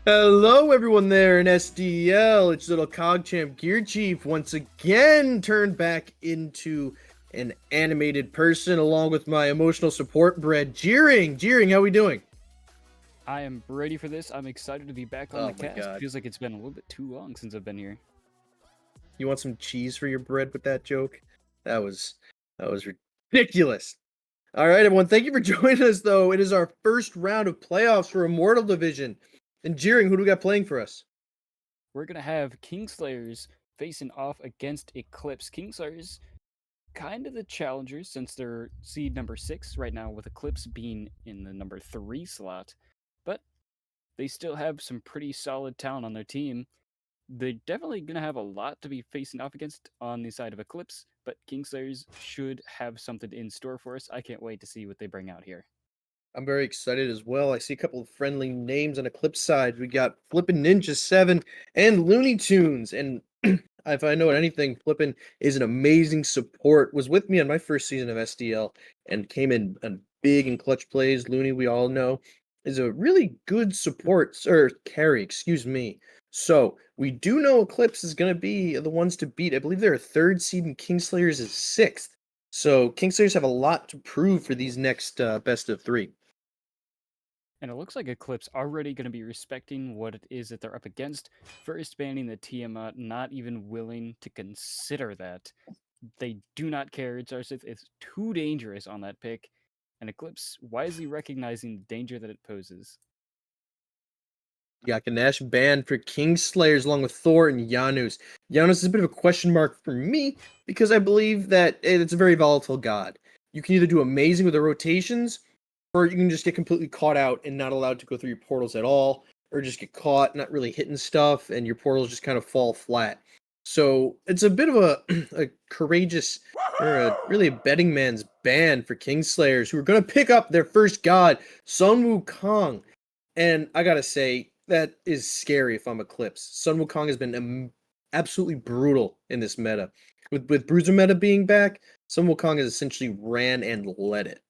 Hello everyone there in SDL, it's little CogChamp GearChief once again turned back into an animated person along with my emotional support bread, Jeering. Jeering, how we doing? I am ready for this. I'm excited to be back on Oh the my cast. God. It feels like it's been a little bit too long since I've been here. You want some cheese for your bread with that joke? That was ridiculous. All right, everyone, thank you for joining us though. It is our first round of playoffs for Immortal Division. And Jeering, who do we got playing for us? We're going to have Kingslayers facing off against Eclipse. Kingslayers, kind of the challengers since they're seed number 6 right now, with Eclipse being in the number 3 slot. But they still have some pretty solid talent on their team. They're definitely going to have a lot to be facing off against on the side of Eclipse, but Kingslayers should have something in store for us. I can't wait to see what they bring out here. I'm very excited as well. I see a couple of friendly names on Eclipse side. We got Flippin' Ninja 7 and LuneyToons. And if I know anything, Flippin' is an amazing support. Was with me on my first season of SDL and came in on big and clutch plays. Looney, we all know, is a really good support or carry, excuse me. So we do know Eclipse is going to be the ones to beat. I believe they're a 3rd seed and Kingslayers is 6th. So Kingslayers have a lot to prove for these next best of 3. And it looks like Eclipse already going to be respecting what it is that they're up against. First banning the Tiamat, not even willing to consider that. They do not care. Xarxith is too dangerous on that pick. And Eclipse wisely recognizing the danger that it poses. You got Ganesh banned for Kingslayers along with Thor and Janus. Janus is a bit of a question mark for me because I believe that it's a very volatile god. You can either do amazing with the rotations, or you can just get completely caught out and not allowed to go through your portals at all, or just get caught not really hitting stuff and your portals just kind of fall flat. So it's a bit of a courageous or really a betting man's ban for Kingslayers who are going to pick up their first god, Sun Wukong. And I gotta say, that is scary if I'm Eclipse. Sun Wukong has been absolutely brutal in this meta. With Bruiser meta being back, Sun Wukong has essentially ran and led it.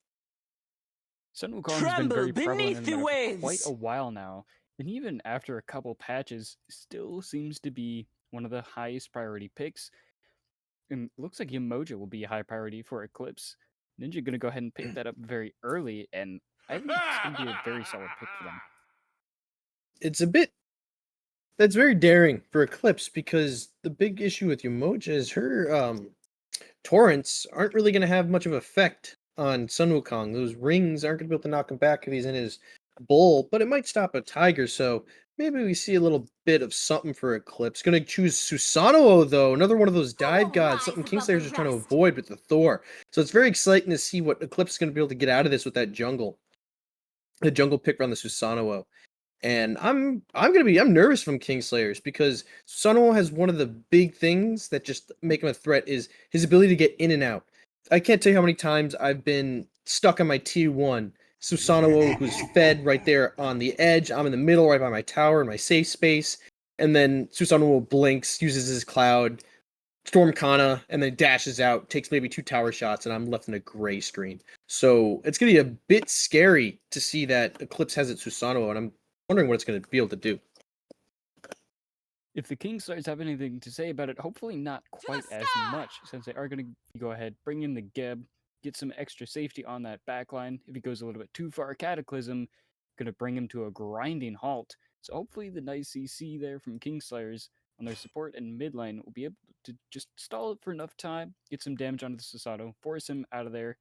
Sun Wukong has been very prevalent in the meta for quite a while now, and even after a couple patches, still seems to be one of the highest priority picks. And it looks like Yamoja will be a high priority for Eclipse. Ninja gonna go ahead and pick that up very early, and I think it's gonna be a very solid pick for them. It's a bit that's very daring for Eclipse because the big issue with Yamoja is her torrents aren't really going to have much of effect on Sun Wukong. Those rings aren't going to be able to knock him back if he's in his bowl, but it might stop a tiger. So maybe we see a little bit of something for Eclipse. Going to choose Susanoo though, another one of those dive gods, something Kingslayers are trying to avoid with the Thor. So it's very exciting to see what Eclipse is going to be able to get out of this with that jungle. The jungle pick around the Susanoo. And I'm nervous from Kingslayers because Susanoo has one of the big things that just make him a threat is his ability to get in and out. I can't tell you how many times I've been stuck on my T1. Susanoo, who's fed right there on the edge. I'm in the middle, right by my tower, in my safe space. And then Susanoo blinks, uses his cloud, Storm Kana, and then dashes out, takes maybe 2 tower shots, and I'm left in a gray screen. So it's going to be a bit scary to see that Eclipse has its Susanoo, and I'm wondering what it's going to be able to do. If the Kingslayers have anything to say about it, hopefully not quite as much, since they are going to go ahead, bring in the Geb, get some extra safety on that backline. If he goes a little bit too far, Cataclysm going to bring him to a grinding halt. So hopefully the nice CC there from Kingslayers on their support and mid lane will be able to just stall it for enough time, get some damage onto the Susanoo, force him out of there.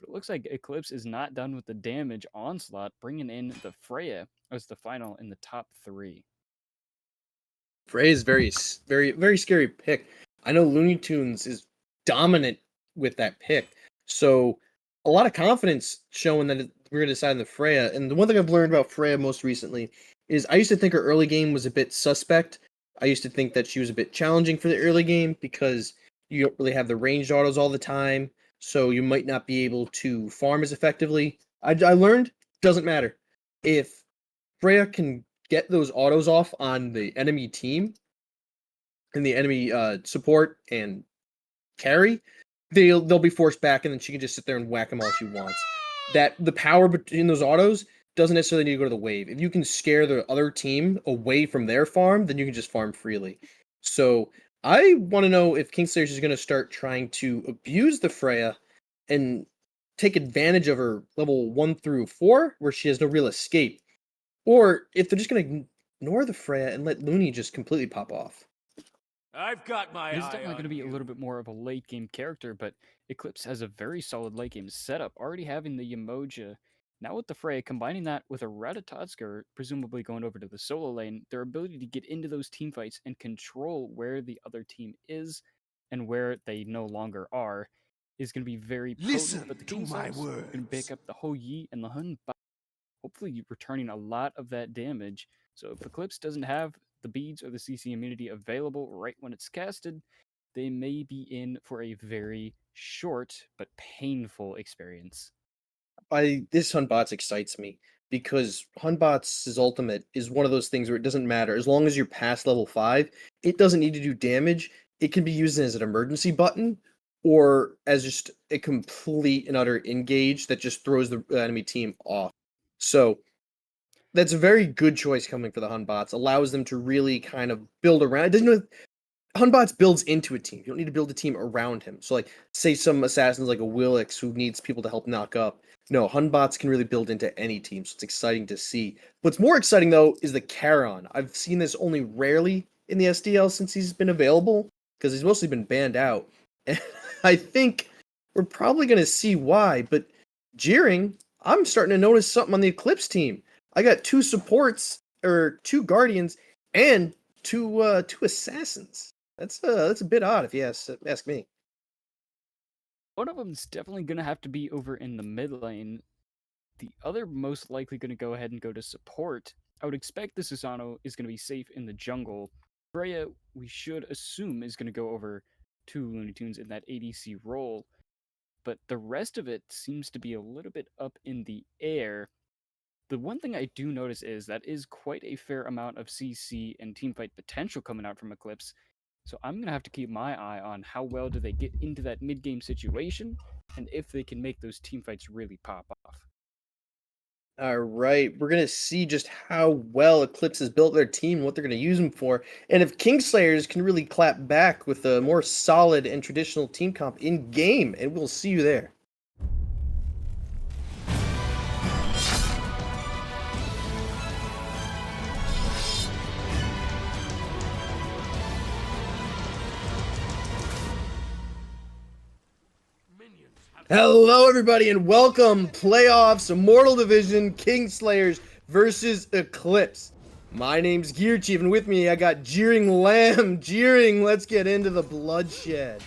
But it looks like Eclipse is not done with the damage onslaught, bringing in the Freya as the final in the top 3. Frey is very, very scary pick. I know LuneyToons is dominant with that pick. So a lot of confidence showing that we're going to decide on the Freya. And the one thing I've learned about Freya most recently is I used to think her early game was a bit suspect. I used to think that she was a bit challenging for the early game because you don't really have the ranged autos all the time. So you might not be able to farm as effectively. I learned doesn't matter. If Freya can get those autos off on the enemy team and the enemy support and carry, they'll be forced back, and then she can just sit there and whack them all she wants. That the power between those autos doesn't necessarily need to go to the wave. If you can scare the other team away from their farm, then you can just farm freely. So I want to know if Kingslayers is going to start trying to abuse the Freya and take advantage of her level 1 through 4, where she has no real escape, or if they're just going to ignore the Freya and let Looney just completely pop off. I've got my It is eye definitely on going to be a you. little bit more of a late game character, but Eclipse has a very solid late game setup, already having the Yemoja. Now with the Freya, combining that with a Ratatotsker, presumably going over to the solo lane, their ability to get into those team fights and control where the other team is and where they no longer are is going to be very potent. Listen But the to my Kingslayers are going to pick words. up the Ho Yi and the Hun, hopefully returning a lot of that damage. So if Eclipse doesn't have the beads or the CC immunity available right when it's casted, they may be in for a very short but painful experience. This Hunbots excites me because Hunbots' ultimate is one of those things where it doesn't matter. As long as you're past level 5, it doesn't need to do damage. It can be used as an emergency button or as just a complete and utter engage that just throws the enemy team off. So that's a very good choice coming for the Hunbots. Allows them to really kind of build around. It doesn't Hunbots builds into a team. You don't need to build a team around him. So, like, say some assassins like a Willix who needs people to help knock up. No, Hunbots can really build into any team, so it's exciting to see. What's more exciting, though, is the Charon. I've seen this only rarely in the SDL since he's been available, because he's mostly been banned out. And I think we're probably going to see why, but Jeering, I'm starting to notice something on the Eclipse team. I got 2 supports, or 2 Guardians, and two assassins. That's a bit odd if you ask me. One of them's definitely going to have to be over in the mid lane. The other most likely going to go ahead and go to support. I would expect the Susano is going to be safe in the jungle. Freya, we should assume, is going to go over to LuneyToons in that ADC role. But the rest of it seems to be a little bit up in the air. The one thing I do notice is that is quite a fair amount of CC and teamfight potential coming out from Eclipse. So I'm going to have to keep my eye on how well do they get into that mid-game situation and if they can make those teamfights really pop off. All right, we're gonna see just how well Eclipse has built their team, what they're gonna use them for, and if Kingslayers can really clap back with a more solid and traditional team comp in game, and we'll see you there. Hello, everybody, and welcome playoffs, Immortal Division, Kingslayers versus Eclipse. My name's GearChief, and with me I got JeeringLamb. Jeering, let's get into the bloodshed.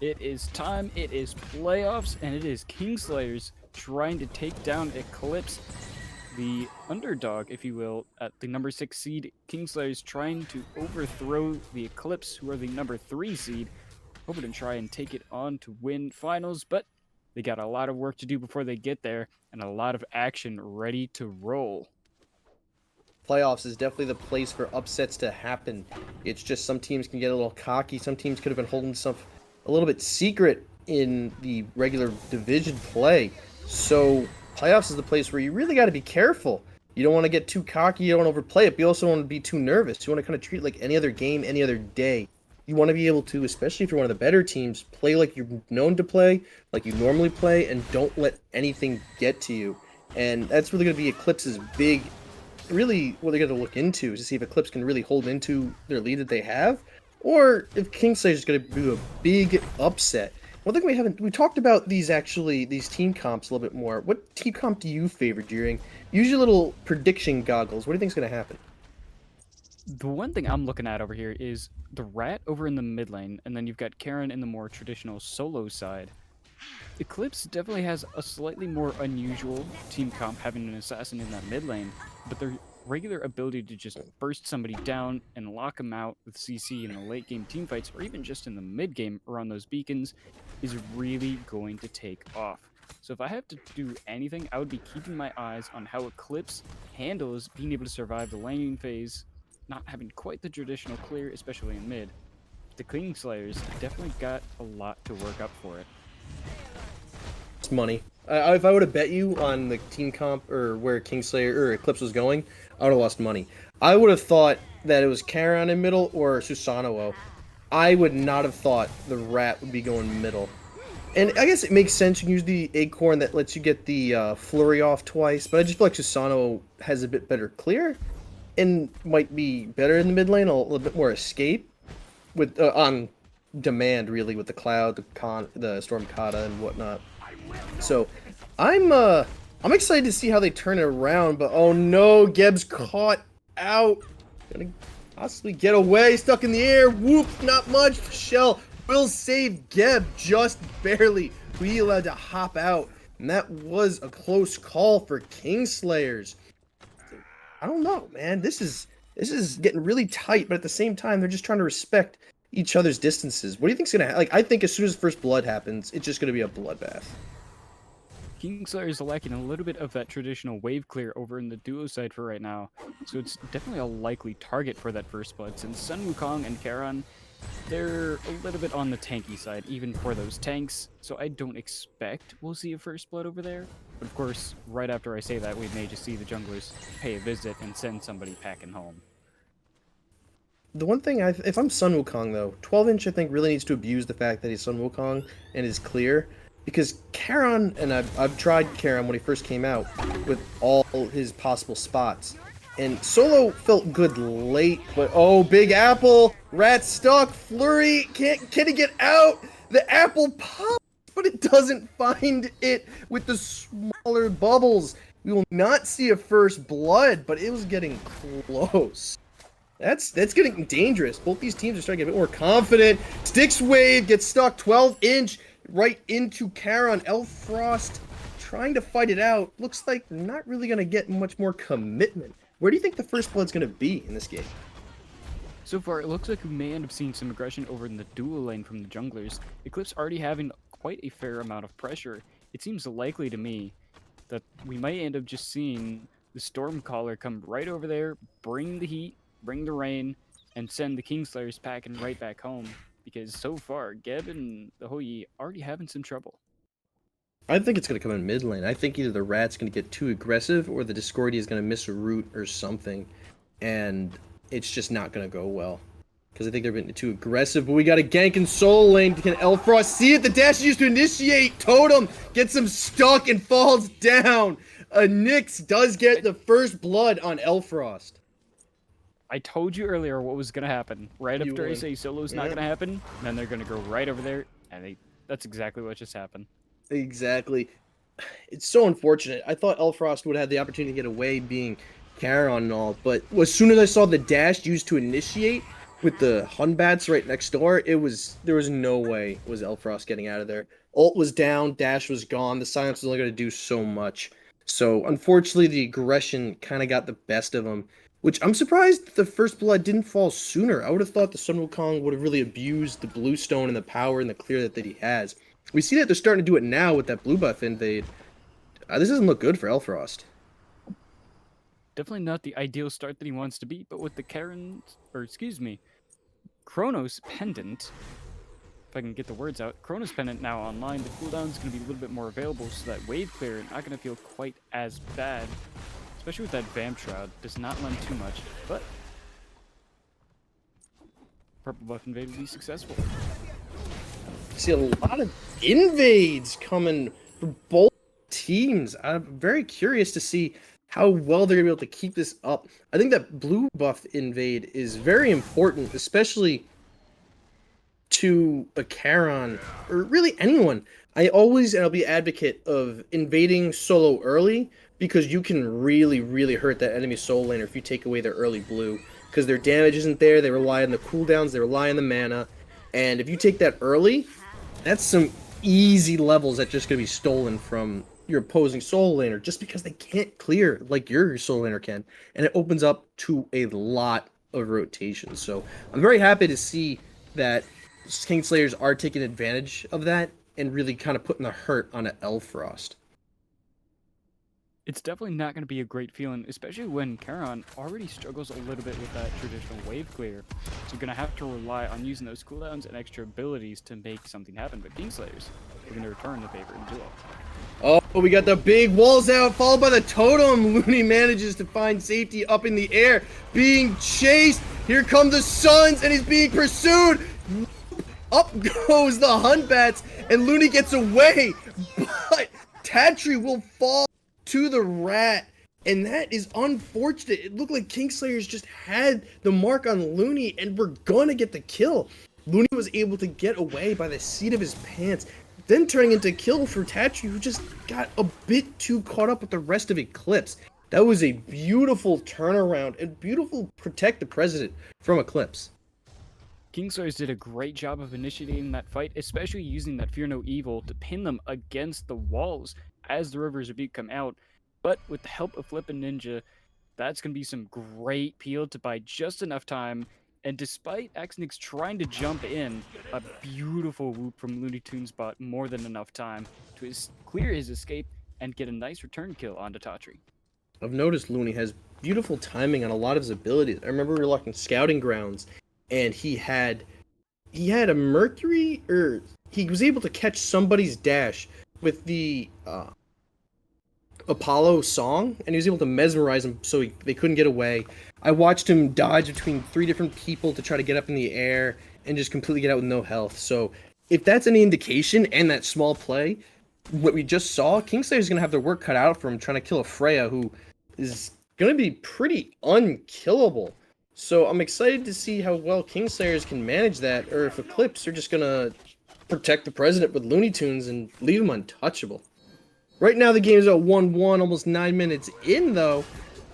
It is time, it is playoffs, and it is Kingslayers trying to take down Eclipse, the underdog, if you will, at the number 6 seed. Kingslayers trying to overthrow the Eclipse, who are the number 3 seed, hoping to try and take it on to win finals, but they got a lot of work to do before they get there, and a lot of action ready to roll. Playoffs is definitely the place for upsets to happen. It's just some teams can get a little cocky. Some teams could have been holding stuff a little bit secret in the regular division play. So playoffs is the place where you really got to be careful. You don't want to get too cocky. You don't want to overplay it. But you also don't want to be too nervous. You want to kind of treat it like any other game, any other day. You want to be able to, especially if you're one of the better teams, play like you're known to play, like you normally play, and don't let anything get to you. And that's really going to be Eclipse's big, really what they're going to look into is to see if Eclipse can really hold into their lead that they have, or if Kingslayers is going to do a big upset. One thing we talked about these team comps a little bit more. What team comp do you favor, Jeering? Use your little prediction goggles. What do you think is going to happen? The one thing I'm looking at over here is the rat over in the mid lane, and then you've got Karen in the more traditional solo side. Eclipse definitely has a slightly more unusual team comp, having an assassin in that mid lane, but their regular ability to just burst somebody down and lock them out with CC in the late game teamfights, or even just in the mid game around those beacons, is really going to take off. So if I have to do anything, I would be keeping my eyes on how Eclipse handles being able to survive the laning phase, not having quite the traditional clear, especially in mid. The Kingslayers definitely got a lot to work up for it. It's money. If I would have bet you on the team comp or where Kingslayer or Eclipse was going, I would have lost money. I would have thought that it was Charon in middle or Susanoo. I would not have thought the rat would be going middle. And I guess it makes sense. You can use the acorn that lets you get the flurry off twice, but I just feel like Susanoo has a bit better clear and might be better in the mid lane, a little bit more escape with on demand, really, with the cloud, the storm kata and whatnot. So I'm excited to see how they turn it around, but oh no, Geb's caught out. Gonna possibly get away, stuck in the air. Whoop, not much. Shell will save Geb just barely. We allowed to hop out, and that was a close call for Kingslayers. I don't know, man. This is getting really tight, but at the same time, they're just trying to respect each other's distances. What do you think's gonna happen? Like, I think as soon as first blood happens, it's just gonna be a bloodbath. Kingslayers are lacking a little bit of that traditional wave clear over in the duo side for right now, so it's definitely a likely target for that first blood, since Sun Wukong and Charon, they're a little bit on the tanky side, even for those tanks, so I don't expect we'll see a first blood over there. But of course, right after I say that, we may just see the junglers pay a visit and send somebody packing home. The one thing, if I'm Sun Wukong, though, 12-inch, I think, really needs to abuse the fact that he's Sun Wukong and is clear. Because Charon, and I've tried Charon when he first came out with all his possible spots. And solo felt good late, but oh, Big Apple, rat stuck, flurry, can he get out? The apple pops, but it doesn't find it with the smaller bubbles. We will not see a first blood, but it was getting close. That's getting dangerous. Both these teams are starting to get a bit more confident. Styx wave gets stuck, 12-inch. Right into Charon. Elfrost trying to fight it out. Looks like they're not really going to get much more commitment. Where do you think the first blood's going to be in this game? So far, it looks like we may end up seeing some aggression over in the dual lane from the junglers. Eclipse already having quite a fair amount of pressure. It seems likely to me that we might end up just seeing the Stormcaller come right over there, bring the heat, bring the rain, and send the Kingslayers packing right back home. Because so far, Geb and the Houyi already having some trouble. I think it's going to come in mid lane. I think either the rat's going to get too aggressive or the Discordia is going to miss a root or something. And it's just not going to go well. Because I think they're being too aggressive. But we got a gank in solo lane. Can Elfrost see it? The dash used to initiate. Totem gets him stuck and falls down. Nyx does get the first blood on Elfrost. I told you earlier what was going to happen. Right after I say solo's not going to happen, then they're going to go right over there, and that's exactly what just happened. Exactly. It's so unfortunate. I thought Elfrost would have the opportunity to get away being Charon and all, but as soon as I saw the dash used to initiate with the Hunbats right next door, there was no way was Elfrost getting out of there. Ult was down, dash was gone, the silence was only going to do so much. So unfortunately, the aggression kind of got the best of him. Which I'm surprised the first blood didn't fall sooner. I would have thought the Sun Wukong would have really abused the blue stone and the power and the clear that he has. We see that they're starting to do it now with that blue buff invade. This doesn't look good for Elfrost. Definitely not the ideal start that he wants to be, but with the Chronos Pendant, if I can get the words out, Chronos Pendant now online, the cooldown is going to be a little bit more available, so that wave clear not going to feel quite as bad. Especially with that Vamp Shroud, does not lend too much, but Purple Buff Invade will be successful. I see a lot of invades coming for both teams. I'm very curious to see how well they're going to be able to keep this up. I think that blue buff invade is very important, especially to a Charon, or really anyone. I'll be an advocate of invading solo early, because you can really, really hurt that enemy soul laner if you take away their early blue. because their damage isn't there. They rely on the cooldowns, they rely on the mana, and if you take that early, that's some easy levels that just gonna be stolen from your opposing soul laner just because they can't clear like your soul laner can, and it opens up to a lot of rotation. So I'm very happy to see that Kingslayers are taking advantage of that and really kind of putting the hurt on an Elfrost. It's definitely not going to be a great feeling, especially when Charon already struggles a little bit with that traditional wave clear. So you're going to have to rely on using those cooldowns and extra abilities to make something happen. But Kingslayers are going to return the favor in duo. Oh, we got the big walls out, followed by the totem. Looney manages to find safety up in the air, being chased. Here come the Suns, and he's being pursued. Up goes the Hunt Bats, and Looney gets away, but Tatri will fall to the rat, and that is unfortunate. It looked like Kingslayers just had the mark on Looney, and we're gonna get the kill. Looney was able to get away by the seat of his pants, then turning into kill for Tatri, who just got a bit too caught up with the rest of Eclipse. That was a beautiful turnaround and beautiful protect the president from Eclipse. Kingslayers did a great job of initiating that fight, especially using that Fear No Evil to pin them against the walls as the River's Rebuke come out. But with the help of Flippin' Ninja, that's going to be some great peel to buy just enough time. And despite Axinyx trying to jump in, a beautiful whoop from LuneyToons bought more than enough time to clear his escape and get a nice return kill onto Tatri. I've noticed Looney has beautiful timing on a lot of his abilities. I remember we were looking Scouting Grounds, and he had a Mercury, or he was able to catch somebody's dash with the Apollo song, and he was able to mesmerize them so they couldn't get away. I watched him dodge between 3 different people to try to get up in the air and just completely get out with no health. So if that's any indication, and that small play, what we just saw, Kingslayer's going to have their work cut out for him trying to kill a Freya who is going to be pretty unkillable. So I'm excited to see how well Kingslayers can manage that, or if Eclipse are just going to protect the president with LuneyToons and leave him untouchable. Right now the game is at 1-1, almost 9 minutes in though,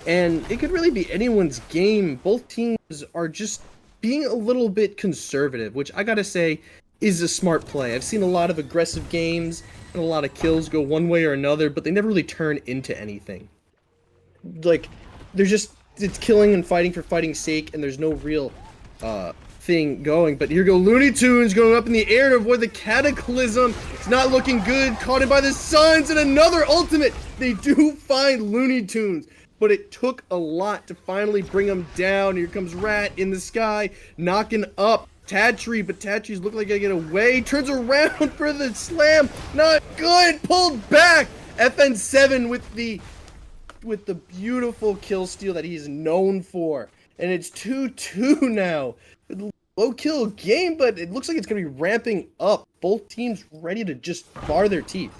and it could really be anyone's game. Both teams are just being a little bit conservative, which I gotta say is a smart play. I've seen a lot of aggressive games and a lot of kills go one way or another, but they never really turn into anything. Like, it's killing and fighting for fighting's sake, and there's no real thing going. But here go LuneyToons going up in the air to avoid the Cataclysm. It's not looking good. Caught in by the Suns, and another ultimate. They do find LuneyToons, but it took a lot to finally bring him down. Here comes Rat in the sky, knocking up Tatri, but Tatri's looking like gonna get away. Turns around for the slam. Not good. Pulled back. FN7 with the beautiful kill steal that he's known for. And it's 2-2 now. Low kill game, but it looks like it's going to be ramping up. Both teams ready to just bar their teeth.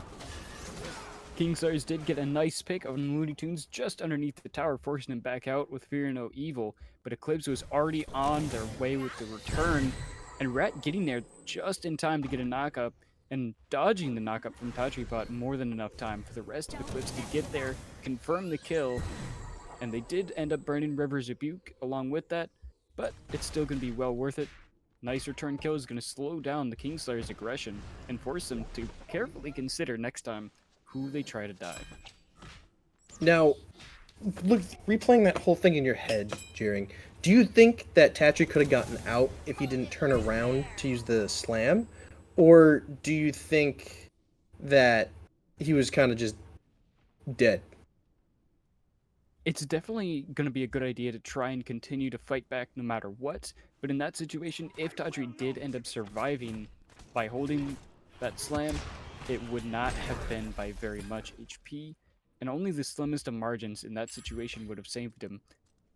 Kingslayers did get a nice pick on LuneyToons just underneath the tower, forcing him back out with Fear No Evil. But Eclipse was already on their way with the return, and Rat getting there just in time to get a knockup, and dodging the knockup from Tatri bought more than enough time for the rest of Eclipse to get there, confirm the kill, and they did end up burning River's Rebuke along with that, but it's still going to be well worth it. Nice return kill is going to slow down the Kingslayers' aggression and force them to carefully consider next time who they try to dive. Now, look, replaying that whole thing in your head, Jeering, do you think that Tatri could have gotten out if he didn't turn around to use the slam? Or do you think that he was kind of just dead? It's definitely going to be a good idea to try and continue to fight back no matter what, but in that situation, if Tatri did end up surviving by holding that slam, it would not have been by very much HP, and only the slimmest of margins in that situation would have saved him.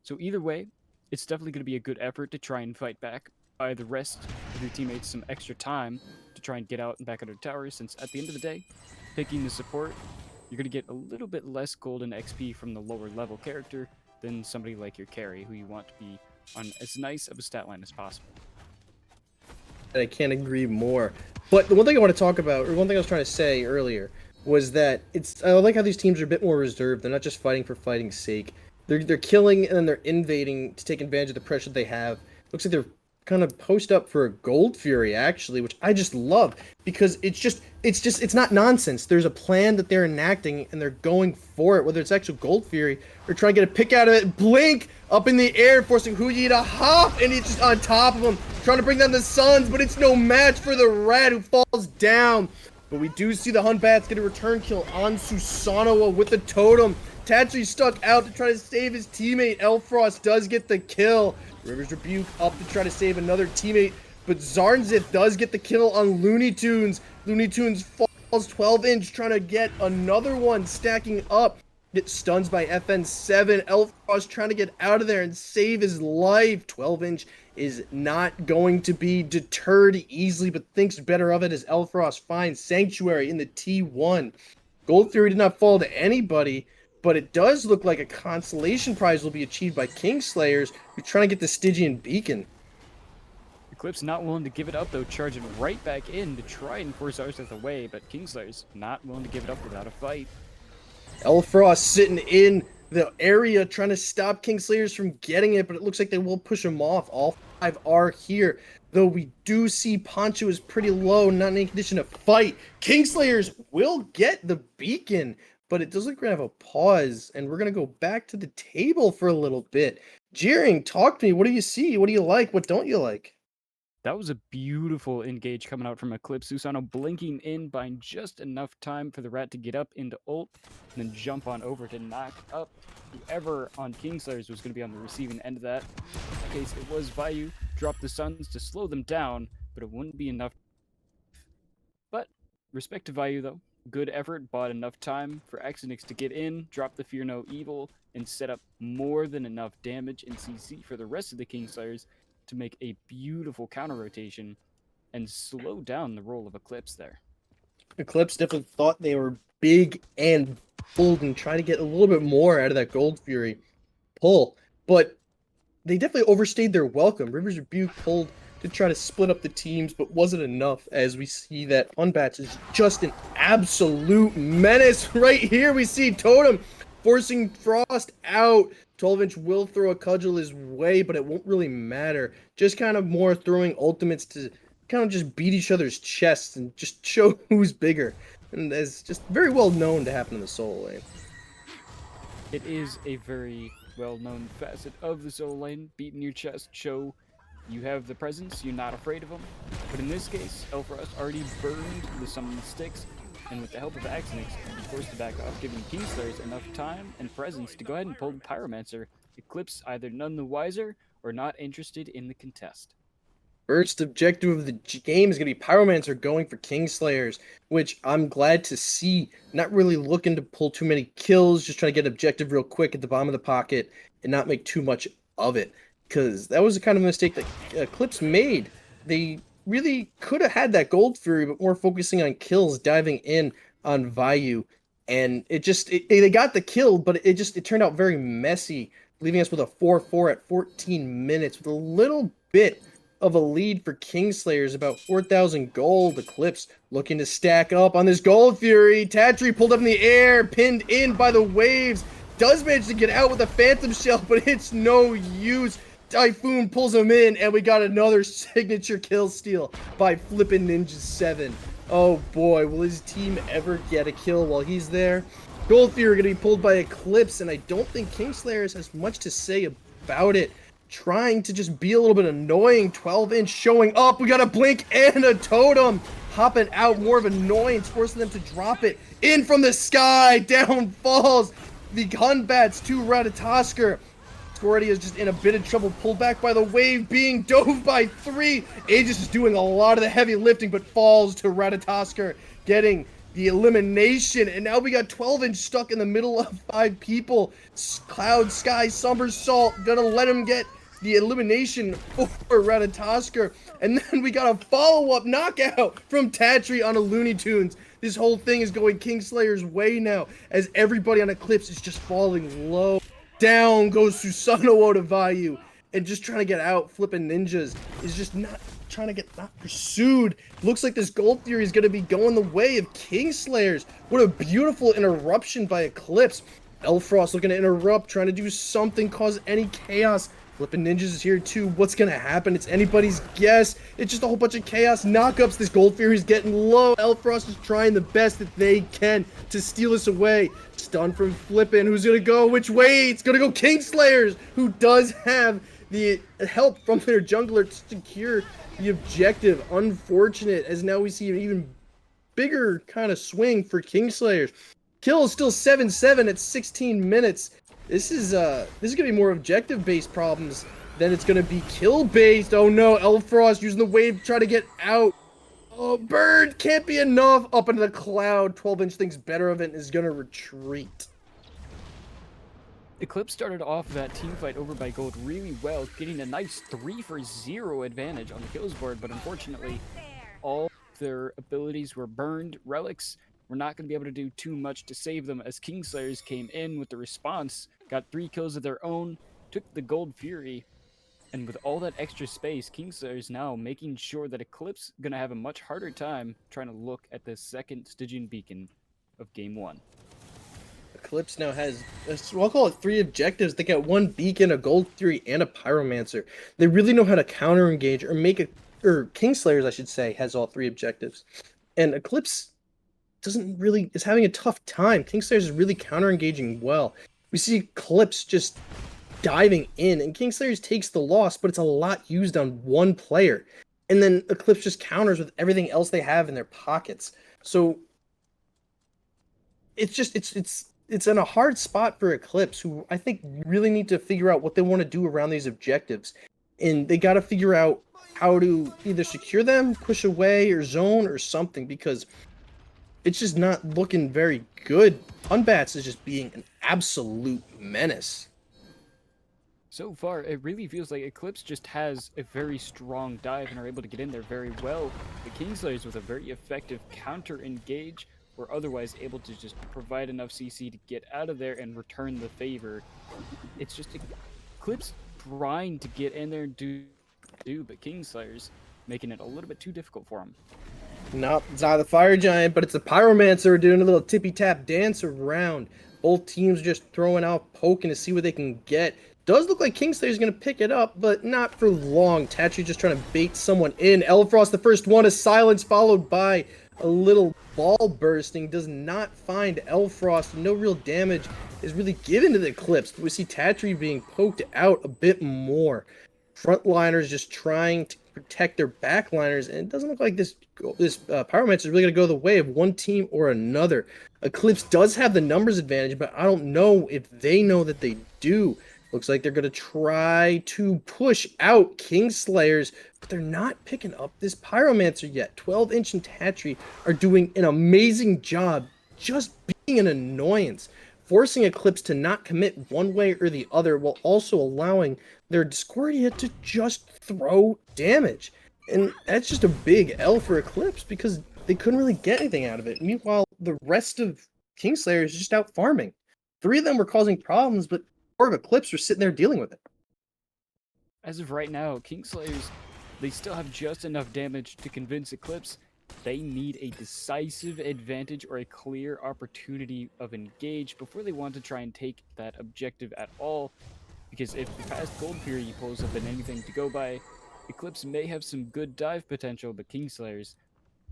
So either way, it's definitely going to be a good effort to try and fight back, buy the rest of your teammates some extra time to try and get out and back under towers, since at the end of the day, picking the support, you're going to get a little bit less golden XP from the lower level character than somebody like your carry, who you want to be on as nice of a stat line as possible. I can't agree more. But the one thing I want to talk about, or one thing I was trying to say earlier, was that I like how these teams are a bit more reserved. They're not just fighting for fighting's sake. They're killing and then they're invading to take advantage of the pressure they have. Looks like they're kind of post up for a Gold Fury actually, which I just love because it's not nonsense. There's a plan that they're enacting and they're going for it, whether it's actual Gold Fury or trying to get a pick out of it. Blink up in the air, forcing Huyi to hop, and he's just on top of him, trying to bring down the Suns, but it's no match for the Rat, who falls down. But we do see the Hunbats get a return kill on Susanoo with the totem. Tatri stuck out to try to save his teammate. Elfrost does get the kill. Rivers Rebuke up to try to save another teammate, but Xarxith does get the kill on LuneyToons. LuneyToons falls 12-inch, trying to get another one, stacking up. Gets stuns by FN7. Elfrost trying to get out of there and save his life. 12-inch is not going to be deterred easily, but thinks better of it as Elfrost finds Sanctuary in the T1. Gold Fury did not fall to anybody, but it does look like a consolation prize will be achieved by Kingslayers, who's trying to get the Stygian Beacon. Eclipse not willing to give it up, though, charging right back in to try and force Xarxith away, but Kingslayers not willing to give it up without a fight. Elfrost sitting in the area trying to stop Kingslayers from getting it, but it looks like they will push him off. All 5 are here, though we do see Poncho is pretty low, not in any condition to fight. Kingslayers will get the beacon, but it does look like we're going to have a pause, and we're going to go back to the table for a little bit. Jeering, talk to me. What do you see? What do you like? What don't you like? That was a beautiful engage coming out from Eclipse. Susanoo blinking in, buying just enough time for the Rat to get up into ult, and then jump on over to knock up whoever on Kingslayers was going to be on the receiving end of that. In that case, it was Vayu. Dropped the Suns to slow them down, but it wouldn't be enough. But, respect to Vayu, though. Good effort, bought enough time for Axinyx to get in, drop the Fear No Evil, and set up more than enough damage in CC for the rest of the Kingslayers to make a beautiful counter rotation and slow down the roll of Eclipse there. Eclipse definitely thought they were big and bold and trying to get a little bit more out of that Gold Fury pull, but they definitely overstayed their welcome. Rivers Rebuke pulled to try to split up the teams, but wasn't enough, as we see that Unbats is just an absolute menace. Right here we see Totem forcing Frost out. 12-inch will throw a cudgel his way, but it won't really matter. Just kind of more throwing ultimates to kind of just beat each other's chests and just show who's bigger. And that's just very well known to happen in the solo lane. It is a very well-known facet of the solo lane. Beating your chest, show you have the presence, you're not afraid of them. But in this case, Elfrost already burned the summoned sticks, and with the help of Axinyx, he forced to back off, giving Kingslayers enough time and presence to go ahead and pull the Pyromancer. Eclipse either none the wiser or not interested in the contest. First objective of the game is going to be Pyromancer going for Kingslayers, which I'm glad to see. Not really looking to pull too many kills, just trying to get objective real quick at the bottom of the pocket and not make too much of it, because that was the kind of mistake that Eclipse made. They really could have had that Gold Fury, but more focusing on kills, diving in on Vayu, and they got the kill, but it turned out very messy, leaving us with a 4-4 at 14 minutes with a little bit of a lead for Kingslayers, about 4,000 gold. Eclipse looking to stack up on this Gold Fury. Tatri pulled up in the air, pinned in by the waves, does manage to get out with a Phantom Shell, but it's no use. Typhoon pulls him in, and we got another signature kill steal by flippin' Ninja 7. Oh boy, will his team ever get a kill while he's there? Gold Fury gonna be pulled by Eclipse, and I don't think Kingslayers has much to say about it. Trying to just be a little bit annoying. 12-inch showing up. We got a blink and a totem. Hopping out, more of annoyance, forcing them to drop it in from the sky. Down falls the Hunbats to Ratatoskr. Scoretti is just in a bit of trouble, pulled back by the wave, being dove by 3. Aegis is doing a lot of the heavy lifting, but falls to Ratatoskr, getting the elimination. And now we got 12-inch stuck in the middle of 5 people. Cloud, Sky, Somersault, gonna let him get the elimination for Ratatoskr. And then we got a follow-up knockout from Tatri on a LuneyToons. This whole thing is going Kingslayer's way now, as everybody on Eclipse is just falling low. Down goes Susanoo to Vayu, and just trying to get out. Flipping Ninjas is just not trying to get not pursued. Looks like this Gold Fury is going to be going the way of Kingslayers. What a beautiful interruption by Eclipse. Elfrost looking to interrupt, trying to do something, cause any chaos. Flippin' Ninjas is here too. What's gonna happen? It's anybody's guess. It's just a whole bunch of chaos knockups. This Gold Fury's getting low. Elfrost is trying the best that they can to steal this away. Stun from Flippin'. Who's gonna go which way? It's gonna go Kingslayers, who does have the help from their jungler to secure the objective. Unfortunate, as now we see an even bigger kind of swing for Kingslayers. Kill is still 7-7 at 16 minutes. This is gonna be more objective-based problems than it's gonna be kill-based. Oh no, Elfrost using the wave to try to get out. Oh, Bird can't be enough. Up into the cloud. 12-inch thinks better of it and is gonna retreat. Eclipse started off that team fight over by Gold really well, getting a nice 3-for-0 advantage on the kills board, but unfortunately, all their abilities were burned. Relics were not going to be able to do too much to save them as Kingslayers came in with the response, got 3 kills of their own, took the Gold Fury, and with all that extra space, Kingslayers now making sure that Eclipse going to have a much harder time trying to look at the second Stygian Beacon of Game 1. Eclipse now has, we'll call it 3 objectives. They got 1 beacon, a Gold Fury, and a Pyromancer. They really know how to counter engage or make it, or Kingslayers, I should say, has all 3 objectives. And Eclipse is having a tough time. Kingslayers is really counter engaging well. We see Eclipse just diving in, and Kingslayers takes the loss, but it's a lot used on 1 player. And then Eclipse just counters with everything else they have in their pockets. So it's just it's in a hard spot for Eclipse, who I think really need to figure out what they want to do around these objectives. And they got to figure out how to either secure them, push away, or zone, or something, because it's just not looking very good. Unbats is just being an absolute menace. So far, it really feels like Eclipse just has a very strong dive and are able to get in there very well. The Kingslayers with a very effective counter engage were otherwise able to just provide enough CC to get out of there and return the favor. It's just Eclipse trying to get in there and do, but Kingslayers making it a little bit too difficult for him. Nope, it's not the Fire Giant, but it's a Pyromancer doing a little tippy-tap dance around. Both teams just throwing out, poking to see what they can get. Does look like Kingslayer's going to pick it up, but not for long. Tatri just trying to bait someone in. Elfrost, the first one, is silence, followed by a little ball bursting. Does not find Elfrost. No real damage is really given to the Eclipse. But we see Tatri being poked out a bit more. Frontliners just trying to protect their backliners, and it doesn't look like this Pyromancer is really going to go the way of one team or another. Eclipse does have the numbers advantage, but I don't know if they know that they do. Looks like they're going to try to push out Kingslayers, but they're not picking up this Pyromancer yet. 12-inch and Tatri are doing an amazing job just being an annoyance, forcing Eclipse to not commit one way or the other, while also allowing their Discordia to just throw damage. And that's just a big L for Eclipse, because they couldn't really get anything out of it. Meanwhile, the rest of Kingslayers is just out farming. 3 of them were causing problems, but 4 of Eclipse were sitting there dealing with it. As of right now, Kingslayers, they still have just enough damage to convince Eclipse they need a decisive advantage or a clear opportunity of engage before they want to try and take that objective at all. Because if the past Gold Fury pulls have been anything to go by, Eclipse may have some good dive potential, but Kingslayers,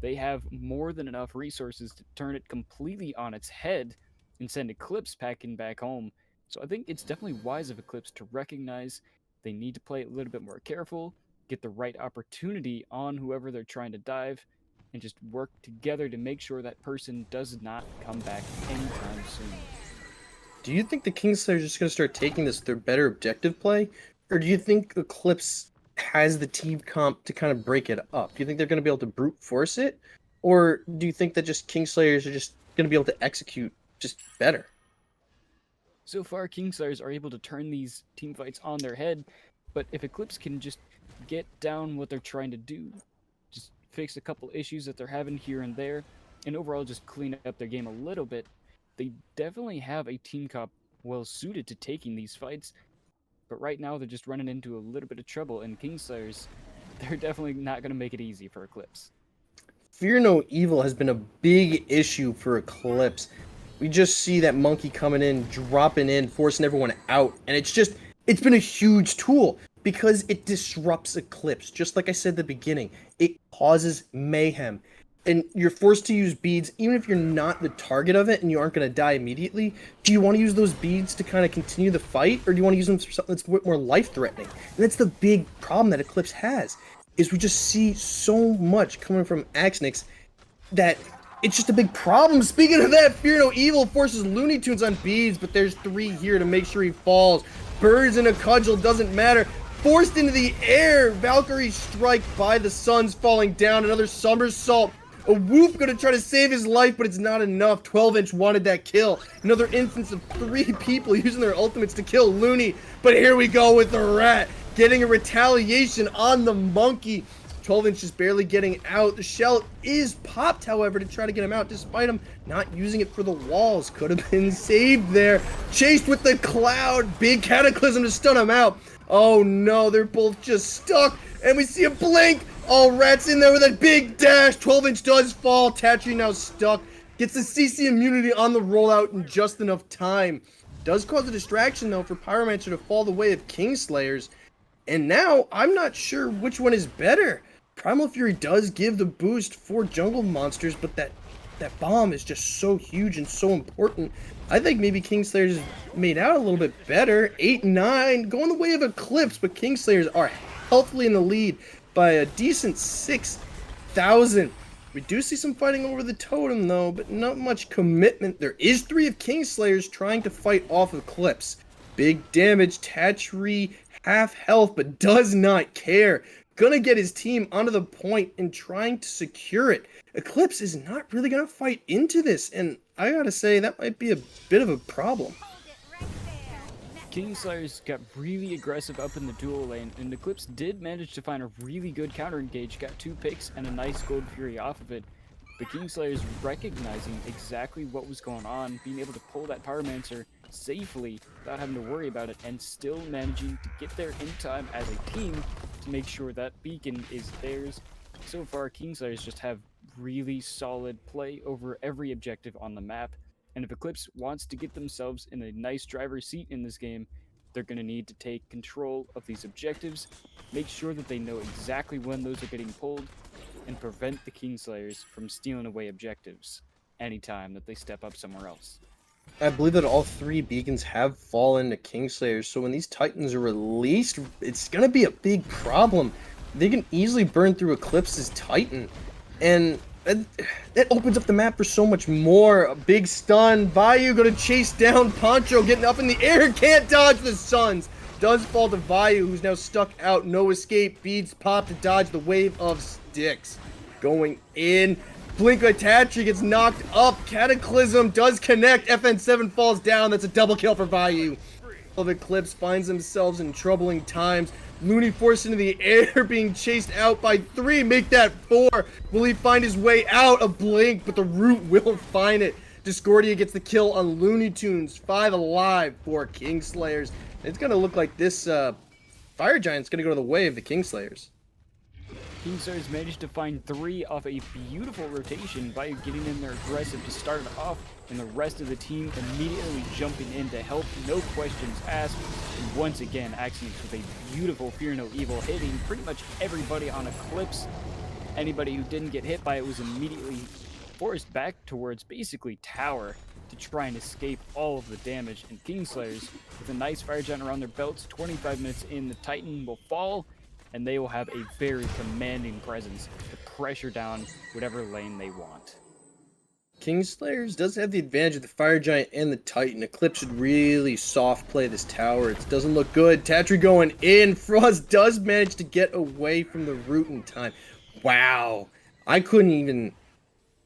they have more than enough resources to turn it completely on its head and send Eclipse packing back home. So I think it's definitely wise of Eclipse to recognize they need to play a little bit more careful, get the right opportunity on whoever they're trying to dive, and just work together to make sure that person does not come back anytime soon. Do you think the Kingslayers are just going to start taking this their better objective play? Or do you think Eclipse has the team comp to kind of break it up? Do you think they're going to be able to brute force it? Or do you think that just Kingslayers are just going to be able to execute just better? So far, Kingslayers are able to turn these team fights on their head, but if Eclipse can just get down what they're trying to do, just fix a couple issues that they're having here and there, and overall just clean up their game a little bit, they definitely have a team comp well suited to taking these fights. But right now, they're just running into a little bit of trouble, and Kingslayers, they're definitely not going to make it easy for Eclipse. Fear no evil has been a big issue for Eclipse. we just see that monkey coming in, dropping in, forcing everyone out. And it's been a huge tool because it disrupts Eclipse. Just like I said at the beginning, it causes mayhem. And you're forced to use beads, even if you're not the target of it and you aren't going to die immediately. Do you want to use those beads to kind of continue the fight, or do you want to use them for something that's more life-threatening? And that's the big problem that Eclipse has, is we just see so much coming from Axinyx that it's just a big problem. Speaking of that, Fear No Evil forces LuneyToons on beads, but there's 3 here to make sure he falls. Birds in a cudgel, doesn't matter. Forced into the air, Valkyrie strike by the Suns falling down, another somersault. A Whoop gonna try to save his life, but it's not enough. 12-inch wanted that kill. Another instance of 3 people using their ultimates to kill Looney. But here we go with the rat, getting a retaliation on the monkey. 12-inch is barely getting out. The shell is popped, however, to try to get him out, despite him not using it for the walls. Could have been saved there. Chased with the cloud. Big cataclysm to stun him out. Oh no, they're both just stuck. And we see a blink. Oh, Rat's in there with a big dash. 12-inch does fall. Tatri now stuck. Gets the CC immunity on the rollout in just enough time. Does cause a distraction, though, for Pyromancer to fall the way of Kingslayers. And now, I'm not sure which one is better. Primal Fury does give the boost for jungle monsters, but that bomb is just so huge and so important. I think maybe Kingslayers made out a little bit better. 8-9, going the way of Eclipse, but Kingslayers are healthily in the lead by a decent 6,000. We do see some fighting over the totem, though, but not much commitment. There is 3 of Kingslayers trying to fight off Eclipse. Big damage, Tatri half health, but does not care. Gonna get his team onto the point and trying to secure it. Eclipse is not really gonna fight into this, and I gotta say, that might be a bit of a problem. Kingslayers got really aggressive up in the dual lane, and Eclipse did manage to find a really good counter engage, got 2 picks and a nice gold fury off of it. But Kingslayers recognizing exactly what was going on, being able to pull that Pyromancer safely without having to worry about it, and still managing to get there in time as a team to make sure that beacon is theirs. So far, Kingslayers just have really solid play over every objective on the map. And if Eclipse wants to get themselves in a nice driver's seat in this game, they're going to need to take control of these objectives, make sure that they know exactly when those are getting pulled, and prevent the Kingslayers from stealing away objectives anytime that they step up somewhere else. I believe that all 3 beacons have fallen to Kingslayers, so when these Titans are released, it's going to be a big problem. They can easily burn through Eclipse's Titan, and that opens up the map for so much more. A big stun. Vayu gonna chase down Poncho, getting up in the air. Can't dodge the Suns. Does fall to Vayu, who's now stuck out. No escape. Beads pop to dodge the wave of sticks. Going in. Blink by Tatri gets knocked up. Cataclysm does connect. FN7 falls down. That's a double kill for Vayu. Of Eclipse finds themselves in troubling times. Looney forced into the air, being chased out by 3. Make that 4. Will he find his way out? A blink, but the root will find it. Discordia gets the kill on LuneyToons. 5 alive for Kingslayers. It's going to look like this Fire Giant's going to go to the way of the Kingslayers. Kingslayers managed to find 3 off a beautiful rotation by getting in there aggressive to start it off, and the rest of the team immediately jumping in to help, no questions asked. And once again, Axinyx with a beautiful Fear No Evil, hitting pretty much everybody on Eclipse. Anybody who didn't get hit by it was immediately forced back towards basically tower to try and escape all of the damage. And Kingslayers, with a nice Fire Giant around their belts, 25 minutes in, the Titan will fall, and they will have a very commanding presence to pressure down whatever lane they want. Kingslayers does have the advantage of the Fire Giant and the Titan. Eclipse should really soft play this tower. It doesn't look good. Tatri going in. Frost does manage to get away from the root in time. Wow. I couldn't even...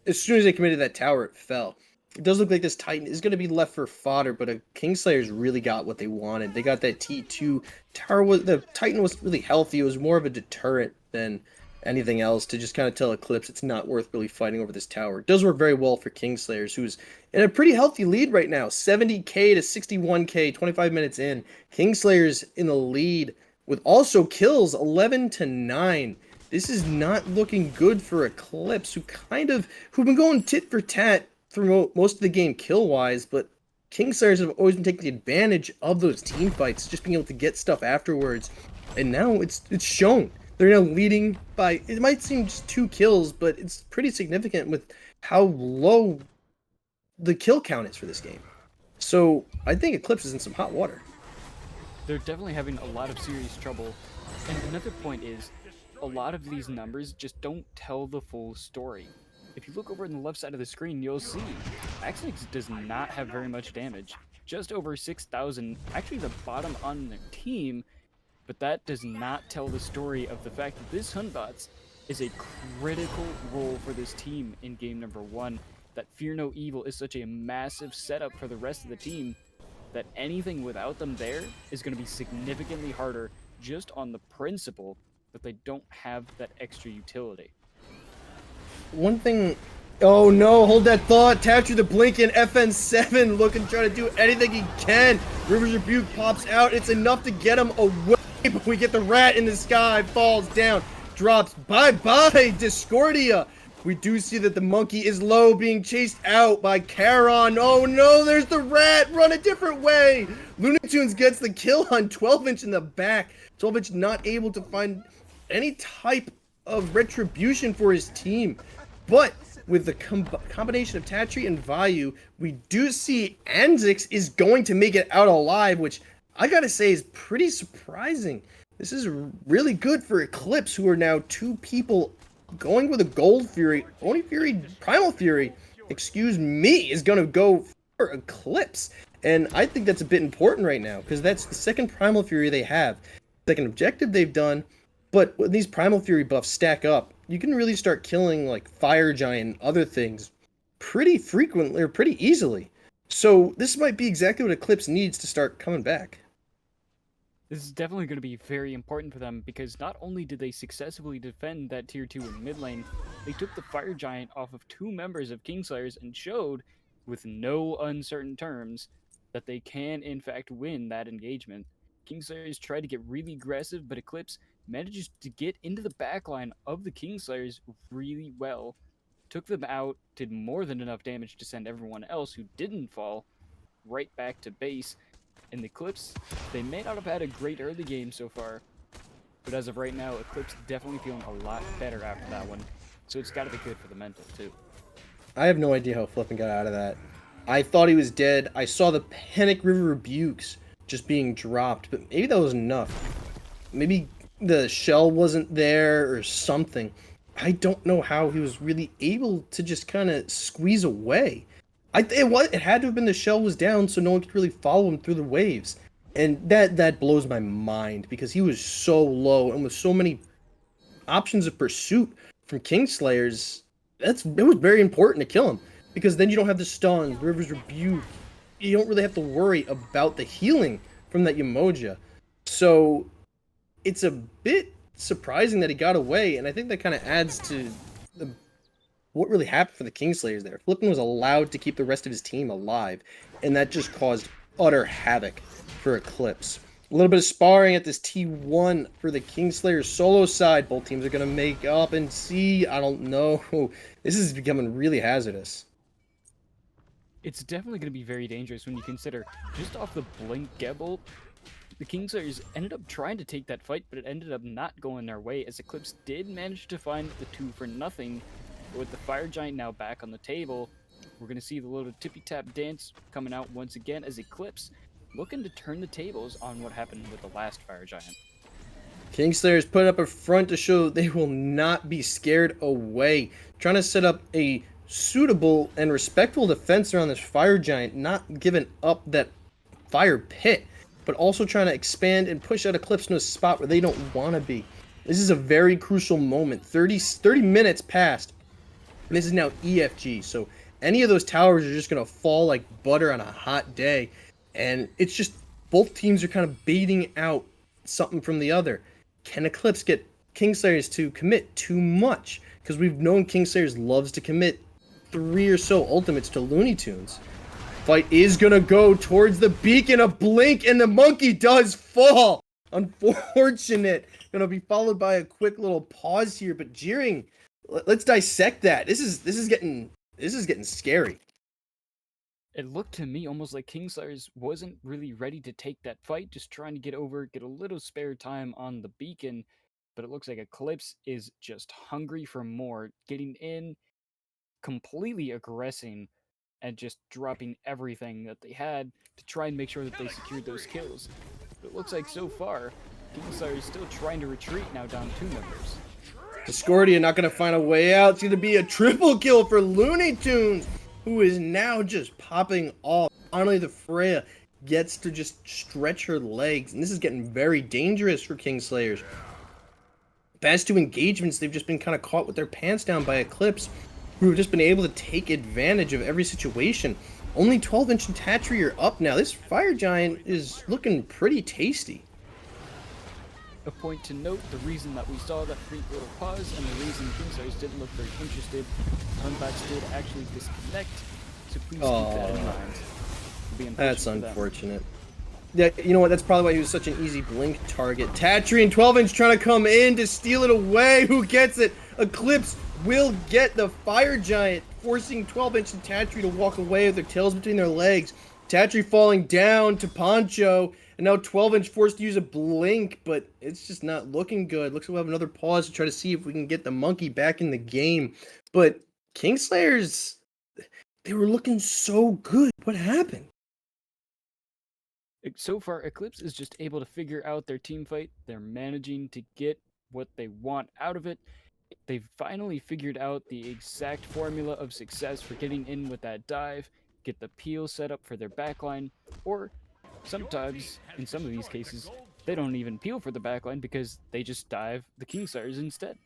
As soon as they committed that tower, it fell. It does look like this Titan is going to be left for fodder, but Kingslayers really got what they wanted. They got that T2 tower. The Titan was really healthy. It was more of a deterrent than anything else to just kind of tell Eclipse it's not worth really fighting over this tower. It does work very well for Kingslayers, who's in a pretty healthy lead right now. 70k to 61k, 25 minutes in. Kingslayers in the lead with also kills 11 to 9. This is not looking good for Eclipse, who've been going tit for tat through most of the game kill-wise, but Kingslayers have always been taking advantage of those team fights, just being able to get stuff afterwards. And now it's shown. They're now leading by, it might seem just 2 kills, but it's pretty significant with how low the kill count is for this game. So I think Eclipse is in some hot water. They're definitely having a lot of serious trouble. And another point is, a lot of these numbers just don't tell the full story. If you look over on the left side of the screen, you'll see Axinyx does not have very much damage. Just over 6,000, actually the bottom on their team, but that does not tell the story of the fact that this Hunbots is a critical role for this team in game number 1. That Fear No Evil is such a massive setup for the rest of the team that anything without them there is going to be significantly harder, just on the principle that they don't have that extra utility. One thing... Oh no, hold that thought. Tatri the Blinking, FN7 looking, trying to do anything he can. River's Rebuke pops out. It's enough to get him away, but we get the rat in the sky, falls down, drops. Bye-bye, Discordia. We do see that the monkey is low, being chased out by Charon. Oh no, there's the rat. Run a different way. LuneyToons gets the kill on 12-inch in the back. 12-inch not able to find any type of retribution for his team. But with the combination of Tatri and Vayu, we do see Xarxith is going to make it out alive, which I gotta say is pretty surprising. This is really good for Eclipse, who are now 2 people going with a Gold Fury. Only Fury, Primal Fury, excuse me, is gonna go for Eclipse. And I think that's a bit important right now, because that's the second Primal Fury they have. Second objective they've done, but when these Primal Fury buffs stack up, you can really start killing like Fire Giant and other things pretty frequently, or pretty easily. So this might be exactly what Eclipse needs to start coming back. This is definitely going to be very important for them, because not only did they successfully defend that tier 2 in mid lane, they took the Fire Giant off of 2 members of Kingslayers and showed, with no uncertain terms, that they can in fact win that engagement. Kingslayers tried to get really aggressive, but Eclipse manages to get into the backline of the Kingslayers really well. Took them out, did more than enough damage to send everyone else who didn't fall right back to base. In the Eclipse, they may not have had a great early game so far, but as of right now, Eclipse definitely feeling a lot better after that one, so it's got to be good for the mental too. I have no idea how Flippin got out of that. I thought he was dead. I saw the Panic River Rebukes just being dropped, but maybe that was enough. Maybe the shell wasn't there or something. I don't know how he was really able to just kind of squeeze away. It had to have been the shell was down, so no one could really follow him through the waves. And that blows my mind, because he was so low, and with so many options of pursuit from Kingslayers, it was very important to kill him, because then you don't have the stuns, River's Rebuke. You don't really have to worry about the healing from that Umoja. So it's a bit surprising that he got away, and I think that kind of adds to what really happened for the Kingslayers there. Flippin was allowed to keep the rest of his team alive, and that just caused utter havoc for Eclipse. A little bit of sparring at this T1 for the Kingslayers solo side. Both teams are going to make up and see. I don't know. This is becoming really hazardous. It's definitely going to be very dangerous when you consider, just off the Blink Gebel, the Kingslayers ended up trying to take that fight, but it ended up not going their way, as Eclipse did manage to find the 2 for nothing. But with the Fire Giant now back on the table, we're going to see the little tippy-tap dance coming out once again, as Eclipse looking to turn the tables on what happened with the last Fire Giant. Kingslayers put up a front to show they will not be scared away, trying to set up a suitable and respectful defense around this Fire Giant, not giving up that fire pit, but also trying to expand and push out Eclipse to a spot where they don't want to be. This is a very crucial moment. 30 minutes passed, and this is now EFG, so any of those towers are just going to fall like butter on a hot day, and it's just both teams are kind of baiting out something from the other. Can Eclipse get Kingslayers to commit too much? Because we've known Kingslayers loves to commit 3 or so ultimates to LuneyToons. Fight is gonna go towards the beacon, a blink, and the monkey does fall. Unfortunate. Gonna be followed by a quick little pause here, but Jeering, let's dissect that. This is getting scary. It looked to me almost like Kingslayers wasn't really ready to take that fight, just trying to get over, get a little spare time on the beacon. But it looks like Eclipse is just hungry for more, getting in, completely aggressing, and just dropping everything that they had to try and make sure that they secured those kills. But it looks like so far, Kingslayers is still trying to retreat now down 2 members. Discordia not going to find a way out. It's going to be a triple kill for LuneyToons, who is now just popping off. Finally, the Freya gets to just stretch her legs, and this is getting very dangerous for Kingslayers. Past 2 engagements, they've just been kind of caught with their pants down by Eclipse, who have just been able to take advantage of every situation. Only 12-inch and Tatri are up now. This Fire Giant is looking pretty tasty. A point to note, the reason that we saw that brief little pause and the reason Kingslayers didn't look very interested, Turnbacks did actually disconnect, so please keep that in mind. It'll be That's unfortunate for them. unfortunate. Yeah, you know what? That's probably why he was such an easy blink target. Tatri and 12-inch trying to come in to steal it away. Who gets it? Eclipse will get the Fire Giant, forcing 12-inch and Tatri to walk away with their tails between their legs. Tatri falling down to Poncho, and now 12-inch forced to use a blink, but it's just not looking good. Looks like we'll have another pause to try to see if we can get the monkey back in the game. But Kingslayers, they were looking so good. What happened? So far, Eclipse is just able to figure out their team fight. They're managing to get what they want out of it. They've finally figured out the exact formula of success for getting in with that dive, get the peel set up for their backline, or sometimes, in some of these cases, they don't even peel for the backline because they just dive the Kingslayers instead.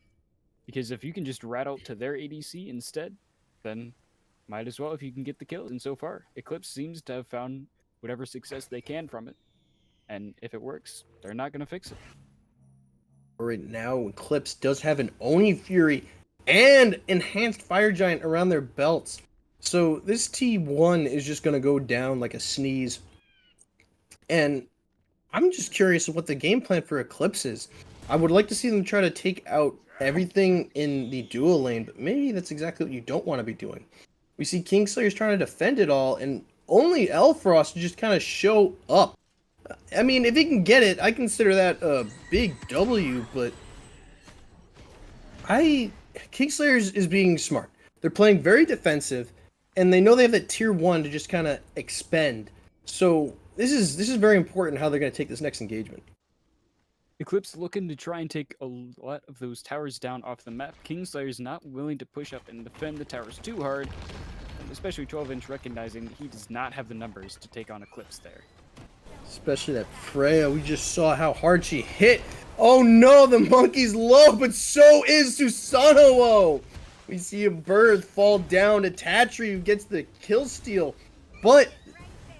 Because if you can just rat out to their ADC instead, then might as well if you can get the kills. And so far, Eclipse seems to have found whatever success they can from it. And if it works, they're not going to fix it. Right now, Eclipse does have an Oni Fury and enhanced Fire Giant around their belts. So this T1 is just going to go down like a sneeze. And I'm just curious of what the game plan for Eclipse is. I would like to see them try to take out everything in the dual lane, but maybe that's exactly what you don't want to be doing. We see Kingslayers trying to defend it all, and only Elfrost to just kind of show up. I mean, if he can get it, I consider that a big W, but Kingslayers is being smart. They're playing very defensive, and they know they have that tier 1 to just kind of expend. So this is very important how they're going to take this next engagement. Eclipse looking to try and take a lot of those towers down off the map. Kingslayer's not willing to push up and defend the towers too hard, and especially 12-inch recognizing he does not have the numbers to take on Eclipse there. Especially that Freya, we just saw how hard she hit. Oh no, the monkey's low, but so is Susanoo. We see a bird fall down to Tatri, who gets the kill steal, but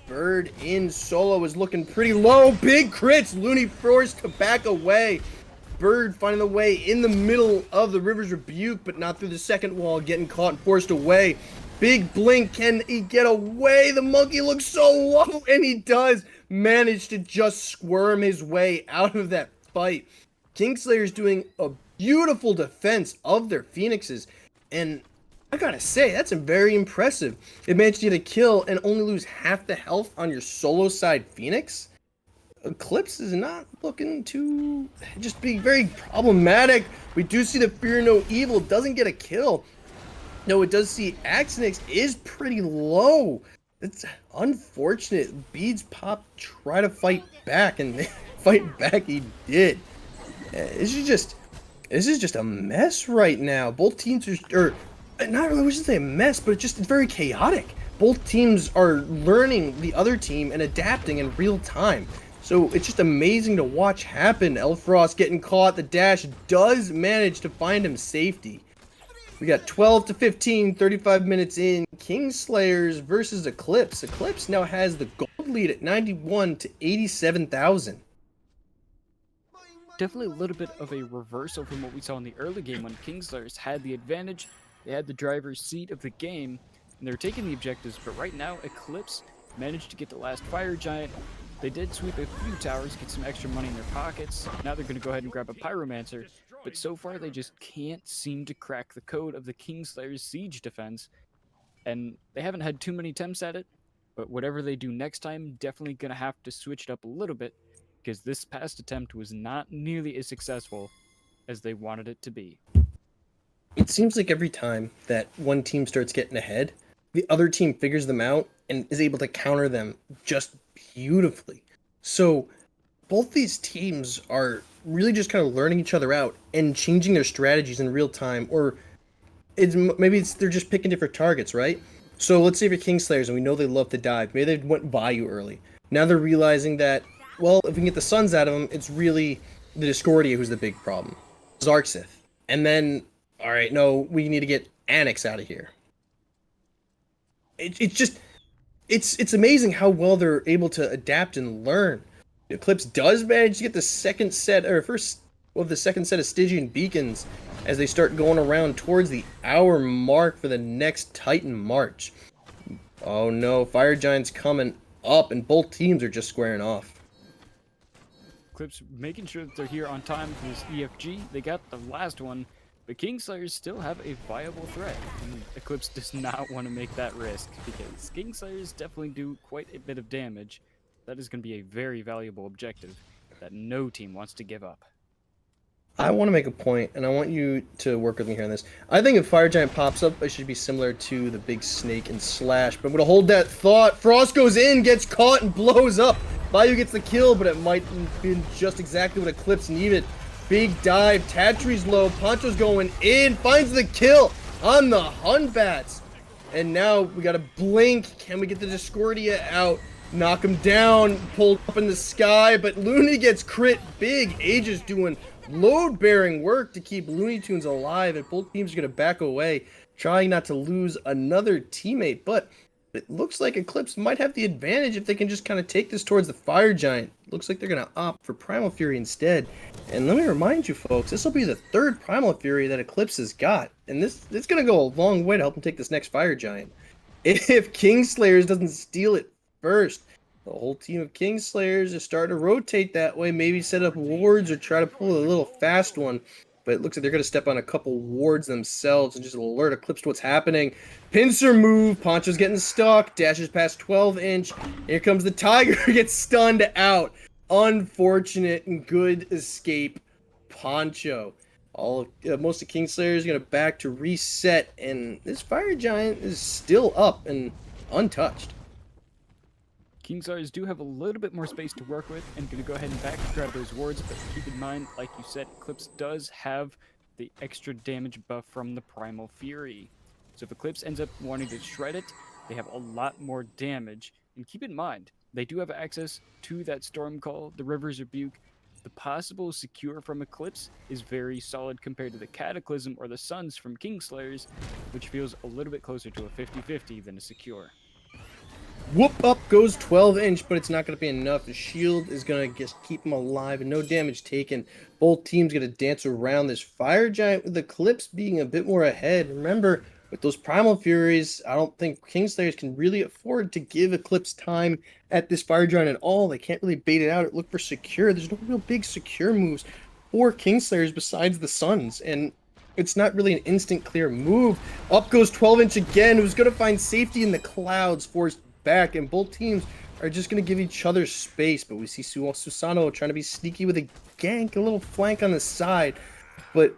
Bird in solo is looking pretty low. Big crits. Looney forced to back away. Bird finding the way in the middle of the River's Rebuke, but not through the second wall, getting caught and forced away. Big blink. Can he get away? The monkey looks so low, and he does manage to just squirm his way out of that fight. Kingslayer's doing a beautiful defense of their Phoenixes, and I gotta say, that's very impressive. It managed to get a kill and only lose half the health on your solo side Phoenix. Eclipse is not looking to just be very problematic. We do see the Fear No Evil doesn't get a kill. No, it does see Axinyx is pretty low. It's unfortunate. Beads pop, try to fight back, and fight back he did. This is just a mess right now. Both teams are not really, I shouldn't say a mess, but it's very chaotic. Both teams are learning the other team and adapting in real time. So it's just amazing to watch happen. Elfrost getting caught. The dash does manage to find him safety. We got 12 to 15, 35 minutes in. Kingslayers versus Eclipse. Eclipse now has the gold lead at 91 to 87,000. Definitely a little bit of a reversal from what we saw in the early game when Kingslayers had the advantage. They had the driver's seat of the game, and they were taking the objectives, but right now, Eclipse managed to get the last Fire Giant. They did sweep a few towers, get some extra money in their pockets. Now they're going to go ahead and grab a Pyromancer, but so far they just can't seem to crack the code of the Kingslayers siege defense, and they haven't had too many attempts at it, But whatever they do next time, definitely going to have to switch it up a little bit, because this past attempt was not nearly as successful as they wanted it to be. It seems like every time that one team starts getting ahead, the other team figures them out and is able to counter them just beautifully. So both these teams are really just kind of learning each other out and changing their strategies in real time, or they're just picking different targets, right? So let's say for Kingslayers, and we know they love to dive. Maybe they went by you early. Now they're realizing that, well, if we can get the Suns out of them, it's really the Discordia who's the big problem. Xarxith. And then, all right, no, we need to get Axinyx out of here. It's amazing how well they're able to adapt and learn. Eclipse does manage to get the second set of Stygian beacons as they start going around towards the hour mark for the next Titan March. Oh no, Fire Giant's coming up and both teams are just squaring off. Eclipse making sure that they're here on time for this EFG. They got the last one, but Kingslayers still have a viable threat, and Eclipse does not want to make that risk, because Kingslayers definitely do quite a bit of damage. That is going to be a very valuable objective that no team wants to give up. I want to make a point, and I want you to work with me here on this. I think if Fire Giant pops up, it should be similar to the big snake and slash, but I'm going to hold that thought. Frost goes in, gets caught, and blows up. Bayou gets the kill, but it might have been just exactly what Eclipse needed. Big dive, Tatri's low, Poncho's going in, finds the kill on the Hunbats. And now we got to blink. Can we get the Discordia out? Knock him down, pulled up in the sky, but Looney gets crit big. Aegis doing load-bearing work to keep LuneyToons alive, and both teams are going to back away, trying not to lose another teammate. But it looks like Eclipse might have the advantage if they can just kind of take this towards the Fire Giant. Looks like they're going to opt for Primal Fury instead. And let me remind you folks, this will be the third Primal Fury that Eclipse has got, and it's going to go a long way to help him take this next Fire Giant. If Kingslayers doesn't steal it first, the whole team of Kingslayers is starting to rotate that way, maybe set up wards or try to pull a little fast one. But it looks like they're going to step on a couple wards themselves and just alert Eclipse to what's happening. Pincer move, Poncho's getting stuck, dashes past 12-inch. Here comes the Tiger, gets stunned out. Unfortunate and good escape, Poncho. Most of Kingslayers are going to back to reset, and this Fire Giant is still up and untouched. Kingslayers do have a little bit more space to work with, and going to go ahead and back grab those wards, but keep in mind, like you said, Eclipse does have the extra damage buff from the Primal Fury. So if Eclipse ends up wanting to shred it, they have a lot more damage. And keep in mind, they do have access to that Storm Call, the River's Rebuke. The possible secure from Eclipse is very solid compared to the Cataclysm or the Suns from Kingslayers, which feels a little bit closer to a 50-50 than a secure. Whoop, up goes 12-inch, but it's not going to be enough. The shield is going to just keep him alive and no damage taken. Both teams going to dance around this Fire Giant with Eclipse being a bit more ahead. Remember, with those Primal Furies, I don't think Kingslayers can really afford to give Eclipse time at this Fire Giant at all. They can't really bait it out or look for secure. There's no real big secure moves for Kingslayers besides the Suns, and it's not really an instant clear move. Up goes 12-inch again. Who's going to find safety in the clouds, forced back, and both teams are just going to give each other space. But we see Susano trying to be sneaky with a gank, a little flank on the side, but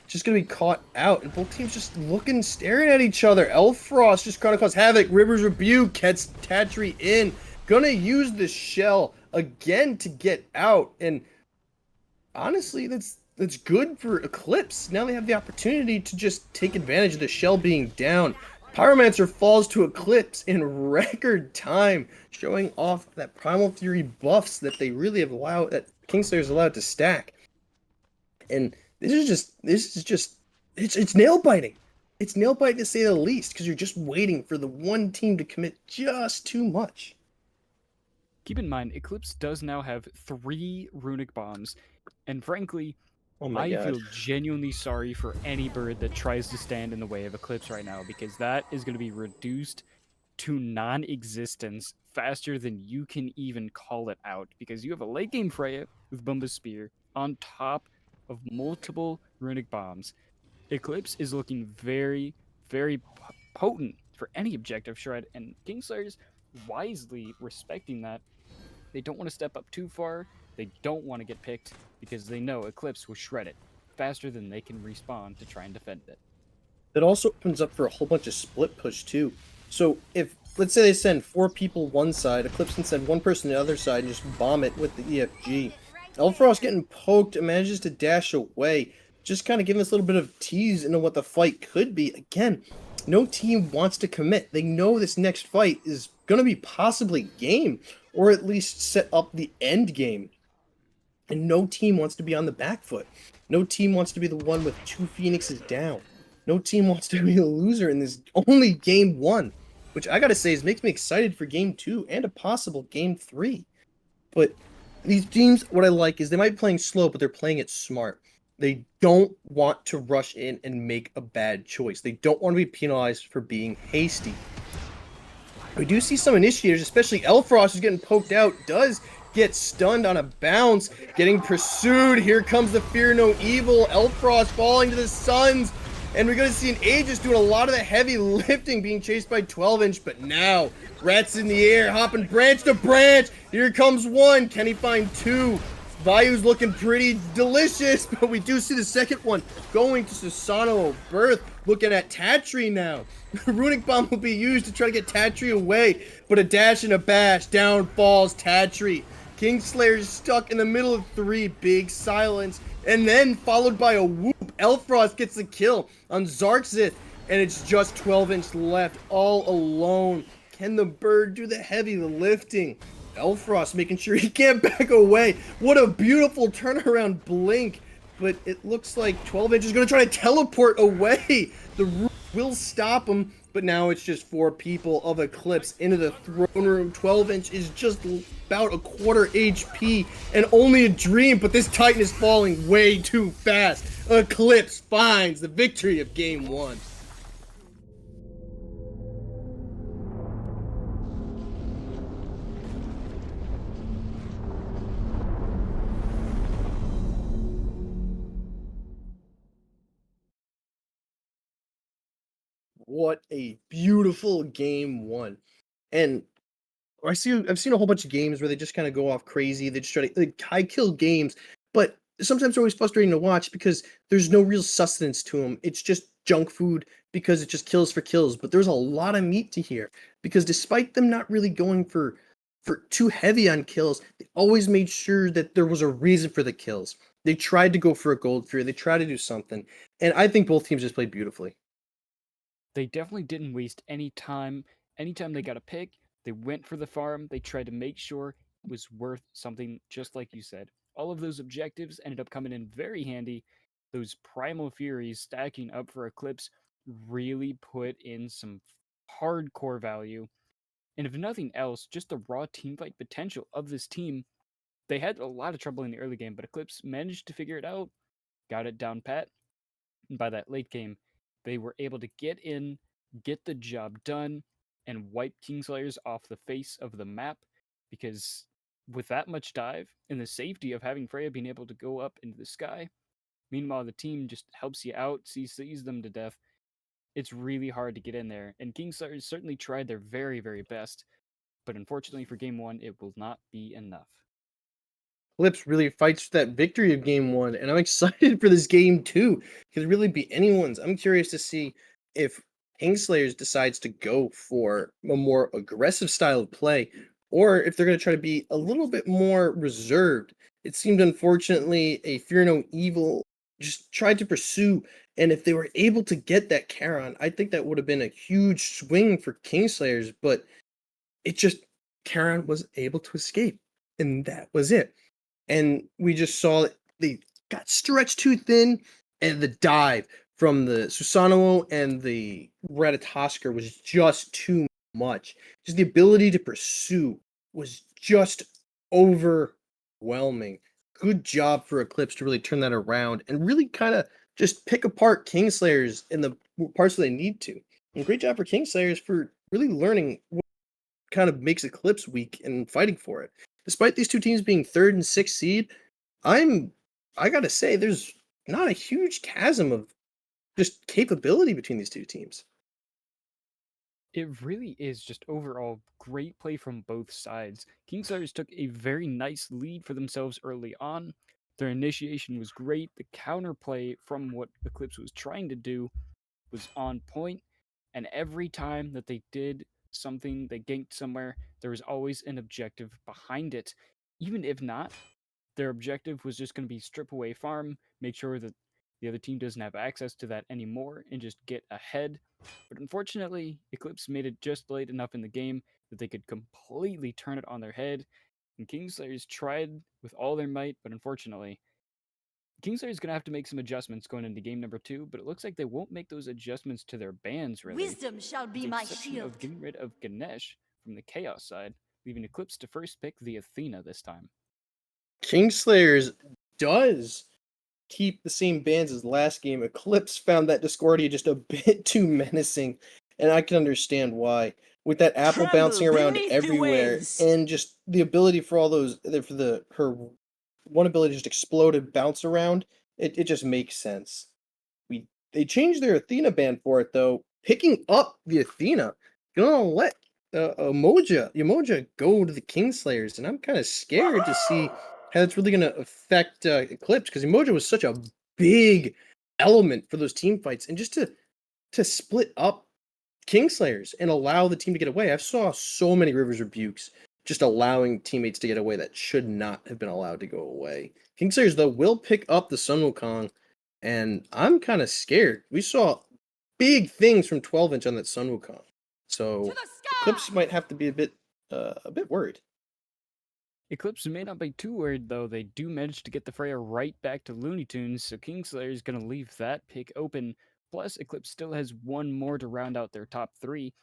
just going to be caught out, and both teams just looking, staring at each other. Elfrost just trying to cause havoc. River's Rebuke gets Tatri in, going to use the shell again to get out, and honestly, that's good for Eclipse. Now they have the opportunity to just take advantage of the shell being down. Pyromancer falls to Eclipse in record time, showing off that Primal Fury buffs that they really have allowed, that Kingslayers allowed to stack. And this is just it's nail biting. It's nail biting to say the least, because you're just waiting for the one team to commit just too much. Keep in mind, Eclipse does now have 3 runic bombs, and frankly, I feel genuinely sorry for any bird that tries to stand in the way of Eclipse right now, because that is going to be reduced to non-existence faster than you can even call it out, because you have a late game Freya with Bumba's Spear on top of multiple runic bombs. Eclipse is looking very, very potent for any objective shred, and Kingslayers wisely respecting that. They don't want to step up too far. They don't want to get picked because they know Eclipse will shred it faster than they can respawn to try and defend it. That also opens up for a whole bunch of split push too. So if, let's say they send 4 people one side, Eclipse can send 1 person the other side and just bomb it with the EFG. Elfrost getting poked and manages to dash away, just kind of giving us a little bit of tease into what the fight could be. Again, no team wants to commit. They know this next fight is going to be possibly game, or at least set up the end game. And no team wants to be on the back foot. No team wants to be the one with 2 Phoenixes down. No team wants to be a loser in this only game 1, which I gotta say makes me excited for game 2 and a possible game 3. But these teams, what I like is they might be playing slow, but they're playing it smart. They don't want to rush in and make a bad choice. They don't want to be penalized for being hasty. We do see some initiators, especially Elfrost, who's getting poked out, does get stunned on a bounce, getting pursued. Here comes the Fear No Evil. Elfrost falling to the Suns. And we're going to see an Aegis doing a lot of the heavy lifting, being chased by 12-inch. But now, Rat's in the air, hopping branch to branch. Here comes 1. Can he find 2? Bayou's looking pretty delicious, but we do see the second one going to Susano Byburthe, looking at Tatri now. Runic Bomb will be used to try to get Tatri away, but a dash and a bash, down falls Tatri. Kingslayers stuck in the middle of 3, big silence, and then followed by a whoop. Elfrost gets the kill on Xarxith, and it's just 12-inch left, all alone. Can the bird do the heavy lifting? Elfrost making sure he can't back away. What a beautiful turnaround blink. But it looks like 12-inch is going to try to teleport away. The roof will stop him. But now it's just 4 people of Eclipse into the throne room. 12-inch is just about a quarter HP and only a dream. But this Titan is falling way too fast. Eclipse finds the victory of game 1. What a beautiful game 1. And I've seen a whole bunch of games where they just kind of go off crazy. They just try to high kill games, but sometimes they're always frustrating to watch because there's no real sustenance to them. It's just junk food because it just kills for kills. But there's a lot of meat to here because despite them not really going for too heavy on kills, they always made sure that there was a reason for the kills. They tried to go for a gold fear. They tried to do something, and I think both teams just played beautifully. They definitely didn't waste any time. Anytime they got a pick, they went for the farm. They tried to make sure it was worth something, just like you said. All of those objectives ended up coming in very handy. Those Primal Furies stacking up for Eclipse really put in some hardcore value. And if nothing else, just the raw teamfight potential of this team. They had a lot of trouble in the early game, but Eclipse managed to figure it out, got it down pat, and by that late game, they were able to get in, get the job done, and wipe Kingslayers off the face of the map. Because with that much dive and the safety of having Freya being able to go up into the sky, meanwhile the team just helps you out, sees them to death. It's really hard to get in there, and Kingslayers certainly tried their very, very best, but unfortunately for game 1, it will not be enough. Eclipse really fights for that victory of game 1, and I'm excited for this game 2. Could really be anyone's. I'm curious to see if Kingslayers decides to go for a more aggressive style of play, or if they're going to try to be a little bit more reserved. It seemed, unfortunately, a Fear No Evil just tried to pursue, and if they were able to get that Charon, I think that would have been a huge swing for Kingslayers, but it just, Charon was able to escape, and that was it. And we just saw that they got stretched too thin, and the dive from the Susanoo and the Ratatoskr was just too much. Just the ability to pursue was just overwhelming. Good job for Eclipse to really turn that around and really kind of just pick apart Kingslayers in the parts that they need to. And great job for Kingslayers for really learning what kind of makes Eclipse weak and fighting for it. Despite these two teams being 3rd and 6th seed, I gotta say there's not a huge chasm of just capability between these two teams. It really is just overall great play from both sides. Kingslayers took a very nice lead for themselves early on. Their initiation was great. The counterplay from what Eclipse was trying to do was on point, and every time that they did something, they ganked somewhere, there was always an objective behind it. Even if not, their objective was just going to be strip away farm, make sure that the other team doesn't have access to that anymore, and just get ahead. But unfortunately, Eclipse made it just late enough in the game that they could completely turn it on their head. And Kingslayers tried with all their might, but unfortunately, Kingslayer's going to have to make some adjustments going into game number 2, but it looks like they won't make those adjustments to their bans, really. Wisdom shall With be the my exception shield. of getting rid of Ganesh from the Chaos side, leaving Eclipse to first pick the Athena this time. Kingslayers does keep the same bans as last game. Eclipse found that Discordia just a bit too menacing, and I can understand why. With that apple Tremble bouncing around beneath the everywhere, waves. and just the ability for all those for her one ability to just explode and bounce around, it just makes sense. They changed their Athena ban for it though, picking up the Athena, gonna let Umoja go to the Kingslayers, and I'm kind of scared to see how that's really gonna affect Eclipse, because Umoja was such a big element for those team fights, and just to split up Kingslayers and allow the team to get away. I've saw so many Rivers rebukes just allowing teammates to get away that should not have been allowed to go away. Kingslayers though will pick up the Sun Wukong, and I'm kind of scared. We saw big things from 12-inch on that Sun Wukong, so Eclipse might have to be a bit worried. Eclipse may not be too worried, though. They do manage to get the Freya right back to LuneyToons, so Kingslayer is going to leave that pick open. Plus, Eclipse still has one more to round out their top 3,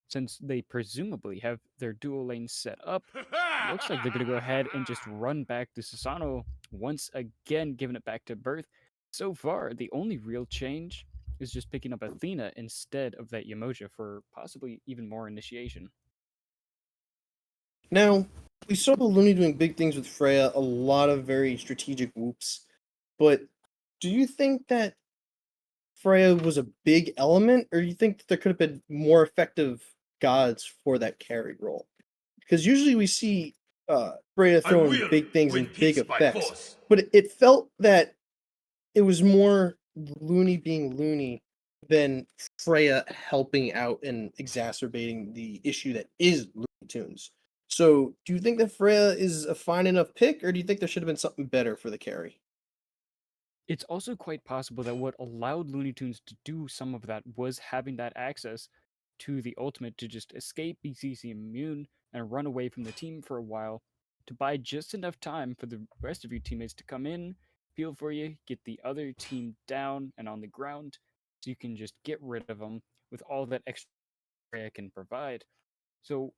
since they presumably have their dual lanes set up. It looks like they're going to go ahead and just run back the Susano once again, giving it back to Byburthe. So far, the only real change is just picking up Athena instead of that Umoja for possibly even more initiation. Now, we saw the Looney doing big things with Freya, a lot of very strategic whoops, but do you think that Freya was a big element, or do you think that there could have been more effective gods for that carry role? Because usually we see Freya I throwing will big things win and big peace by effects, force. but it felt that it was more Looney being Looney than Freya helping out and exacerbating the issue that is Looney Tunes. So, do you think that Freya is a fine enough pick, or do you think there should have been something better for the carry? It's also quite possible that what allowed LuneyToons to do some of that was having that access to the ultimate to just escape BCC immune and run away from the team for a while to buy just enough time for the rest of your teammates to come in, feel for you, get the other team down and on the ground, so you can just get rid of them with all that extra it can provide. So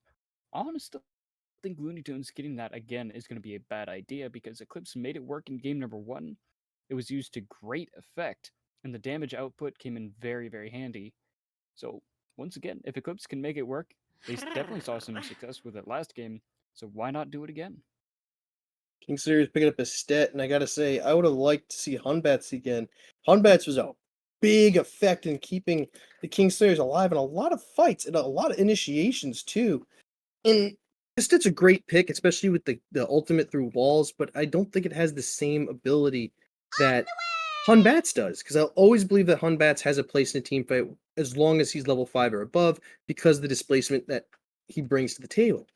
honestly, I think LuneyToons getting that again is going to be a bad idea because Eclipse made it work in game number 1. It was used to great effect, and the damage output came in very, very handy. So, once again, if Eclipse can make it work, they definitely saw some success with it last game, so why not do it again? Kingslayer's picking up a stat, and I gotta say, I would have liked to see Hunbats again. Hunbats was a big effect in keeping the Kingslayers alive in a lot of fights and a lot of initiations too. And it's a great pick, especially with the ultimate through walls, but I don't think it has the same ability that Hunbats does, because I'll always believe that Hunbats has a place in a team fight as long as he's level 5 or above, because of the displacement that he brings to the table.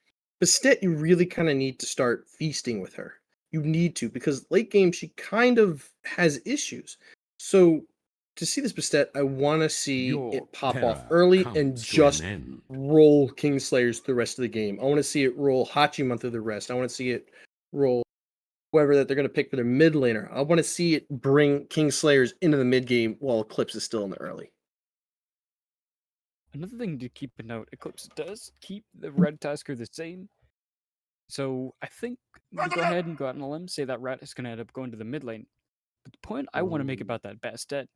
Bastet, you really kind of need to start feasting with her. You need to, because late game she kind of has issues. So to see this Bastet, I want to see Your it pop off terror early and comes to an just end. roll Kingslayers through the rest of the game. I want to see it roll Hachiman through the rest. I want to see it roll whoever that they're going to pick for their mid laner. I want to see it bring Kingslayers into the mid game while Eclipse is still in the early. Another thing to keep a note, Eclipse does keep the red tasker the same, so I think we go ahead and go out on a limb, say that rat is going to end up going to the mid lane. But the point I want to make about that Bastet,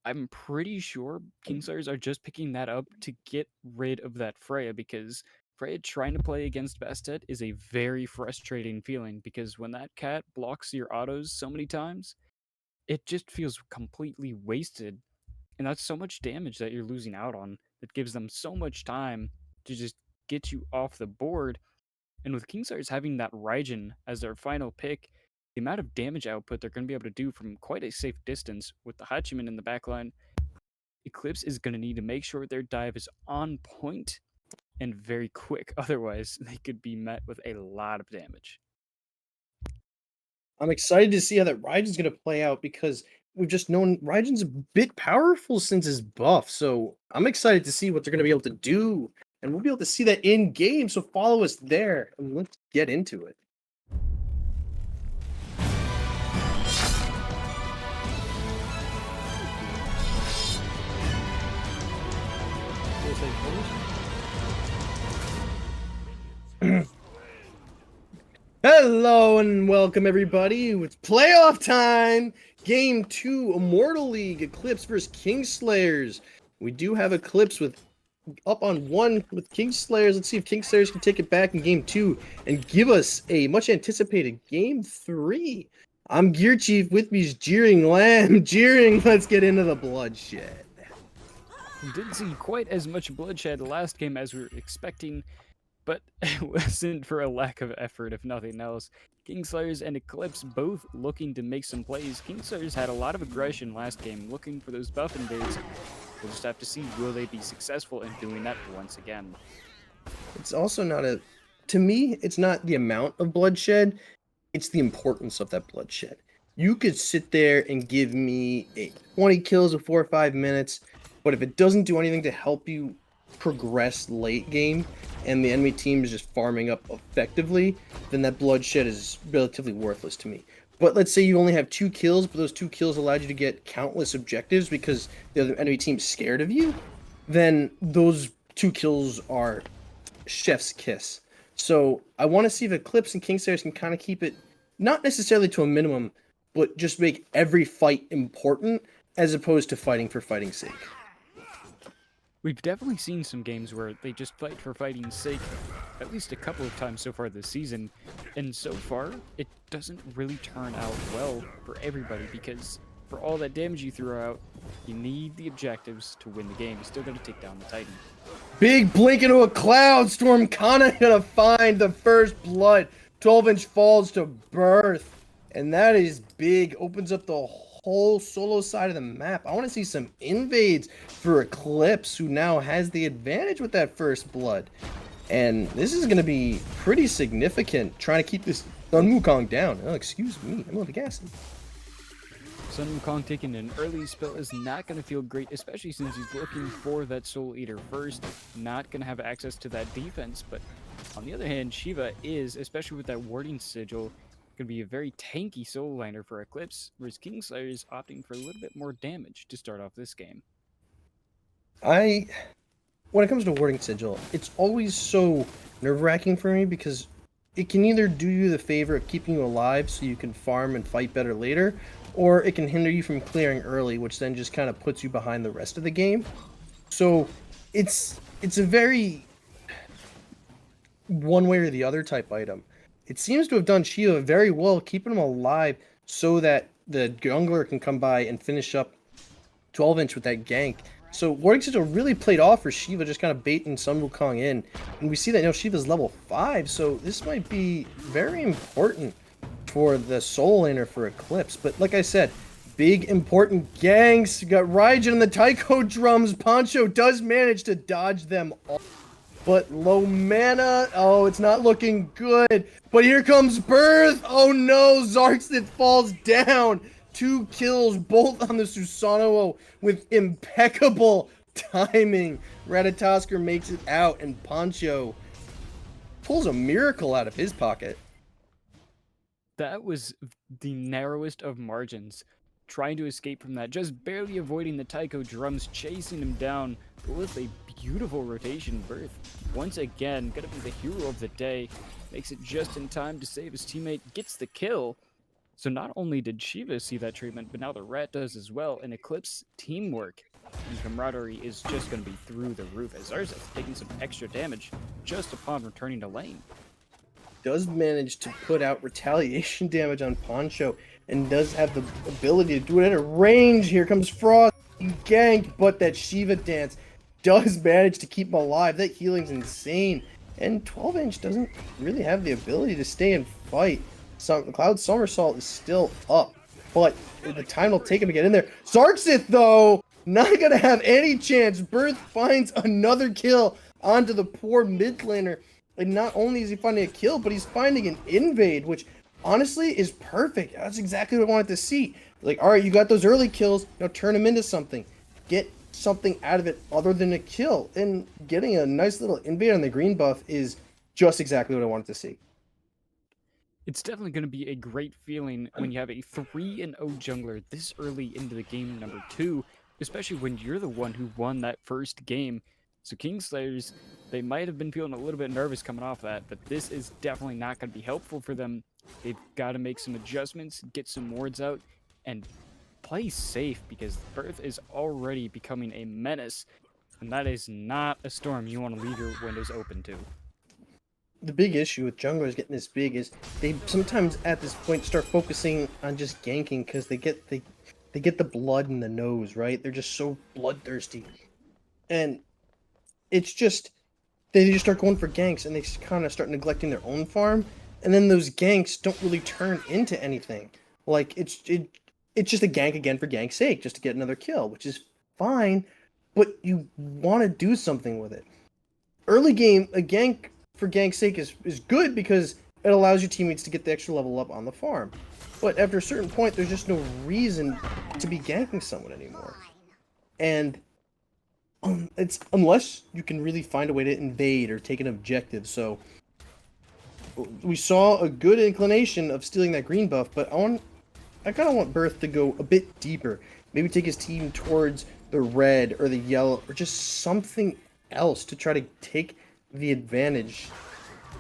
I'm pretty sure Kingslayers are just picking that up to get rid of that Freya, because Freya trying to play against Bastet is a very frustrating feeling, because when that cat blocks your autos so many times, it just feels completely wasted. And that's so much damage that you're losing out on. that gives them so much time to just get you off the board. And with Kingslayers having that Raijin as their final pick, the amount of damage output they're going to be able to do from quite a safe distance with the Hachiman in the backline, Eclipse is going to need to make sure their dive is on point and very quick. Otherwise, they could be met with a lot of damage. I'm excited to see how that Raijin's going to play out because we've just known Raijin's a bit powerful since his buff. So I'm excited to see what they're going to be able to do. And we'll be able to see that in game. So follow us there and let's get into it. Hello and welcome everybody. It's playoff time. Game 2, Immortal League, Eclipse versus Kingslayers. We do have Eclipse with up on 1 with Kingslayers. Let's see if Kingslayers can take it back in game 2 and give us a much anticipated game 3. I'm GearChief, with me is JeeringLamb. Jeering, let's get into the bloodshed. We didn't see quite as much bloodshed last game as we were expecting, but it wasn't for a lack of effort, if nothing else. Kingslayers and Eclipse both looking to make some plays. Kingslayers had a lot of aggression last game, looking for those buff invades. We'll just have to see, will they be successful in doing that once again. It's also not to me, it's not the amount of bloodshed, it's the importance of that bloodshed. You could sit there and give me 20 kills in 4 or 5 minutes, but if it doesn't do anything to help you progress late game and the enemy team is just farming up effectively, then that bloodshed is relatively worthless to me. But let's say you only have 2 kills, but those 2 kills allowed you to get countless objectives because the other enemy team's scared of you, then those 2 kills are chef's kiss. So I want to see if Eclipse and Kingslayers can kind of keep it not necessarily to a minimum, but just make every fight important as opposed to fighting for fighting's sake. We've definitely seen some games where they just fight for fighting's sake at least a couple of times so far this season, and so far it doesn't really turn out well for everybody because for all that damage you throw out, you need the objectives to win the game. You still got to take down the Titan. Big blink into a cloud storm, kinda gonna find the first blood. 12-inch falls to Byburthe, and that is big. Opens up the whole solo side of the map. I want to see some invades for Eclipse, who now has the advantage with that first blood. And this is going to be pretty significant, trying to keep this Sun Wukong down. Oh, excuse me, I'm a little gassy. Sun Wukong taking an early spell is not going to feel great, especially since he's looking for that Soul Eater first. Not going to have access to that defense, but on the other hand, Shiva is, especially with that warding sigil, going to be a very tanky solo liner for Eclipse, whereas Kingslayer is opting for a little bit more damage to start off this game. When it comes to warding sigil, it's always so nerve-wracking for me because it can either do you the favor of keeping you alive so you can farm and fight better later, or it can hinder you from clearing early, which then just kind of puts you behind the rest of the game. So it's a very one way or the other type item. It seems to have done Shiva very well, keeping him alive so that the jungler can come by and finish up 12-inch with that gank. So Warding Sigil really played off for Shiva, just kind of baiting Sun Wukong in. And we see that Shiva's level 5, so this might be very important for the soul laner for Eclipse. But like I said, big important ganks. You got Raijin and the Taiko drums. Poncho does manage to dodge them all. But low mana, oh, it's not looking good. But here comes Byburthe. Oh no, Xarxith falls down. 2 kills, both on the Susanoo with impeccable timing. Ratatoskr makes it out, and Poncho pulls a miracle out of his pocket. That was the narrowest of margins. Trying to escape from that, just barely avoiding the Taiko drums, chasing him down, but with a beautiful rotation. Byburthe, once again, gonna be the hero of the day, makes it just in time to save his teammate, gets the kill. So not only did Shiva see that treatment, but now the Rat does as well, and Eclipse teamwork and camaraderie is just gonna be through the roof, as Xarxith taking some extra damage just upon returning to lane. Does manage to put out retaliation damage on Poncho, and does have the ability to do it at a range. Here comes Frost, gank, but that Shiva dance does manage to keep him alive. That healing's insane. And 12-inch doesn't really have the ability to stay and fight. Cloud Somersault is still up, but the time will take him to get in there. Xarxith, though, not going to have any chance. Byburthe finds another kill onto the poor mid laner. And not only is he finding a kill, but he's finding an invade, which honestly is perfect. That's exactly what I wanted to see. Like, all right, you got those early kills, now turn them into something. Get something out of it other than a kill. And getting a nice little invade on the green buff is just exactly what I wanted to see. It's definitely going to be a great feeling when you have a 3-0 jungler this early into the game number 2, especially when you're the one who won that first game. So Kingslayers, they might have been feeling a little bit nervous coming off that, but this is definitely not going to be helpful for them. They've got to make some adjustments, get some wards out, and play safe, because Byburthe is already becoming a menace, and that is not a storm you want to leave your windows open to. The big issue with junglers getting this big is they sometimes at this point start focusing on just ganking because they get the blood in the nose, right? They're just so bloodthirsty, and it's just they just start going for ganks, and they kind of start neglecting their own farm, and then those ganks don't really turn into anything. Like it's just a gank again for gank's sake, just to get another kill, which is fine, but you want to do something with it. Early game, a gank for gank's sake is good because it allows your teammates to get the extra level up on the farm. But after a certain point, there's just no reason to be ganking someone anymore. And it's unless you can really find a way to invade or take an objective. So we saw a good inclination of stealing that green buff, but I kind of want Byburthe to go a bit deeper. Maybe take his team towards the red or the yellow or just something else to try to take the advantage.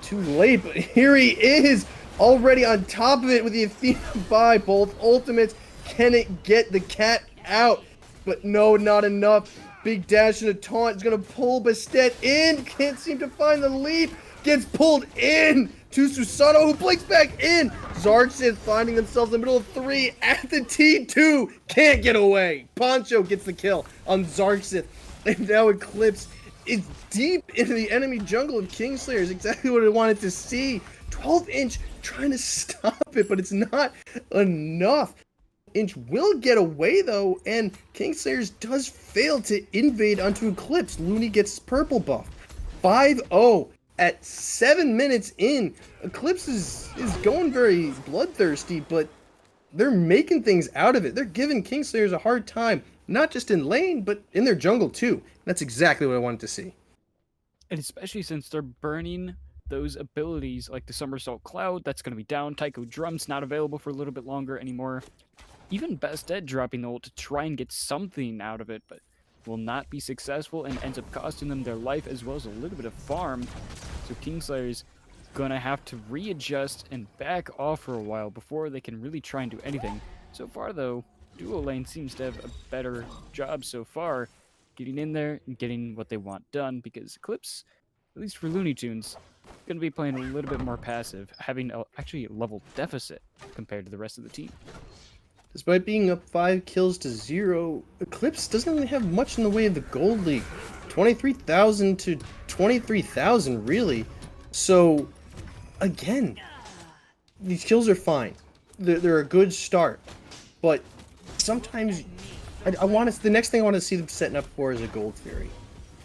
Too late, but here he is already on top of it with the Athena by both ultimates. Can it get the cat out? But no, not enough. Big dash and a taunt is going to pull Bastet in. Can't seem to find the leap. Gets pulled in to Susano, who blinks back in. Xarxith finding themselves in the middle of 3 at the T2. Can't get away. Poncho gets the kill on Xarxith. And now Eclipse is deep into the enemy jungle of Kingslayers. Exactly what I wanted to see. 12-inch trying to stop it, but it's not enough. Inch will get away though, and Kingslayers does fail to invade onto Eclipse. Looney gets purple buff. 5-0 at 7 minutes in. Eclipse is going very bloodthirsty, but they're making things out of it. They're giving Kingslayers a hard time, not just in lane, but in their jungle too. That's exactly what I wanted to see. And especially since they're burning those abilities like the Somersault Cloud, that's going to be down. Taiko Drum's not available for a little bit longer anymore. Even Bastet dropping the ult to try and get something out of it, but will not be successful and ends up costing them their life as well as a little bit of farm. So Kingslayers gonna have to readjust and back off for a while before they can really try and do anything. So far though, duo lane seems to have a better job so far, getting in there and getting what they want done, because Eclipse, at least for LuneyToons, going to be playing a little bit more passive, having actually a level deficit compared to the rest of the team. Despite being up 5 kills to 0, Eclipse doesn't really have much in the way of the Gold League. 23,000 to 23,000, really. So, again, these kills are fine. They're a good start. But sometimes, the next thing I want to see them setting up for is a Gold Fury.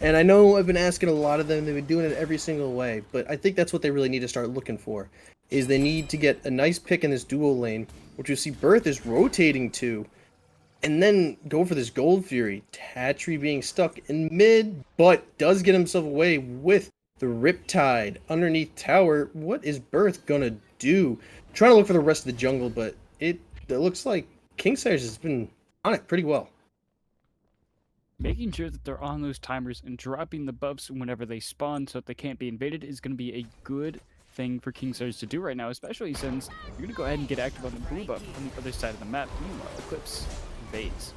And I know I've been asking a lot of them, they've been doing it every single way, but I think that's what they really need to start looking for, is they need to get a nice pick in this duo lane, which you see Byburthe is rotating to, and then go for this Gold Fury. Tatri being stuck in mid, but does get himself away with the Riptide underneath tower. What is Byburthe gonna do? Trying to look for the rest of the jungle, but it looks like Kingslayers has been on it pretty well. Making sure that they're on those timers and dropping the buffs whenever they spawn so that they can't be invaded is going to be a good thing for Kingslayers to do right now, especially since you're going to go ahead and get active on the blue buff on the other side of the map. Meanwhile, Eclipse invades.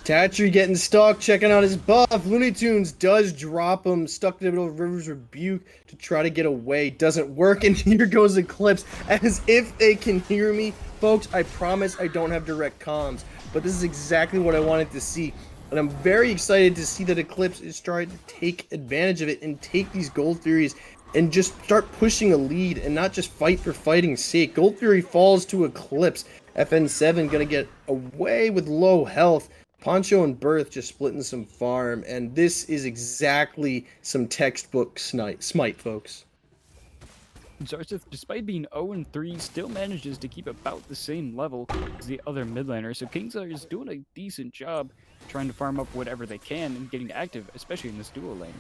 Tatri getting stuck, checking out his buff. LuneyToons does drop him, stuck in the middle of River's Rebuke to try to get away. Doesn't work, and here goes Eclipse, as if they can hear me. Folks, I promise I don't have direct comms, but this is exactly what I wanted to see. And I'm very excited to see that Eclipse is starting to take advantage of it and take these Gold Furies and just start pushing a lead and not just fight for fighting's sake. Gold Fury falls to Eclipse. FN7 gonna get away with low health. Poncho and Byburthe just splitting some farm, and this is exactly some textbook Smite, folks. Xarxith, despite being 0-3, still manages to keep about the same level as the other mid laner, so Kingslayers is doing a decent job trying to farm up whatever they can and getting active, especially in this duo lane.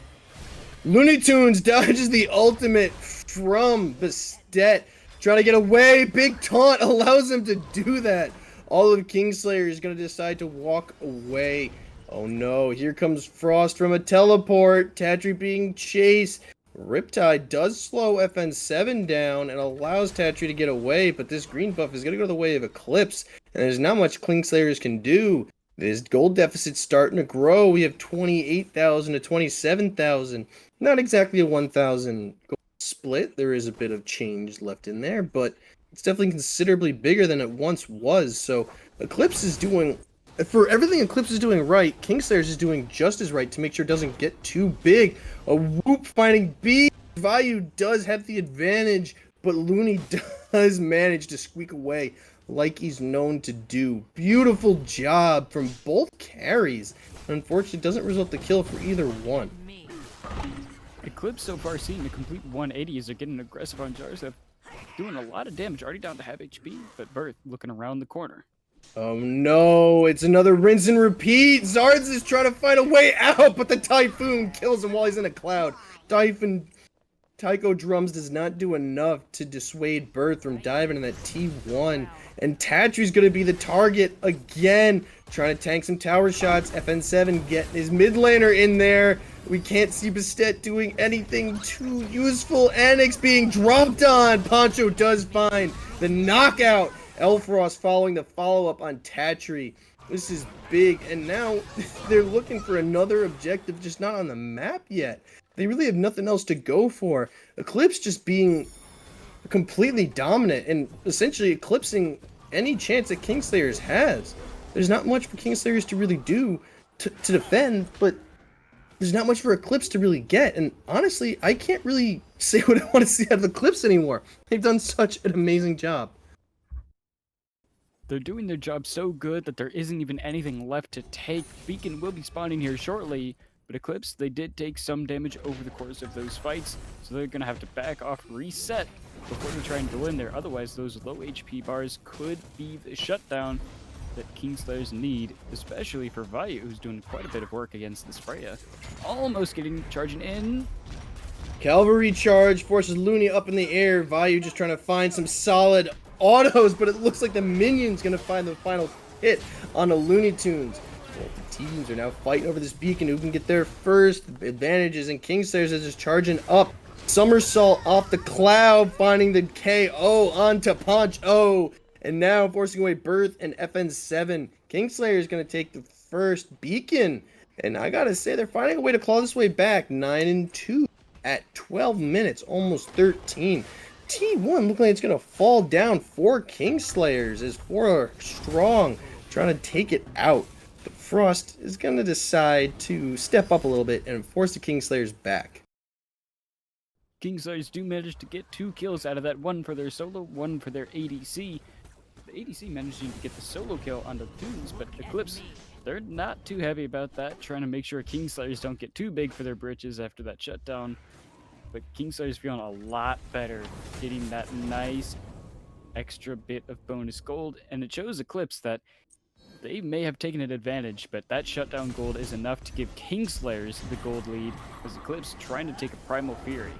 LuneyToons dodges the ultimate from Bastet, trying to get away. Big taunt allows him to do that. All of Kingslayer is going to decide to walk away. Oh no, here comes Frost from a teleport. Tatri being chased. Riptide does slow FN7 down and allows Tatri to get away, but this green buff is going to go the way of Eclipse, and there's not much Kingslayers can do. This gold deficit's starting to grow. We have 28,000 to 27,000. Not exactly a 1,000 gold split. There is a bit of change left in there, but it's definitely considerably bigger than it once was. So Eclipse is doing, for everything Eclipse is doing right, Kingslayers is doing just as right to make sure it doesn't get too big. A whoop finding B. Vayu does have the advantage, but Looney does manage to squeak away like he's known to do. Beautiful job from both carries. Unfortunately, doesn't result the kill for either one. Eclipse so far seeing a complete 180 as they're getting aggressive on Xarxith, doing a lot of damage, already down to half HP, but Byburthe looking around the corner. Oh no, it's another rinse and repeat. Zards is trying to find a way out, but the Typhoon kills him while he's in a cloud. Tycho Drums does not do enough to dissuade Byburthe from diving in that T1. And Tatri's going to be the target again, trying to tank some tower shots. FN7 getting his mid laner in there. We can't see Bastet doing anything too useful. Axinyx being dropped on. Poncho does find the knockout. Elfrost following the follow-up on Tatri. This is big, and now they're looking for another objective, just not on the map yet. They really have nothing else to go for. Eclipse just being completely dominant and essentially eclipsing any chance that Kingslayers has. There's not much for Kingslayers to really do to defend, but there's not much for Eclipse to really get. And honestly, I can't really say what I want to see out of Eclipse anymore. They've done such an amazing job. They're doing their job so good that there isn't even anything left to take. Beacon will be spawning here shortly, but Eclipse, they did take some damage over the course of those fights, so they're going to have to back off, reset, before they try and go in there. Otherwise, those low HP bars could be the shutdown that Kingslayers need, especially for Vayu, who's doing quite a bit of work against this Freya. Almost charging in. Cavalry charge forces Looney up in the air. Vayu just trying to find some solid autos, but it looks like the minion's going to find the final hit on the LuneyToons. Well, the teams are now fighting over this beacon. Who can get there first? Advantages, and Kingslayers is just charging up. Somersault off the cloud, finding the KO onto Poncho, and now forcing away Byburthe and FN7. Kingslayer is going to take the first beacon, and I gotta say, they're finding a way to claw this way back. 9-2 at 12 minutes, almost 13. T1 looking like it's going to fall down for Kingslayers as 4 are strong, trying to take it out. But Frost is going to decide to step up a little bit and force the Kingslayers back. Kingslayers do manage to get 2 kills out of that, 1 for their solo, 1 for their ADC. The ADC managing to get the solo kill on the Toons, but Eclipse, they're not too happy about that, trying to make sure Kingslayers don't get too big for their britches after that shutdown. But Kingslayers feeling a lot better, getting that nice extra bit of bonus gold, and it shows Eclipse that they may have taken an advantage, but that shutdown gold is enough to give Kingslayers the gold lead, as Eclipse trying to take a Primal Fury.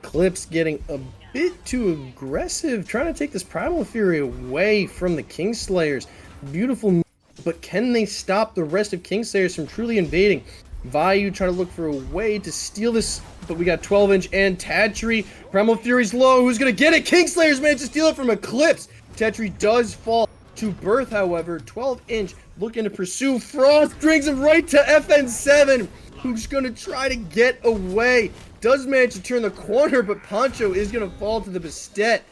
Eclipse getting a bit too aggressive, trying to take this Primal Fury away from the Kingslayers. Beautiful, but can they stop the rest of Kingslayers from truly invading? Vayu trying to look for a way to steal this, but we got 12-inch and Tatri. Primal Fury's low. Who's going to get it? Kingslayers managed to steal it from Eclipse. Tatri does fall to Byburthe, however. 12-inch looking to pursue. Frost brings him right to FN7, who's going to try to get away. Does manage to turn the corner, but Poncho is going to fall to the Bastet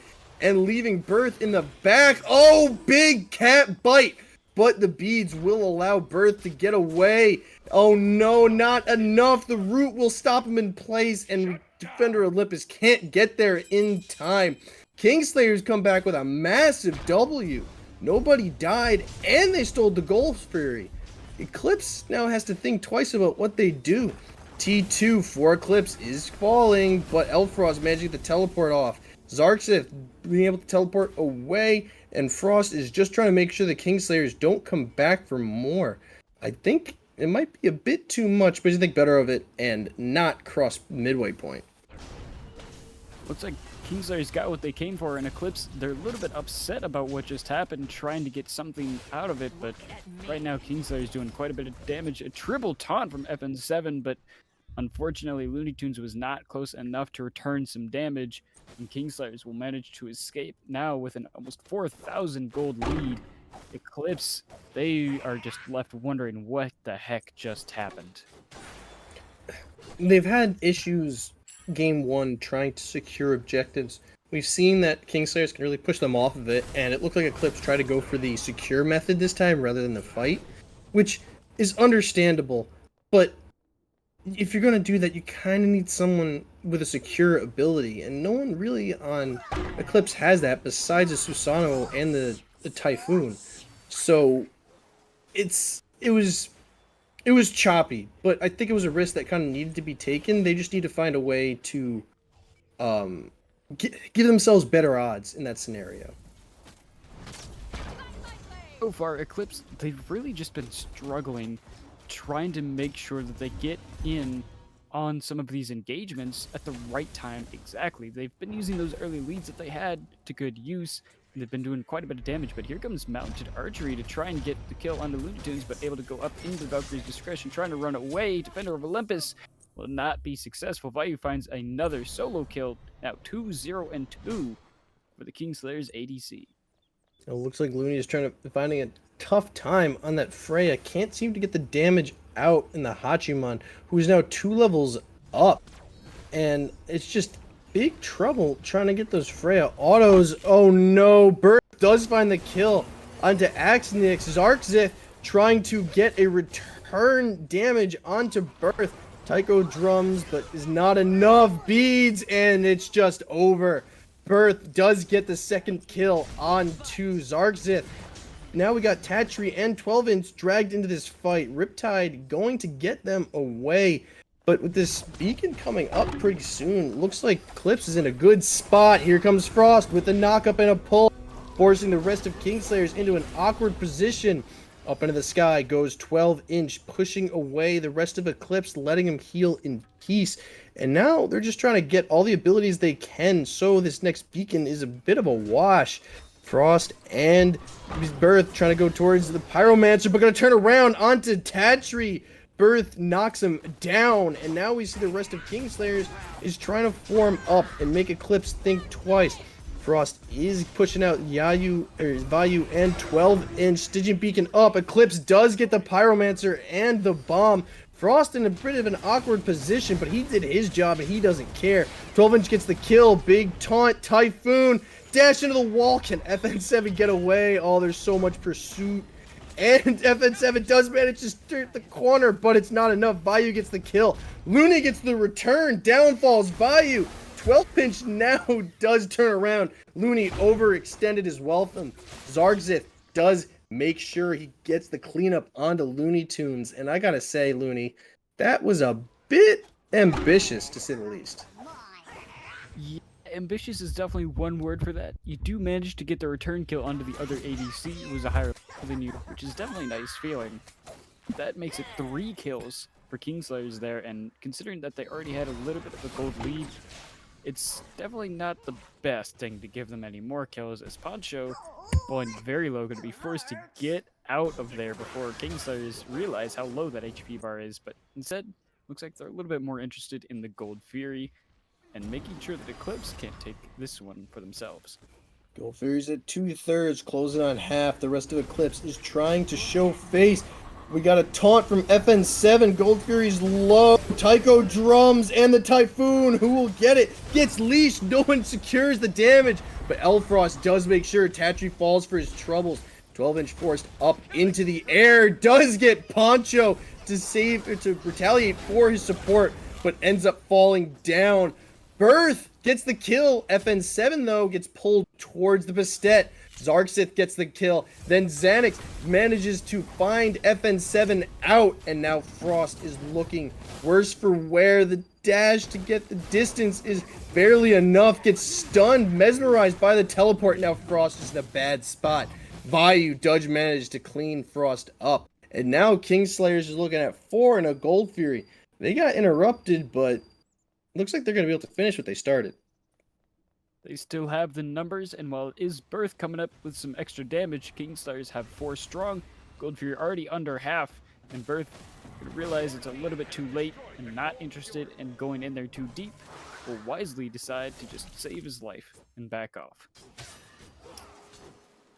and leaving Byburthe in the back. Oh, big cat bite. but the beads will allow Byburthe to get away. Oh no, not enough. The root will stop him in place, and Defender Olympus can't get there in time. Kingslayers come back with a massive W. Nobody died, and they stole the Gold Fury. Eclipse now has to think twice about what they do. T2 for Eclipse is falling, but Elfrost managing to teleport off. Xarxith being able to teleport away, and Frost is just trying to make sure the Kingslayers don't come back for more. I think it might be a bit too much, but I think better of it and not cross midway point. Looks like Kingslayers got what they came for, and Eclipse, they're a little bit upset about what just happened, trying to get something out of it, but right now Kingslayers doing quite a bit of damage. A triple taunt from FN7, but unfortunately LuneyToons was not close enough to return some damage, and Kingslayers will manage to escape now with an almost 4,000 gold lead. Eclipse, they are just left wondering what the heck just happened. They've had issues game one trying to secure objectives. We've seen that Kingslayers can really push them off of it, and it looked like Eclipse tried to go for the secure method this time rather than the fight, which is understandable, but if you're going to do that, you kind of need someone with a secure ability, and no one really on Eclipse has that besides the Susano and the Typhoon. So it was choppy, but I think it was a risk that kind of needed to be taken. They just need to find a way to give themselves better odds in that scenario. So far, Eclipse, they've really just been struggling, trying to make sure that they get in on some of these engagements at the right time exactly. They've been using those early leads that they had to good use, and they've been doing quite a bit of damage, but here comes Mounted Archery to try and get the kill onto LuneyToons, but able to go up into Valkyrie's discretion, trying to run away. Defender of Olympus will not be successful. Vayu finds another solo kill, now 2-0-2 for the Kingslayers ADC. It looks like Looney is finding a tough time on that Freya. Can't seem to get the damage out in the Hachiman, who's now 2 levels up. And it's just big trouble trying to get those Freya autos. Oh no, Byburthe does find the kill onto Axinyx. Xarxith trying to get a return damage onto Byburthe. Tycho drums, but is not enough. Beads, and it's just over. Byburthe does get the second kill onto Xarxith. Now we got Tatri and 12-inch dragged into this fight. Riptide going to get them away. But with this beacon coming up pretty soon, looks like Eclipse is in a good spot. Here comes Frost with a knock-up and a pull, forcing the rest of Kingslayers into an awkward position. Up into the sky goes 12-inch, pushing away the rest of Eclipse, letting him heal in peace. And now they're just trying to get all the abilities they can, so this next beacon is a bit of a wash. Frost and Byburthe trying to go towards the Pyromancer, but going to turn around onto Tatri. Byburthe knocks him down, and now we see the rest of Kingslayers is trying to form up and make Eclipse think twice. Frost is pushing out Vayu and 12-inch, Stygian Beacon up. Eclipse does get the Pyromancer and the bomb. Frost in a bit of an awkward position, but he did his job and he doesn't care. 12-inch gets the kill. Big taunt. Typhoon dash into the wall. Can FN7 get away? Oh, there's so much pursuit. And FN7 does manage to skirt the corner, but it's not enough. Vayu gets the kill. Looney gets the return. Down falls Vayu. 12-inch now does turn around. Looney overextended his welcome. Xarxith does make sure he gets the cleanup onto LuneyToons. And I gotta say, Looney, that was a bit ambitious, to say the least. Yeah, ambitious is definitely one word for that. You do manage to get the return kill onto the other ADC. It was a higher level than you, which is definitely a nice feeling. That makes it 3 kills for Kingslayers there, and considering that they already had a little bit of a gold lead, it's definitely not the best thing to give them any more kills, as Poncho, falling very low, going to be forced to get out of there before Kingslayers realize how low that HP bar is, but instead, looks like they're a little bit more interested in the Gold Fury and making sure that Eclipse can't take this one for themselves. Gold Fury's at 2/3, closing on half. The rest of Eclipse is trying to show face. We got a taunt from FN7. Gold Fury's low. Tycho drums and the Typhoon. Who will get it? Gets leashed. No one secures the damage. But Elfrost does make sure Tatri falls for his troubles. 12-inch forced up into the air. Does get Poncho to save, or to retaliate for his support, but ends up falling down. Byburthe gets the kill. FN7, though, gets pulled towards the Bastet. Xarxith gets the kill. Then Axinyx manages to find FN7 out. And now Frost is looking worse for wear. The dash to get the distance is barely enough. Gets stunned, mesmerized by the teleport. Now Frost is in a bad spot. Vayu does manage to clean Frost up. And now Kingslayers is looking at 4 and a Gold Fury. They got interrupted, but looks like they're going to be able to finish what they started. They still have the numbers, and while it is Byburthe coming up with some extra damage, Kingslayers have 4 strong. Gold Fury already under half, and Byburthe could realize it's a little bit too late and not interested in going in there too deep, will wisely decide to just save his life and back off.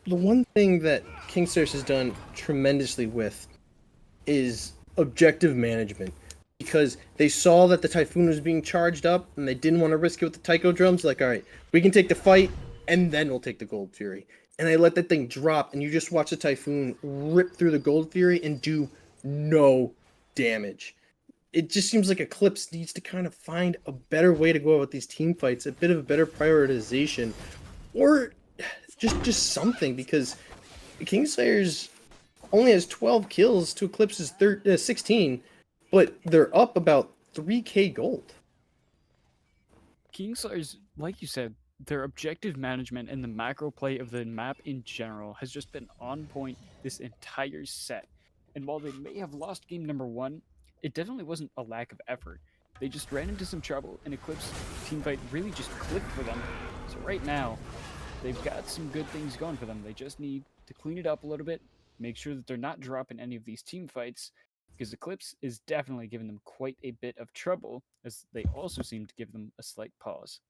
The one thing that Kingslayers has done tremendously with is objective management. Because they saw that the Typhoon was being charged up, and they didn't want to risk it with the Taiko drums. Like, all right, we can take the fight, and then we'll take the Gold Fury. And they let that thing drop, and you just watch the Typhoon rip through the Gold Fury and do no damage. It just seems like Eclipse needs to kind of find a better way to go out with these team fights, a bit of a better prioritization, or just something, because Kingslayers only has 12 kills to Eclipse's 16, but they're up about 3k gold. Kingslayers, like you said, their objective management and the macro play of the map in general has just been on point this entire set. And while they may have lost game number 1, it definitely wasn't a lack of effort. They just ran into some trouble, and Eclipse teamfight really just clicked for them. So right now, they've got some good things going for them. They just need to clean it up a little bit, make sure that they're not dropping any of these team fights, because Eclipse is definitely giving them quite a bit of trouble, as they also seem to give them a slight pause.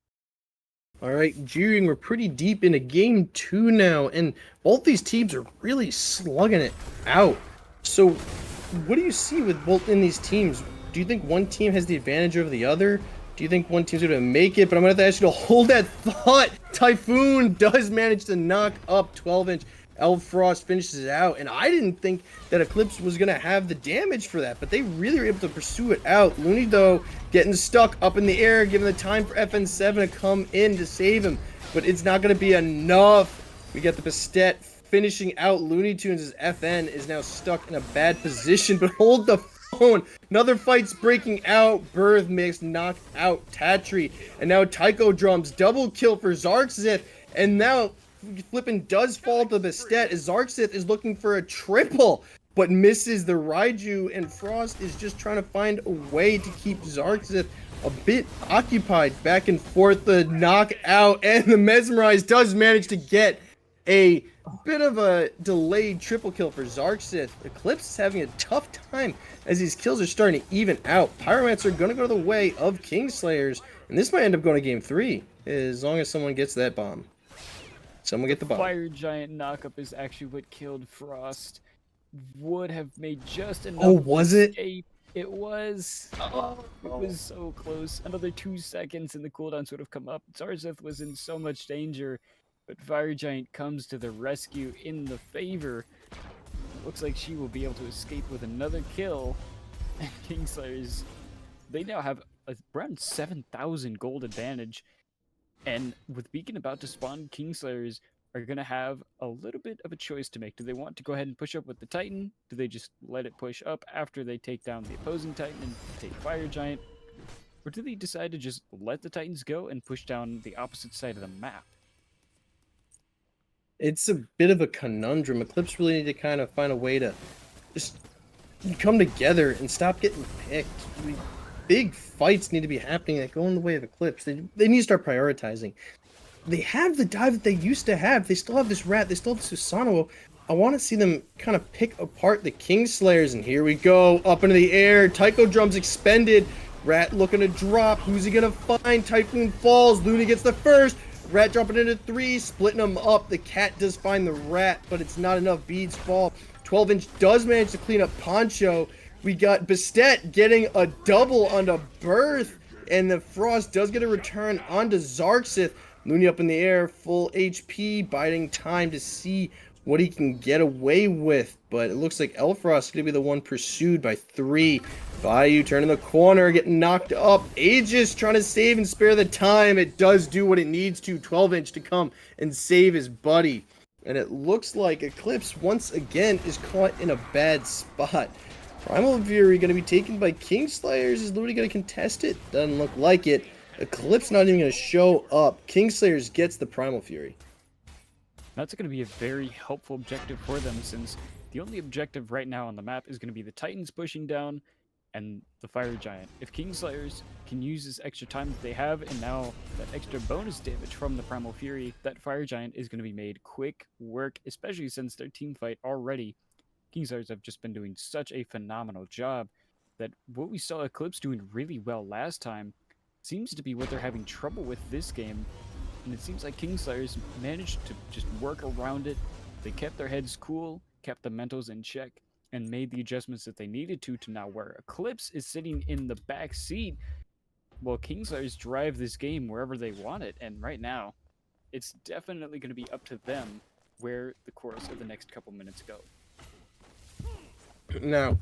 All right, Jeering, we're pretty deep into game 2 now, and both these teams are really slugging it out. So what do you see with both in these teams? Do you think one team has the advantage over the other? Do you think one team's going to make it? But I'm going to have to ask you to hold that thought. Typhoon does manage to knock up 12-inch. Frost finishes it out, and I didn't think that Eclipse was going to have the damage for that, but they really were able to pursue it out. Looney, though, getting stuck up in the air, giving the time for FN7 to come in to save him, but it's not going to be enough. We got the Bastet finishing out LuneyToons as FN is now stuck in a bad position, but hold the phone. Another fight's breaking out. Byburthe makes knock out Tatri, and now Taiko drums double kill for Xarxith, and now flipping does fall to Bastet as Xarxith is looking for a triple, but misses the Raiju, and Frost is just trying to find a way to keep Xarxith a bit occupied. Back and forth, the knockout, and the Mesmerize does manage to get a bit of a delayed triple kill for Xarxith. Eclipse is having a tough time as these kills are starting to even out. Pyromancer are going to go the way of Kingslayers, and this might end up going to game 3, as long as someone gets that bomb. Someone get the bomb. Fire Giant knockup is actually what killed Frost. Would have made just enough. Oh, was it? Escape. It was. Oh, it was so close. Another 2 seconds and the cooldowns would have come up. Xarxith was in so much danger, but Fire Giant comes to the rescue in the favor. Looks like she will be able to escape with another kill. And Kingslayers, they now have around 7,000 gold advantage. And with Beacon about to spawn, Kingslayers are going to have a little bit of a choice to make. Do they want to go ahead and push up with the Titan? Do they just let it push up after they take down the opposing Titan and take Fire Giant? Or do they decide to just let the Titans go and push down the opposite side of the map? It's a bit of a conundrum. Eclipse really need to kind of find a way to just come together and stop getting picked. I mean, big fights need to be happening that go in the way of Eclipse. They need to start prioritizing. They have the dive that they used to have. They still have this Rat. They still have this Susanoo. I want to see them kind of pick apart the Kingslayers. And here we go. Up into the air. Taiko drums expended. Rat looking to drop. Who's he going to find? Typhoon falls. Looney gets the first. Rat dropping into 3. Splitting them up. The cat does find the Rat, but it's not enough. Beads fall. 12-inch does manage to clean up Poncho. We got Bastet getting a double onto Byburthe, and the Frost does get a return onto Xarxith. Looney up in the air, full HP, biding time to see what he can get away with, but it looks like Elfrost is going to be the one pursued by 3. Vayu turning the corner, getting knocked up. Aegis trying to save and spare the time. It does do what it needs to. 12-inch to come and save his buddy. And it looks like Eclipse, once again, is caught in a bad spot. Primal Fury going to be taken by Kingslayers. Is Looney going to contest it? Doesn't look like it. Eclipse not even going to show up. Kingslayers gets the Primal Fury. That's going to be a very helpful objective for them, since the only objective right now on the map is going to be the Titans pushing down and the Fire Giant. If Kingslayers can use this extra time that they have, and now that extra bonus damage from the Primal Fury, that Fire Giant is going to be made quick work, especially since their team fight already. Kingslayers have just been doing such a phenomenal job that what we saw Eclipse doing really well last time seems to be what they're having trouble with this game. And it seems like Kingslayers managed to just work around it. They kept their heads cool, kept the mentals in check, and made the adjustments that they needed to now where Eclipse is sitting in the back seat while Kingslayers drive this game wherever they want it. And right now, it's definitely going to be up to them where the course of the next couple minutes go. Now,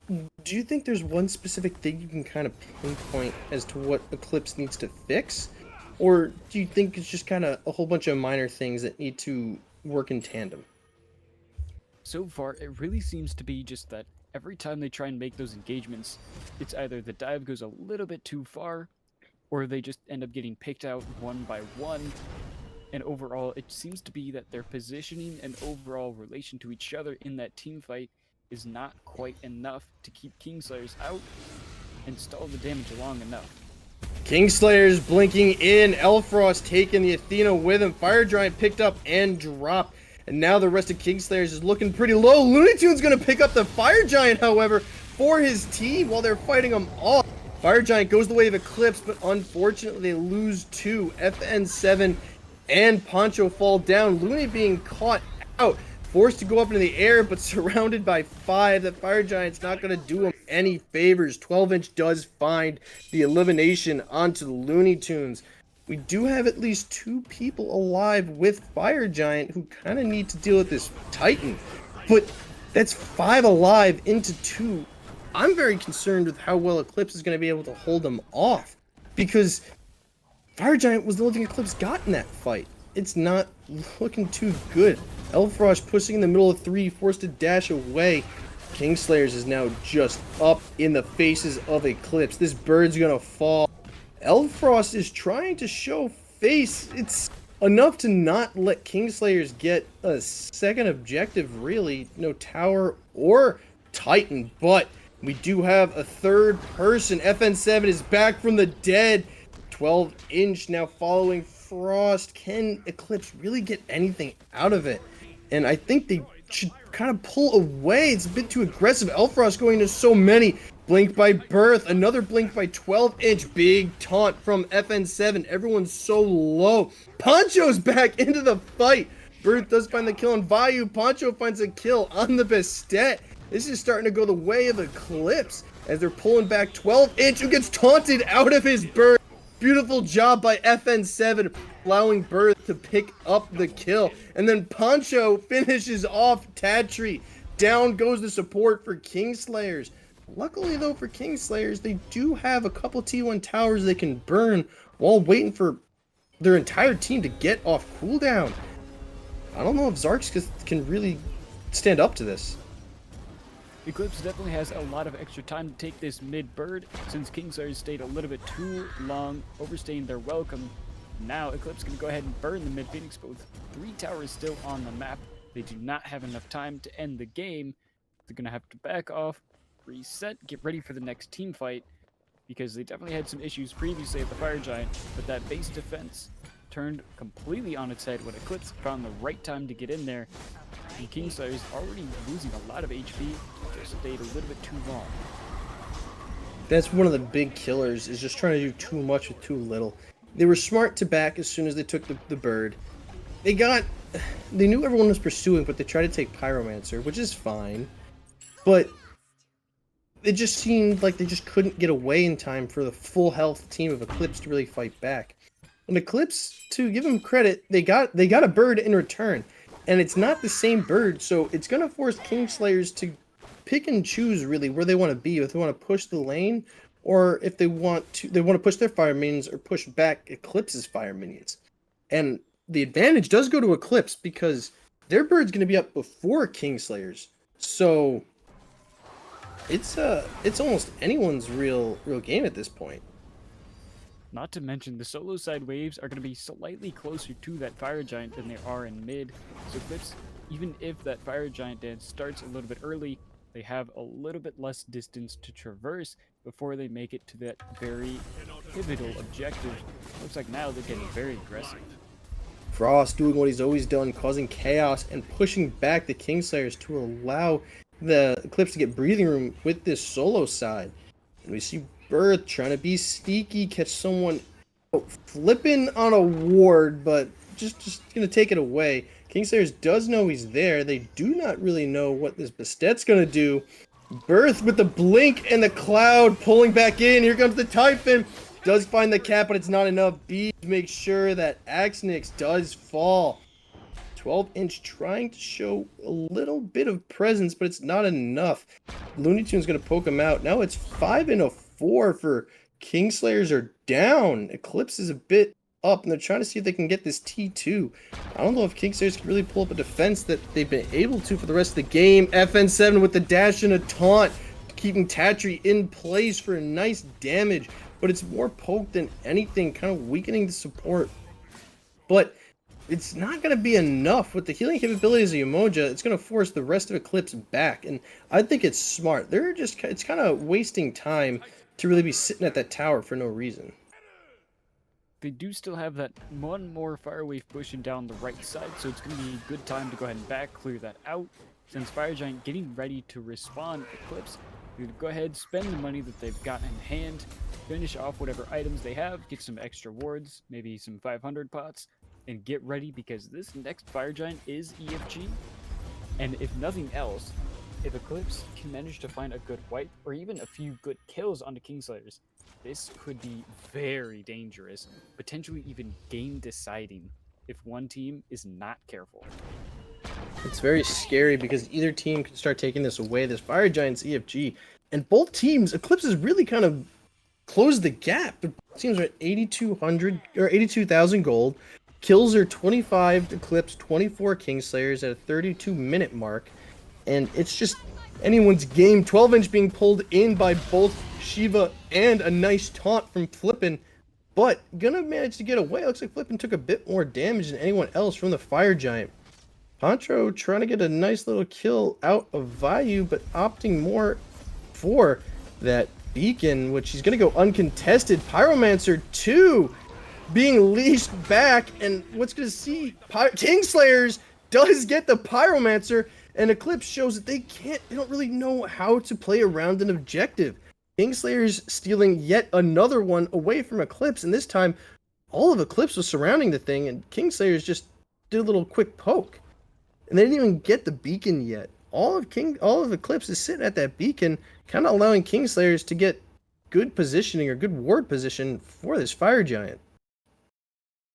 do you think there's one specific thing you can kind of pinpoint as to what Eclipse needs to fix? Or do you think it's just kind of a whole bunch of minor things that need to work in tandem? So far, it really seems to be just that every time they try and make those engagements, it's either the dive goes a little bit too far, or they just end up getting picked out one by one. And overall, it seems to be that their positioning and overall relation to each other in that team fight is not quite enough to keep Kingslayers out and stall the damage long enough. Kingslayers blinking in. Elfrost taking the Athena with him. Fire Giant picked up and dropped. And now the rest of Kingslayers is looking pretty low. LuneyToons going to pick up the Fire Giant, however, for his team while they're fighting him off. Fire Giant goes the way of Eclipse, but unfortunately they lose 2. FN7 and Poncho fall down. Looney being caught out. Forced to go up into the air, but surrounded by 5. That Fire Giant's not going to do him any favors. 12-inch does find the elimination onto the LuneyToons. We do have at least 2 people alive with Fire Giant who kind of need to deal with this Titan. But that's 5 alive into 2. I'm very concerned with how well Eclipse is going to be able to hold them off. Because Fire Giant was the only thing Eclipse got in that fight. It's not looking too good. Elfrost pushing in the middle of 3, forced to dash away. Kingslayers is now just up in the faces of Eclipse. This bird's gonna fall. Elfrost is trying to show face. It's enough to not let Kingslayers get a second objective, really. No tower or Titan, but we do have a third person. FN7 is back from the dead. 12-inch now following Frost. Can Eclipse really get anything out of it? And I think they should kind of pull away. It's a bit too aggressive. Elfrost going to so many. Blink by Byburthe. Another blink by 12-inch. Big taunt from FN7. Everyone's so low. Poncho's back into the fight. Byburthe does find the kill on Vayu. Poncho finds a kill on the Bastet. This is starting to go the way of Eclipse as they're pulling back 12-inch, who gets taunted out of his bird. Beautiful job by FN7, allowing Byburthe to pick up the kill. And then Poncho finishes off Tatri. Down goes the support for Kingslayers. Luckily, though, for Kingslayers, they do have a couple T1 towers they can burn while waiting for their entire team to get off cooldown. I don't know if Xarxith can really stand up to this. Eclipse definitely has a lot of extra time to take this mid-bird, since Kingslayers stayed a little bit too long, overstaying their welcome. Now Eclipse can go ahead and burn the mid-Phoenix, but with 3 towers still on the map, they do not have enough time to end the game. They're going to have to back off, reset, get ready for the next team fight, because they definitely had some issues previously at the Fire Giant, but that base defense turned completely on its head when Eclipse found the right time to get in there. And Kingslayers already losing a lot of HP, just stayed a little bit too long. That's one of the big killers, is just trying to do too much with too little. They were smart to back as soon as they took the bird. They knew everyone was pursuing, but they tried to take Pyromancer, which is fine. But it just seemed like they just couldn't get away in time for the full health team of Eclipse to really fight back. And Eclipse, to give them credit, they got a bird in return. and it's not the same bird, so it's going to force Kingslayers to pick and choose really where they want to be, if they want to push the lane, or if they want to push their fire minions or push back Eclipse's fire minions. And the advantage does go to Eclipse because their bird's going to be up before Kingslayers. So it's almost anyone's real game at this point. Not to mention, the solo side waves are going to be slightly closer to that fire giant than they are in mid. So Eclipse, even if that fire giant dance starts a little bit early, they have a little bit less distance to traverse before they make it to that very pivotal objective. Looks like now they're getting very aggressive. Frost doing what he's always done, causing chaos and pushing back the Kingslayers to allow the Eclipse to get breathing room with this solo side. And we see Byburthe trying to be sneaky, catch someone flipping on a ward, but just gonna take it away. Kingslayers does know he's there. They do not really know what this Bastette's gonna do. Byburthe with the blink and the cloud pulling back in. Here comes the Typhon. Does find the cap, but it's not enough. B makes sure that Axinyx does fall. 12-inch trying to show a little bit of presence, but it's not enough. LuneyToons going to poke him out. Now it's 5 and a 4 for Kingslayers are down. Eclipse is a bit up, and they're trying to see if they can get this T2. I don't know if Kingslayers can really pull up a defense that they've been able to for the rest of the game. FN7 with the dash and a taunt, keeping Tatri in place for a nice damage, but it's more poke than anything, kind of weakening the support. But it's not going to be enough. With the healing capabilities of Umoja, it's going to force the rest of Eclipse back, and I think it's smart. It's kind of wasting time to really be sitting at that tower for no reason. They do still have that one more fire wave pushing down the right side, so it's going to be a good time to go ahead and back clear that out. Since Fire Giant getting ready to respawn Eclipse, they're going to go ahead, spend the money that they've got in hand, finish off whatever items they have, get some extra wards, maybe some 500 pots, and get ready because this next Fire Giant is EFG. And if nothing else, if Eclipse can manage to find a good wipe or even a few good kills onto Kingslayers, this could be very dangerous, potentially even game deciding if one team is not careful. It's very scary because either team can start taking this away. This Fire Giant's EFG, and both teams, Eclipse has really kind of closed the gap. The teams are at 8,200 or 82,000 gold. Kills are 25 Eclipse, 24 Kingslayers at a 32-minute mark, and it's just anyone's game. 12-inch being pulled in by both Shiva and a nice taunt from Flippin, but gonna manage to get away. Looks like Flippin took a bit more damage than anyone else from the Fire Giant. Poncho trying to get a nice little kill out of Vayu, but opting more for that beacon, which he's gonna go uncontested. Pyromancer 2 being leashed back, and what's gonna see Kingslayers does get the Pyromancer, and Eclipse shows that they don't really know how to play around an objective. Kingslayers stealing yet another one away from Eclipse, and this time all of Eclipse was surrounding the thing, and Kingslayers just did a little quick poke. And they didn't even get the beacon yet. All of Eclipse is sitting at that beacon, kind of allowing Kingslayers to get good positioning or good ward position for this Fire Giant.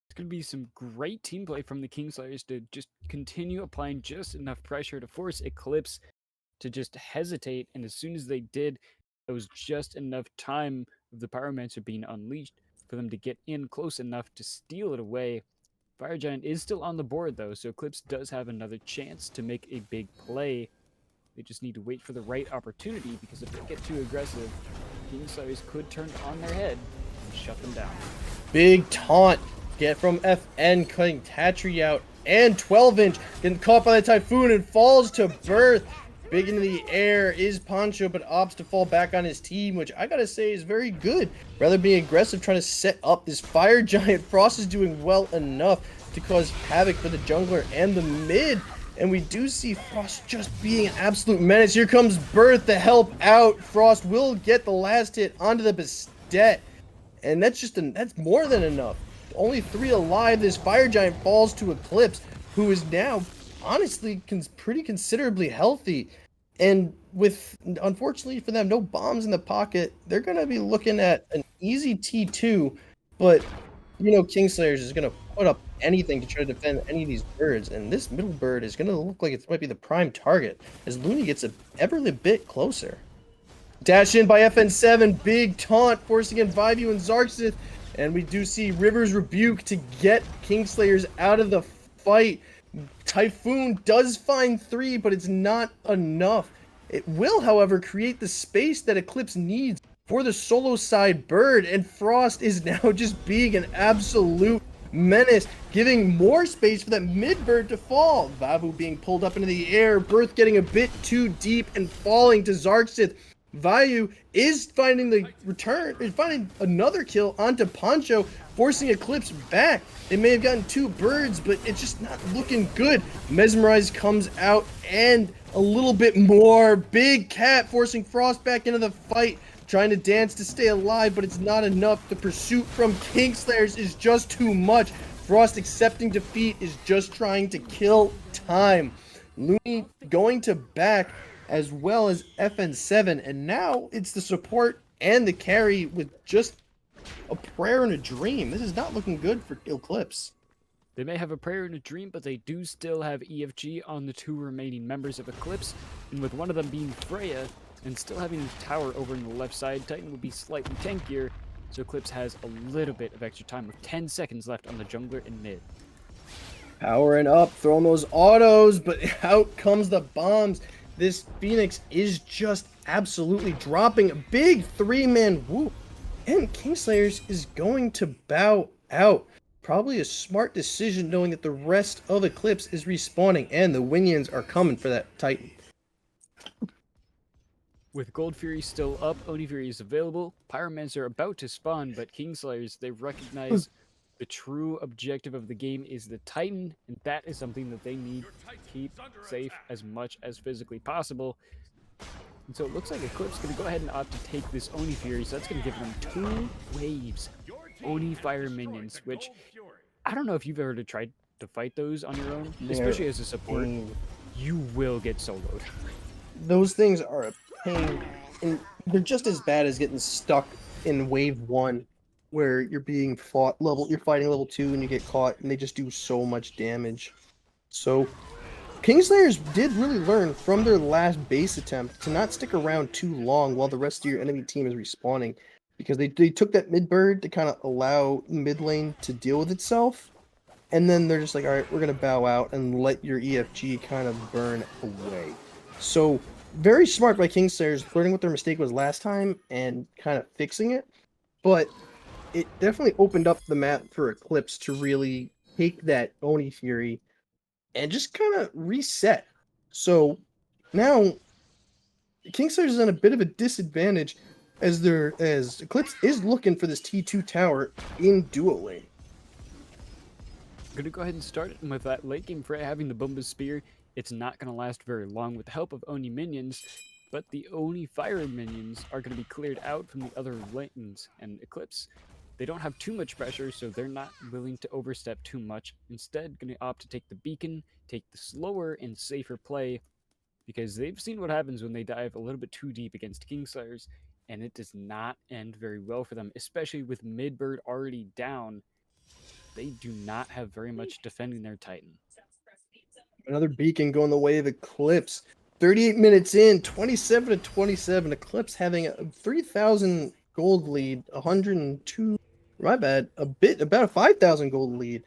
It's going to be some great team play from the Kingslayers to just continue applying just enough pressure to force Eclipse to just hesitate, and as soon as they did, it was just enough time of the Pyromancer being unleashed for them to get in close enough to steal it away. Fire Giant is still on the board though, so Eclipse does have another chance to make a big play. They just need to wait for the right opportunity, because if they get too aggressive, Kingslayers could turn on their head and shut them down. Big taunt get from FN, cutting Tatri out, and 12-inch getting caught by the Typhoon and falls to Byburthe. Big into the air is Poncho, but opts to fall back on his team, which I gotta say is very good. Rather being aggressive, trying to set up this Fire Giant. Frost is doing well enough to cause havoc for the jungler and the mid. And we do see Frost just being an absolute menace. Here comes Byburthe to help out. Frost will get the last hit onto the Bastet. And that's more than enough. Only 3 alive. This Fire Giant falls to Eclipse, who is now honestly pretty considerably healthy, and with, unfortunately for them, no bombs in the pocket, they're going to be looking at an easy T2, but you know Kingslayers is going to put up anything to try to defend any of these birds, and this middle bird is going to look like it might be the prime target as Looney gets ever a bit closer. Dash in by FN7, big taunt, forcing in Vyview and Xarxith, and we do see River's Rebuke to get Kingslayers out of the fight. Typhoon does find 3, but it's not enough. It will, however, create the space that Eclipse needs for the solo side bird, and Frost is now just being an absolute menace, giving more space for that mid bird to fall. Vavu being pulled up into the air, Byburthe getting a bit too deep and falling to Xarxith. Vayu is finding the return, is finding another kill onto Poncho, forcing Eclipse back. They may have gotten 2 birds, but it's just not looking good. Mesmerize comes out and a little bit more. Big Cat forcing Frost back into the fight, trying to dance to stay alive, but it's not enough. The pursuit from Kingslayers is just too much. Frost accepting defeat is just trying to kill time. Looney going to back as well as FN7, and now it's the support and the carry with just a prayer and a dream. This is not looking good for Eclipse. They may have a prayer and a dream, but they do still have EFG on the 2 remaining members of Eclipse, and with one of them being Freya, and still having the tower over in the left side, Titan will be slightly tankier, so Eclipse has a little bit of extra time with 10 seconds left on the jungler in mid. Powering up, throwing those autos, but out comes the bombs. This Phoenix is just absolutely dropping a big 3-man whoop. And Kingslayers is going to bow out. Probably a smart decision knowing that the rest of Eclipse is respawning and the Winions are coming for that Titan. With Gold Fury still up, Oni Fury is available. Pyromancer about to spawn, but Kingslayers, they recognize the true objective of the game is the Titan, and that is something that they need to keep safe as much as physically possible. And so it looks like Eclipse is going to go ahead and opt to take this Oni Fury, so that's going to give them 2 waves. Oni Fire Minions, which I don't know if you've ever tried to fight those on your own, especially as a support. You will get soloed. Those things are a pain, and they're just as bad as getting stuck in wave 1, where you're being you're fighting level 2 and you get caught, and they just do so much damage. So Kingslayers did really learn from their last base attempt to not stick around too long while the rest of your enemy team is respawning, because they took that mid bird to kind of allow mid lane to deal with itself, and then they're just like, all right, we're gonna bow out and let your EFG kind of burn away. So very smart by Kingslayers, learning what their mistake was last time and kind of fixing it, but it definitely opened up the map for Eclipse to really take that Oni Fury and just kind of reset. So now Kingslayers is in a bit of a disadvantage as Eclipse is looking for this T2 tower in dual lane. I'm going to go ahead and start it with that late game Freya having the Bumba's Spear. It's not going to last very long with the help of Oni minions, but the Oni Fire minions are going to be cleared out from the other lanes, and Eclipse, they don't have too much pressure, so they're not willing to overstep too much. Instead, going to opt to take the beacon, take the slower and safer play, because they've seen what happens when they dive a little bit too deep against Kingslayers, and it does not end very well for them, especially with Midbird already down. They do not have very much defending their Titan. Another beacon going the way of Eclipse. 38 minutes in, 27-27. Eclipse having a 3,000 gold lead, 102. My bad, about a 5,000 gold lead,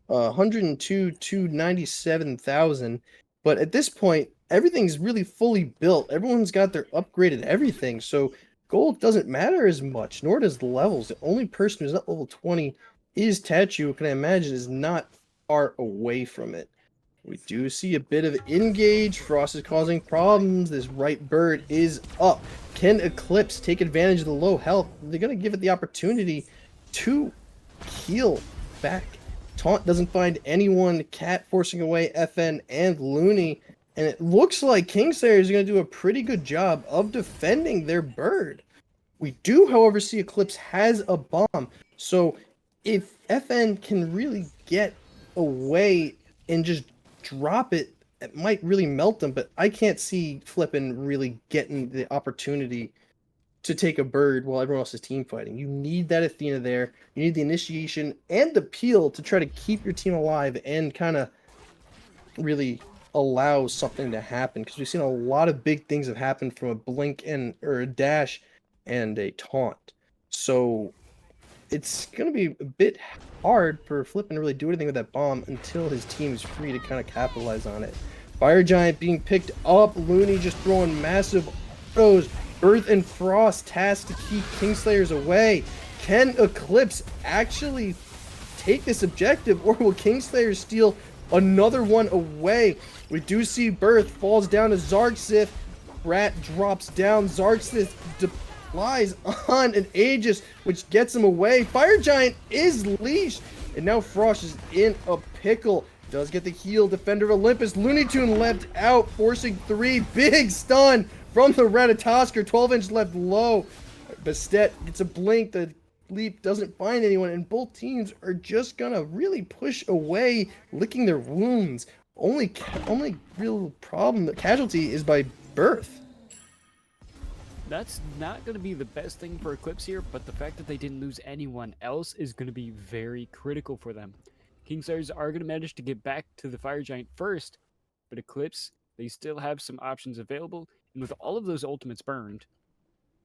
102 to 97,000. But at this point, everything's really fully built. Everyone's got their upgraded everything, so gold doesn't matter as much, nor does the levels. The only person who's at level 20 is Tatri, who can I imagine is not far away from it. We do see a bit of engage. Frost is causing problems. This right bird is up. Can Eclipse take advantage of the low health? They're going to give it the opportunity to heal back. Taunt doesn't find anyone. Cat forcing away FN and Looney. And it looks like Kingslayers is going to do a pretty good job of defending their bird. We do, however, see Eclipse has a bomb. So if FN can really get away and just drop it, it might really melt them, but I can't see Flippin really getting the opportunity to take a bird while everyone else is team fighting. You need that Athena there. You need the initiation and the peel to try to keep your team alive and kind of really allow something to happen, because we've seen a lot of big things have happened from a blink and or a dash and a taunt. So it's going to be a bit hard for Flippin to really do anything with that bomb until his team is free to kind of capitalize on it. Fire Giant being picked up. Looney just throwing massive autos. Earth and Frost tasked to keep Kingslayers away. Can Eclipse actually take this objective, or will Kingslayers steal another one away? We do see Byburthe falls down to Xarxith. Rat drops down. Xarxith lies on an Aegis, which gets him away. Fire Giant is leashed, and now Frost is in a pickle. Does get the heal. Defender of Olympus. LuneyToons leapt out, forcing 3. Big stun from the Ratatosker. 12-inch left low. Bastet gets a blink. The leap doesn't find anyone, and both teams are just gonna really push away, licking their wounds. Only real problem, the casualty, is by Byburthe. That's not going to be the best thing for Eclipse here, but the fact that they didn't lose anyone else is going to be very critical for them. Kingslayers are going to manage to get back to the Fire Giant first, but Eclipse, they still have some options available, and with all of those ultimates burned,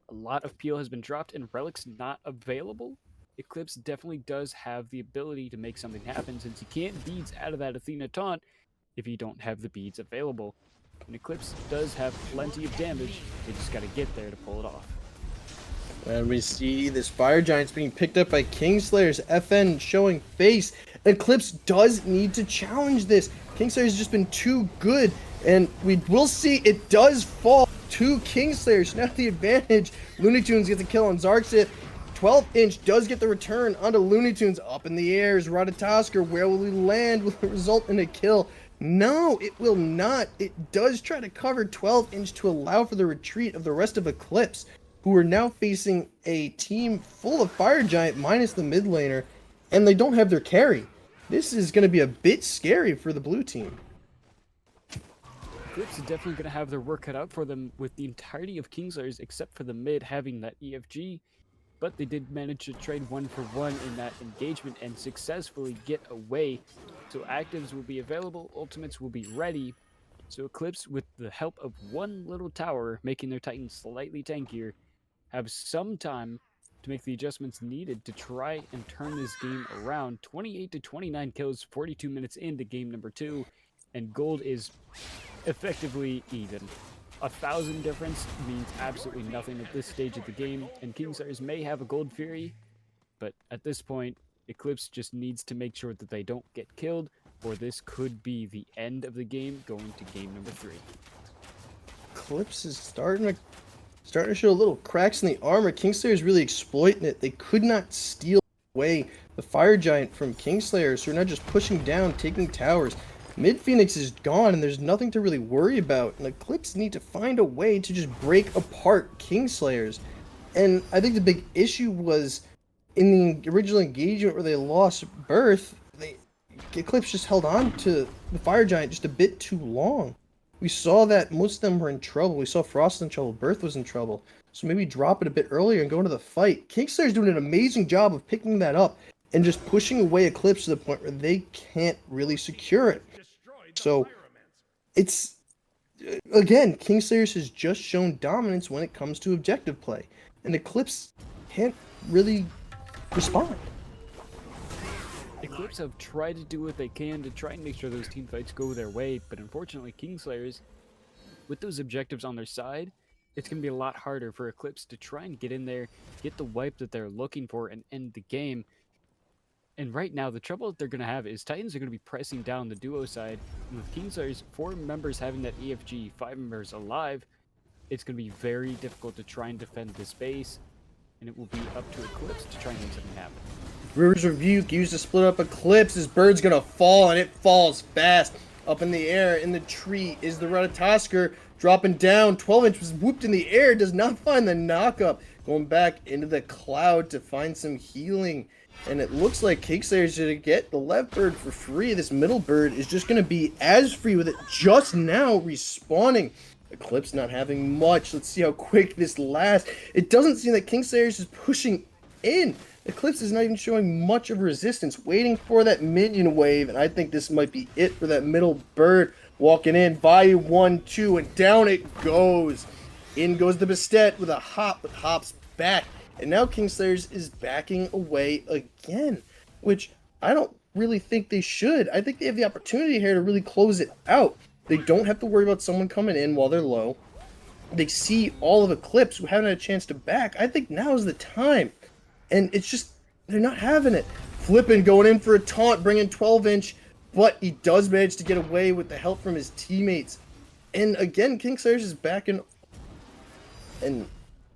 a lot of peel has been dropped and relics not available. Eclipse definitely does have the ability to make something happen, since you can't beads out of that Athena taunt if you don't have the beads available. And Eclipse does have plenty of damage, they just gotta get there to pull it off. And we see this Fire Giant's being picked up by Kingslayers. FN showing face. Eclipse does need to challenge this. Kingslayers has just been too good, and we will see it does fall to Kingslayers. Now the advantage. LuneyToons gets a kill on Xarxith. 12-inch does get the return onto LuneyToons. Up in the air is Ratatosker. Where will he land? Will it result in a kill? No, it will not. It does try to cover 12-inch to allow for the retreat of the rest of Eclipse, who are now facing a team full of Fire Giant minus the mid laner, and they don't have their carry. This is going to be a bit scary for the blue team. Eclipse is definitely going to have their work cut out for them, with the entirety of Kingslayers except for the mid having that EFG, but they did manage to trade 1-for-1 in that engagement and successfully get away. So actives will be available, ultimates will be ready. So Eclipse, with the help of one little tower, making their Titan slightly tankier, have some time to make the adjustments needed to try and turn this game around. 28-29 kills, 42 minutes into game number 2, and gold is effectively even. 1,000 difference means absolutely nothing at this stage of the game, and Kingslayers may have a gold fury, but at this point, Eclipse just needs to make sure that they don't get killed, or this could be the end of the game going to game number 3. Eclipse is starting to show a little cracks in the armor. Kingslayers really exploiting it. They could not steal away the Fire Giant from Kingslayers, who are now just pushing down, taking towers. Mid Phoenix is gone, and there's nothing to really worry about. And Eclipse need to find a way to just break apart Kingslayers. And I think the big issue was in the original engagement where they lost Byburthe, Eclipse just held on to the Fire Giant just a bit too long. We saw that most of them were in trouble. We saw Frost in trouble. Byburthe was in trouble. So maybe drop it a bit earlier and go into the fight. Kingslayer's doing an amazing job of picking that up and just pushing away Eclipse to the point where they can't really secure it. So it's, again, Kingslayers has just shown dominance when it comes to objective play. And Eclipse can't really respond. Eclipse have tried to do what they can to try and make sure those team fights go their way, but unfortunately Kingslayers, with those objectives on their side, it's going to be a lot harder for Eclipse to try and get in there, get the wipe that they're looking for, and end the game. And right now, the trouble that they're going to have is Titans are going to be pressing down the duo side, and with Kingslayers, 4 members having that EFG, 5 members alive, it's going to be very difficult to try and defend this base, and it will be up to Eclipse to try and make something happen. River's Rebuke used to split up Eclipse. His bird's gonna fall, and it falls fast. Up in the air, in the tree, is the Ratatosker dropping down. 12-inch was whooped in the air, does not find the knockup. Going back into the cloud to find some healing. And it looks like Kingslayers should get the left bird for free. This middle bird is just gonna be as free with it just now respawning. Eclipse not having much. Let's see how quick this lasts. It doesn't seem that Kingslayers is pushing in. Eclipse is not even showing much of resistance, waiting for that minion wave, and I think this might be it for that middle bird. Walking in, Vayu 1-2, and down it goes. In goes the Bastet with a hop, but hops back. And now Kingslayers is backing away again, which I don't really think they should. I think they have the opportunity here to really close it out. They don't have to worry about someone coming in while they're low. They see all of Eclipse who haven't had a chance to back. I think now is the time. And it's just, they're not having it. Flippin' going in for a taunt, bringing 12-inch, but he does manage to get away with the help from his teammates. And again, Kingslayers is backing, and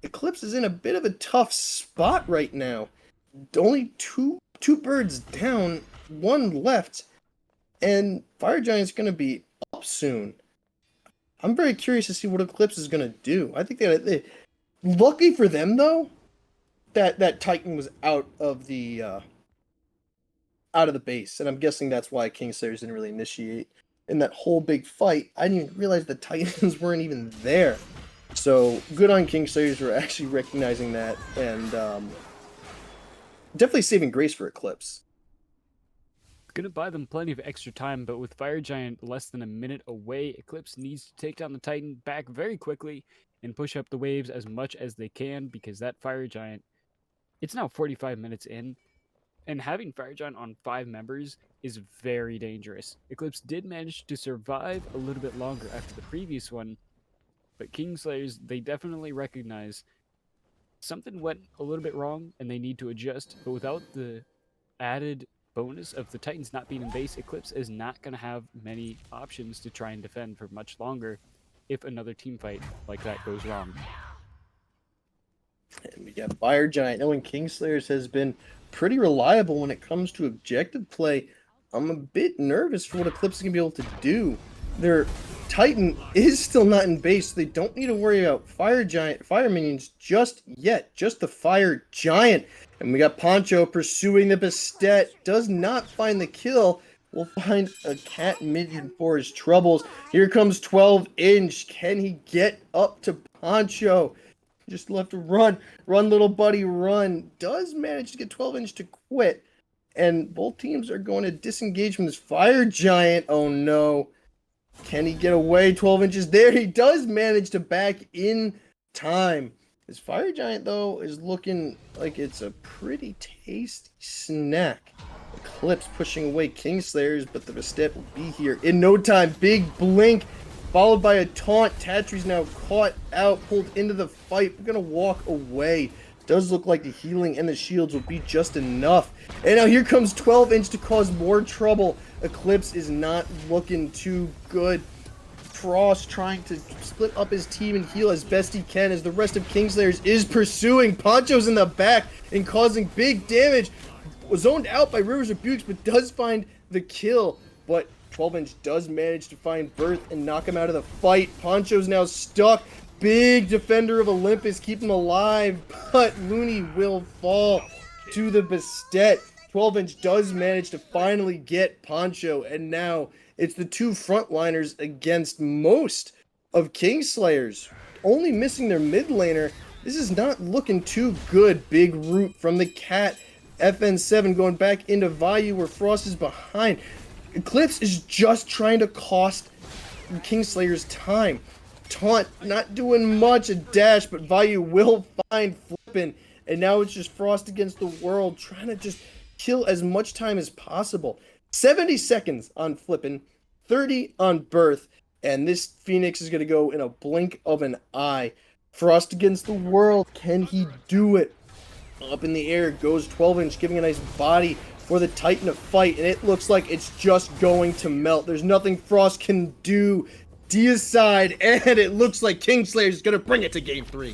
Eclipse is in a bit of a tough spot right now. Only two birds down, one left, and Fire Giant's going to be up soon. I'm very curious to see what Eclipse is going to do. I think they lucky for them though, that Titan was out of the base, and I'm guessing that's why Kingslayers didn't really initiate in that whole big fight. I didn't even realize the Titans weren't even there. So good on Kingslayers for actually recognizing that, and definitely saving grace for Eclipse. Gonna buy them plenty of extra time, but with Fire Giant less than a minute away, Eclipse needs to take down the Titan back very quickly and push up the waves as much as they can, because that Fire Giant, it's now 45 minutes in, and having Fire Giant on 5 members is very dangerous. Eclipse did manage to survive a little bit longer after the previous one, but Kingslayers, they definitely recognize something went a little bit wrong and they need to adjust, but without the added bonus of the Titans not being in base, Eclipse is not going to have many options to try and defend for much longer if another team fight like that goes wrong. And we got Fire Giant, knowing Kingslayers has been pretty reliable when it comes to objective play. I'm a bit nervous for what Eclipse is going to be able to do. Their Titan is still not in base, so they don't need to worry about Fire minions just yet. Just the Fire Giant. And we got Poncho pursuing the Bastet. Does not find the kill. Will find a cat minion for his troubles. Here comes 12-inch. Can he get up to Poncho? Just left to run. Run, little buddy, run. Does manage to get 12-inch to quit. And both teams are going to disengage from this Fire Giant. Oh no. Can he get away? 12 inches there. He does manage to back in time. This Fire Giant, though, is looking like it's a pretty tasty snack. Eclipse pushing away Kingslayers, but the Bastet will be here in no time. Big blink, followed by a taunt. Tatri's now caught out, pulled into the fight. We're going to walk away. Does look like the healing and the shields will be just enough. And now here comes 12-inch to cause more trouble. Eclipse is not looking too good. Frost trying to split up his team and heal as best he can as the rest of Kingslayers is pursuing. Poncho's in the back and causing big damage. Was zoned out by Rivers Rebukes, but does find the kill. But 12-inch does manage to find Byburthe and knock him out of the fight. Poncho's now stuck. Big defender of Olympus, keep him alive, but Looney will fall to the Bastet. 12-inch does manage to finally get Poncho, and now it's the two frontliners against most of Kingslayers. Only missing their mid laner. This is not looking too good. Big root from the cat. FN7 going back into Vayu where Frost is behind. Eclipse is just trying to cost Kingslayers time. Taunt not doing much, a dash, but Vayu will find Flippin', and now it's just Frost against the world, trying to just kill as much time as possible. 70 seconds on Flippin', 30 on Byburthe, and this Phoenix is going to go in a blink of an eye. Frost against the world, can he do it? Up in the air goes 12-inch, giving a nice body for the Titan to fight, and it looks like it's just going to melt. There's nothing Frost can do. Deicide, and it looks like Kingslayers is going to bring it to Game 3.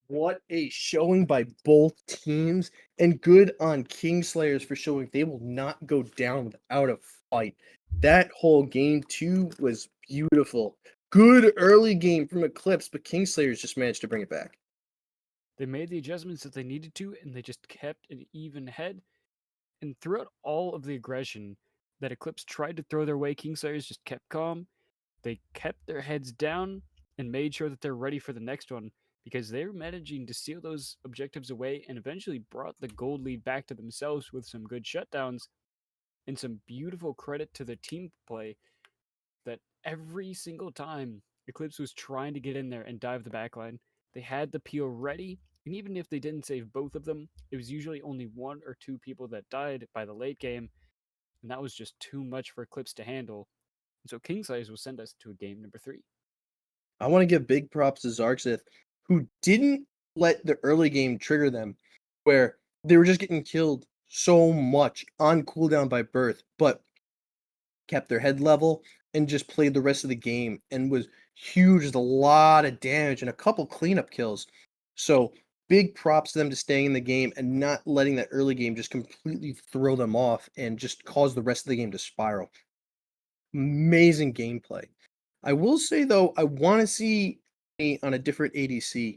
What a showing by both teams, and good on Kingslayers for showing they will not go down without a fight. That whole game 2 was beautiful. good early game from Eclipse, but Kingslayers just managed to bring it back. They made the adjustments that they needed to, and they just kept an even head. And throughout all of the aggression that Eclipse tried to throw their way, Kingslayers just kept calm. They kept their heads down and made sure that they're ready for the next one, because they were managing to steal those objectives away and eventually brought the gold lead back to themselves with some good shutdowns and some beautiful credit to their team play that every single time Eclipse was trying to get in there and dive the backline, they had the peel ready. And even if they didn't save both of them, it was usually only one or two people that died by the late game. And that was just too much for Eclipse to handle. And so Kingslayers will send us to a game number 3. I want to give big props to Xarxith, who didn't let the early game trigger them, where they were just getting killed so much on cooldown by Byburthe, but kept their head level and just played the rest of the game and was huge with a lot of damage and a couple cleanup kills. So big props to them to staying in the game and not letting that early game just completely throw them off and just cause the rest of the game to spiral. Amazing gameplay. I will say though, I want to see on a different ADC.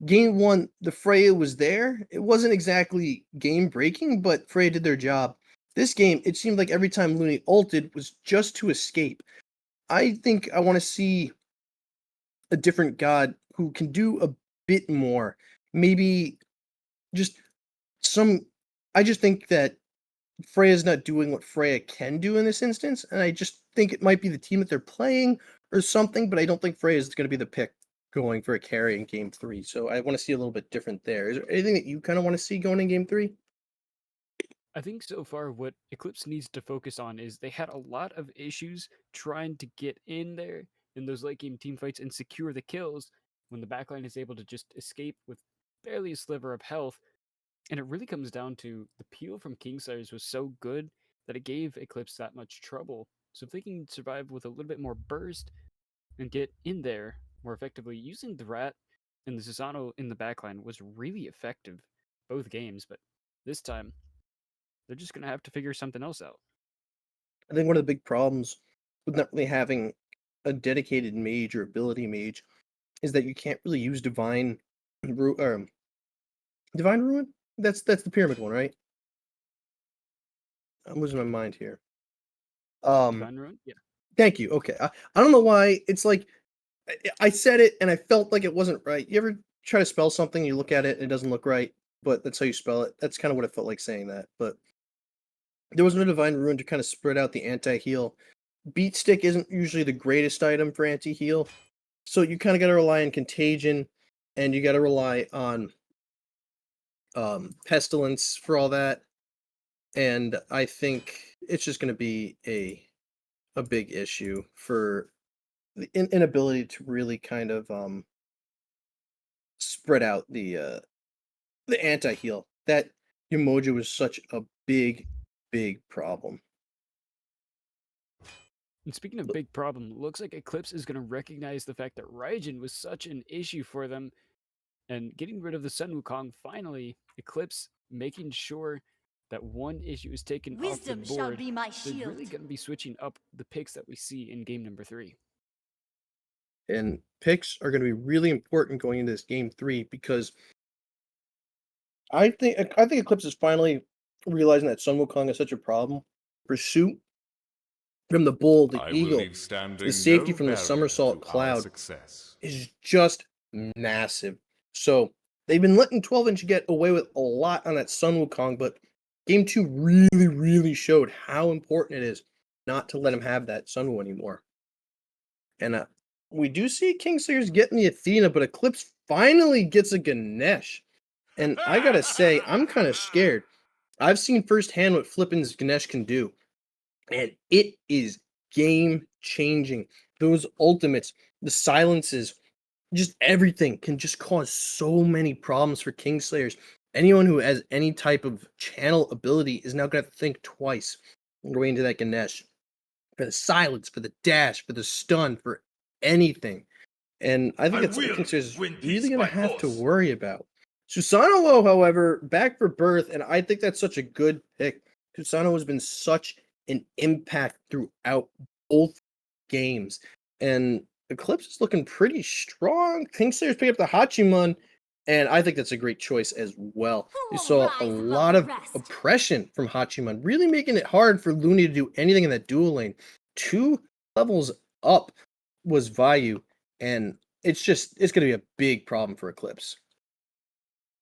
Game 1, the Freya was there. It wasn't exactly game breaking, but Freya did their job. This game, it seemed like every time Looney ulted was just to escape. I think I want to see a different god who can do a bit more. Maybe just some. I just think that Freya's not doing what Freya can do in this instance, and I just think it might be the team that they're playing or something, but I don't think Freya's going to be the pick going for a carry in game 3. So I want to see a little bit different there. Is there anything that you kind of want to see going in game 3? I think so far what Eclipse needs to focus on is they had a lot of issues trying to get in there in those late game team fights and secure the kills when the backline is able to just escape with barely a sliver of health. And it really comes down to the peel from Kingslayers was so good that it gave Eclipse that much trouble. So if they can survive with a little bit more burst and get in there more effectively, using the Rat and the Susano in the backline was really effective both games, but this time they're just going to have to figure something else out. I think one of the big problems with not really having a dedicated mage or ability mage is that you can't really use divine ruin. That's the pyramid one, right? I'm losing my mind here. Divine Ruin? Yeah. Thank you. Okay, I don't know why it's like I said it and I felt like it wasn't right. You ever try to spell something, you look at it and it doesn't look right, but that's how you spell it. That's kind of what it felt like saying that. But there was no divine ruin to kind of spread out the anti-heal. Beat stick isn't usually the greatest item for anti-heal, so you kind of got to rely on contagion, and you got to rely on pestilence for all that. And I think it's just going to be a big issue for the inability to really kind of spread out the anti-heal. That emoji was such a big problem. And speaking of big problem, looks like Eclipse is going to recognize the fact that Raijin was such an issue for them, and getting rid of the Sun Wukong finally, Eclipse making sure that one issue is taken off the Wisdom shall board. be my They're shield. really going to be switching up the picks that we see in game number 3. And picks are going to be really important going into this game 3 because I think Eclipse is finally realizing that Sun Wukong is such a problem. Pursuit from the bull, the I will eagle, leave standing the safety no from the barrier somersault to our cloud success. is just massive. So they've been letting 12-inch get away with a lot on that Sun Wukong, but game 2 really showed how important it is not to let him have that Sun Wu anymore. And we do see Kingslayers getting the Athena, but Eclipse finally gets a Ganesh. And I gotta say, I'm kind of scared. I've seen firsthand what Flippin's Ganesh can do, and it is game changing. Those ultimates, the silences, just everything can just cause so many problems for Kingslayers. Anyone who has any type of channel ability is now going to think twice going into that Ganesh. For the silence, for the dash, for the stun, for anything. And I think I that's what will Kingslayers is win really peace going by to have to force. worry about. Susano, however, back for Byburthe, and I think that's such a good pick. Susano has been such an impact throughout both games. And Eclipse is looking pretty strong. Kingslayers pick up the Hachiman, and I think that's a great choice as well. Who You will saw a rise above lot the of rest? oppression from Hachiman, really making it hard for Looney to do anything in that dual lane. 2 levels up was Vayu, and it's going to be a big problem for Eclipse.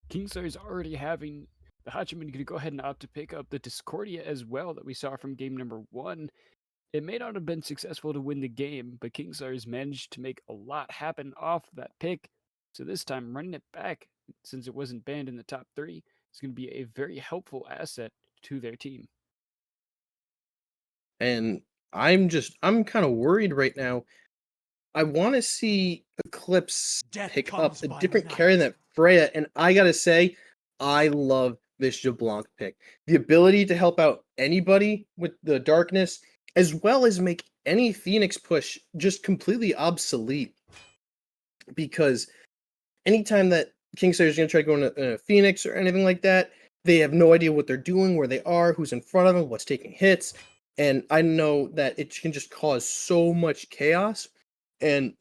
Kingslayers already having the Hachiman going to go ahead and opt to pick up the Discordia as well that we saw from game number 1. It may not have been successful to win the game, but Kingslayers managed to make a lot happen off that pick. So this time, running it back, since it wasn't banned in the top 3, is going to be a very helpful asset to their team. And I'm kind of worried right now. I want to see Eclipse Death pick comes up a by different night. carry than Freya, and I gotta say, I love this LeBlanc pick. The ability to help out anybody with the darkness, as well as make any Phoenix push just completely obsolete. Because anytime that Kingslayer is going to try to go in a Phoenix or anything like that, they have no idea what they're doing, where they are, who's in front of them, what's taking hits. And I know that it can just cause so much chaos. And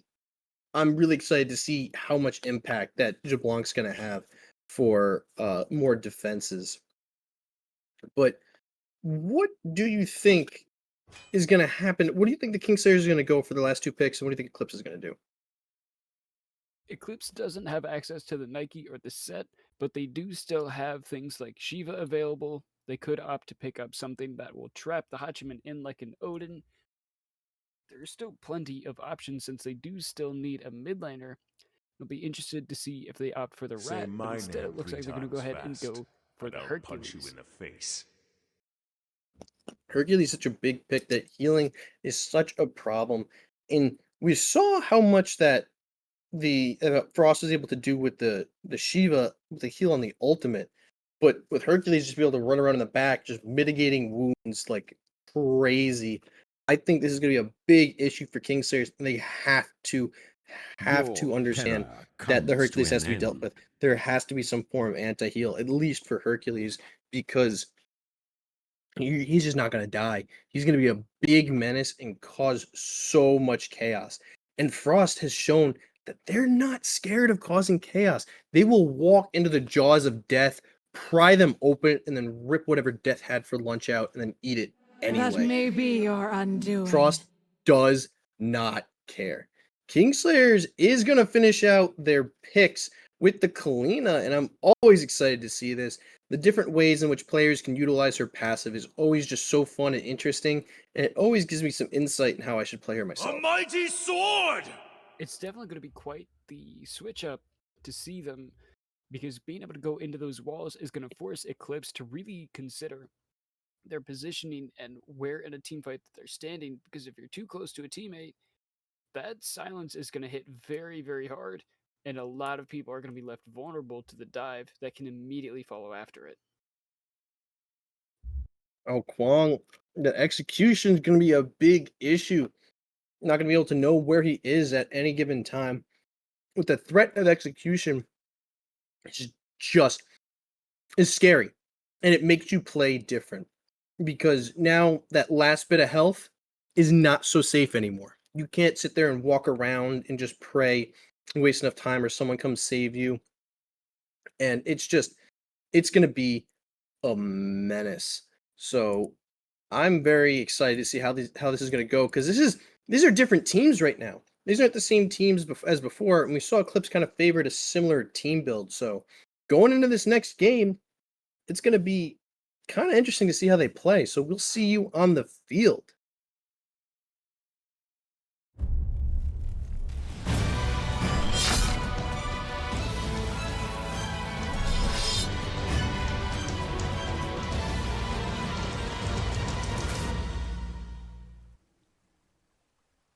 I'm really excited to see how much impact that LeBlanc's going to have for more defenses. But what do you think is going to happen? What do you think the Kingslayers is going to go for the last 2 picks? And what do you think Eclipse is going to do? Eclipse doesn't have access to the Nike or the set, but they do still have things like Shiva available. They could opt to pick up something that will trap the Hachiman in like an Odin. There's still plenty of options since they do still need a mid laner. I'll be interested to see if they opt for the Say Rat, but my instead name it looks 3 like they're going to go times ahead and fast, go for and the I'll punch you Hercules. in the face. Hercules is such a big pick that healing is such a problem. And we saw how much that the Frost is able to do with the Shiva with the heal on the ultimate, but with Hercules just be able to run around in the back, just mitigating wounds like crazy. I think this is going to be a big issue for Kingslayers, and they have to understand that the Hercules has to be dealt with. There has to be some form of anti-heal, at least for Hercules, because he's just not going to die. He's going to be a big menace and cause so much chaos. And Frost has shown that they're not scared of causing chaos. They will walk into the jaws of death, pry them open, and then rip whatever death had for lunch out and then eat it anyway. That may be your undoing. Frost does not care. Kingslayers is going to finish out their picks with the Kalina, and I'm always excited to see this. The different ways in which players can utilize her passive is always just so fun and interesting, and it always gives me some insight in how I should play her myself. A mighty sword! It's definitely going to be quite the switch up to see them, because being able to go into those walls is going to force Eclipse to really consider their positioning and where in a team fight that they're standing, because if you're too close to a teammate, that silence is going to hit very, very hard, and a lot of people are going to be left vulnerable to the dive that can immediately follow after it. Oh, Kwong, the execution is going to be a big issue. Not going to be able to know where he is at any given time. With the threat of execution, it's just is scary, and it makes you play different, because now that last bit of health is not so safe anymore. You can't sit there and walk around and just pray and waste enough time or someone comes save you. And it's going to be a menace. So I'm very excited to see how this is going to go, because these are different teams right now. These aren't the same teams as before, and we saw Eclipse kind of favored a similar team build. So going into this next game, it's going to be kind of interesting to see how they play. So we'll see you on the field.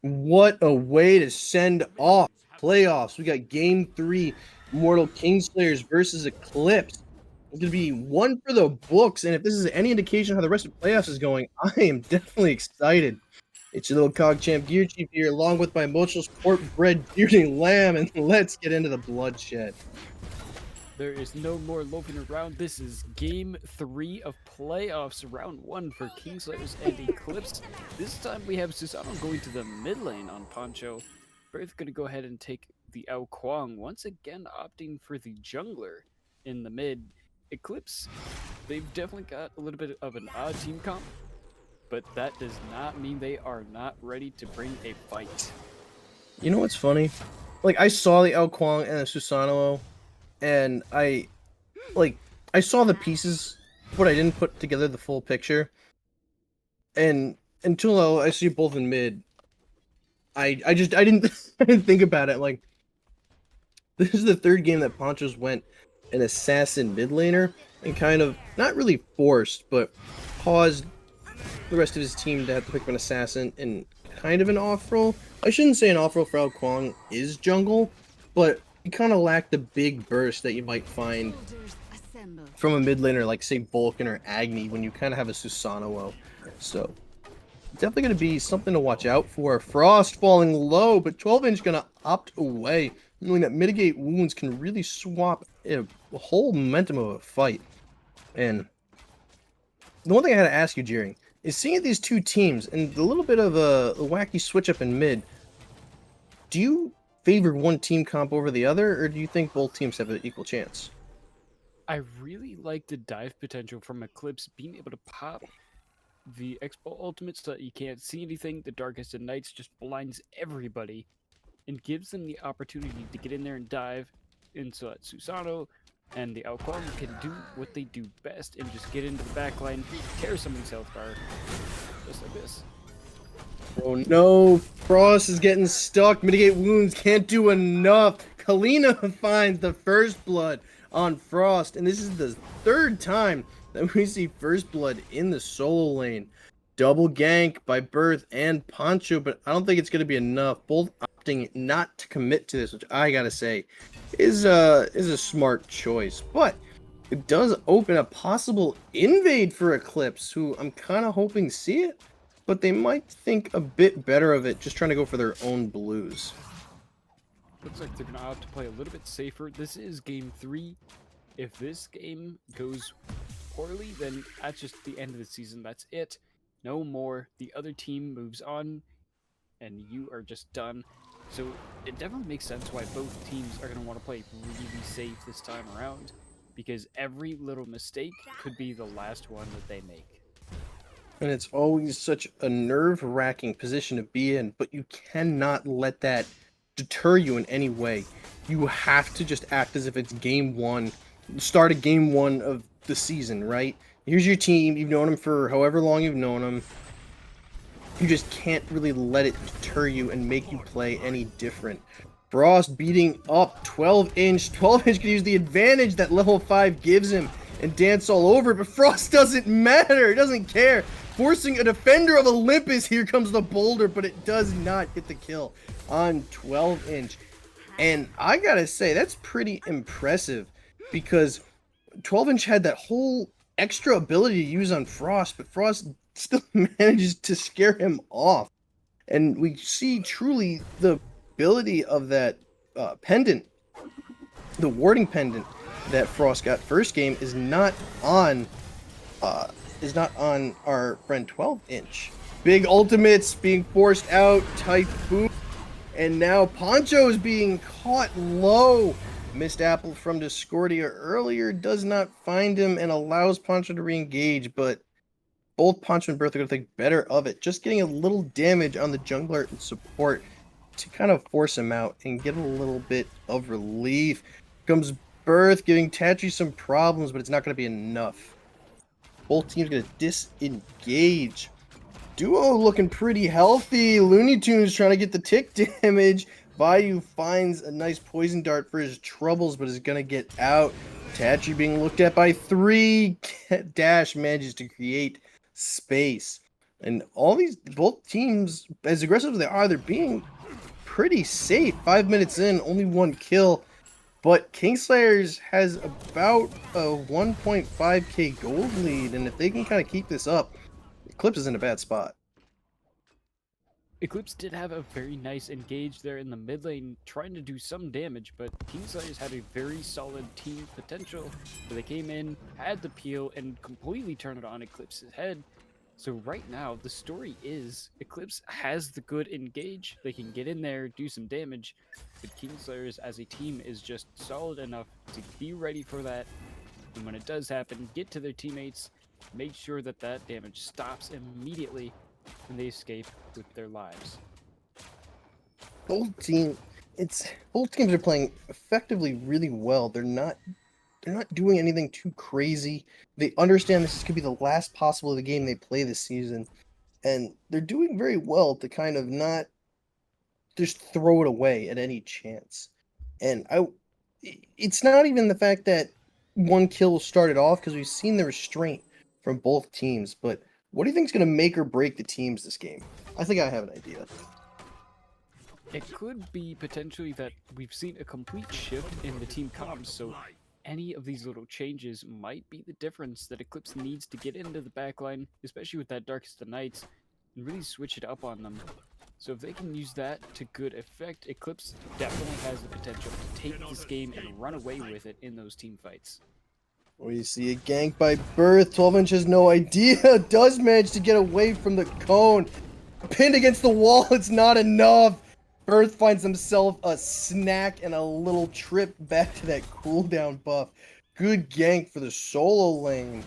What a way to send off playoffs. We got game 3, Immortal Kingslayers versus Eclipse. It's going to be one for the books, and if this is any indication how the rest of the playoffs is going, I am definitely excited. It's your little cog champ GearChief here, along with my emotional sport bred JeeringLamb, and let's get into the bloodshed. There is no more loafing around. This is game 3 of playoffs, round 1 for Kingslayers and Eclipse. This time we have Susano going to the mid lane on Poncho. Byburthe going to go ahead and take the Ao Kuang, once again opting for the jungler in the mid. Eclipse, they've definitely got a little bit of an odd team comp, but that does not mean they are not ready to bring a fight. You know what's funny? Like, I saw the Ao Kuang and the Susanoo, and I saw the pieces, but I didn't put together the full picture. And until I see both in mid, I didn't I didn't think about it. Like, this is the third game that Ponchos went an assassin mid laner and kind of not really forced, but caused the rest of his team to have to pick up an assassin in kind of an off role. I shouldn't say an off role for Ao Kuang is jungle, but you kind of lack the big burst that you might find from a mid laner like, say, Vulcan or Agni when you kind of have a Susanoo. So definitely going to be something to watch out for. Frost falling low, but 12-inch going to opt away, knowing that mitigate wounds can really swap a whole momentum of a fight. And the one thing I had to ask you, Jeering, is seeing these two teams and a little bit of a wacky switch up in mid, do you favor one team comp over the other, or do you think both teams have an equal chance? I really like the dive potential from Eclipse, being able to pop the Expo ultimate so that you can't see anything. The Darkest of Nights just blinds everybody and gives them the opportunity to get in there and dive into that Susanoo, and the Ao Kuang can do what they do best and just get into the backline, tear somebody's health bar, just like this. Oh no, Frost is getting stuck. Mitigate wounds, can't do enough. Kalina finds the first blood on Frost, and this is the third time that we see first blood in the solo lane. Double gank by Byburthe and Poncho, but I don't think it's going to be enough. Both opting not to commit to this, which I gotta say is a smart choice. But it does open a possible invade for Eclipse, who I'm kind of hoping to see it, but they might think a bit better of it, just trying to go for their own blues. Looks like they're going to opt to play a little bit safer. This is game 3. If this game goes poorly, then that's just the end of the season. That's it. No more. The other team moves on, and you are just done. So it definitely makes sense why both teams are going to want to play really safe this time around, because every little mistake could be the last one that they make. And it's always such a nerve-wracking position to be in, but you cannot let that deter you in any way. You have to just act as if it's game one, start of game one of the season, right? Here's your team, you've known them for however long you've known them. You just can't really let it deter you and make you play any different. Frost beating up 12-inch. 12-inch can use the advantage that level 5 gives him and dance all over, but Frost doesn't matter. He doesn't care. Forcing a defender of Olympus. Here comes the boulder, but it does not get the kill on 12-inch. And I gotta say, that's pretty impressive, because 12-inch had that whole extra ability to use on Frost, but Frost still manages to scare him off. And we see truly the ability of that pendant, the warding pendant that Frost got first game, is not on our friend 12-inch. Big ultimates being forced out, Typhoon, and now Poncho is being caught low. Missed apple from Discordia earlier, does not find him and allows Poncho to re-engage, but both Poncho and Byburthe are going to think better of it. Just getting a little damage on the jungler and support to kind of force him out and get a little bit of relief. Comes Byburthe giving Tatri some problems, but it's not going to be enough. Both teams going to disengage. Duo looking pretty healthy. LuneyToons trying to get the tick damage. Vayu finds a nice poison dart for his troubles, but is going to get out. Tatri being looked at by 3. Dash manages to create space. And all these, both teams, as aggressive as they are, they're being pretty safe. 5 minutes in, only 1 kill. But Kingslayers has about a 1.5k gold lead, and if they can kind of keep this up, Eclipse is in a bad spot. Eclipse did have a very nice engage there in the mid lane, trying to do some damage, but Kingslayers had a very solid team potential. So they came in, had the peel, and completely turned it on Eclipse's head. So right now, the story is Eclipse has the good engage. They can get in there, do some damage, but Kingslayers as a team is just solid enough to be ready for that. And when it does happen, get to their teammates, make sure that that damage stops immediately, and they escape with their lives. Both teams are playing effectively really well. They're not doing anything too crazy. They understand this could be the last possible of the game they play this season, and they're doing very well to kind of not just throw it away at any chance. And it's not even the fact that one kill started off, because we've seen the restraint from both teams. But what do you think is going to make or break the teams this game? I think I have an idea. It could be potentially that we've seen a complete shift in the team comms, so any of these little changes might be the difference that Eclipse needs to get into the backline, especially with that Darkest of Nights, and really switch it up on them. So if they can use that to good effect, Eclipse definitely has the potential to take this game and run away with it in those team fights. We see a gank by Byburthe. 12-inch has no idea. Does manage to get away from the cone. Pinned against the wall, it's not enough. Byburthe finds himself a snack and a little trip back to that cooldown buff. Good gank for the solo lane.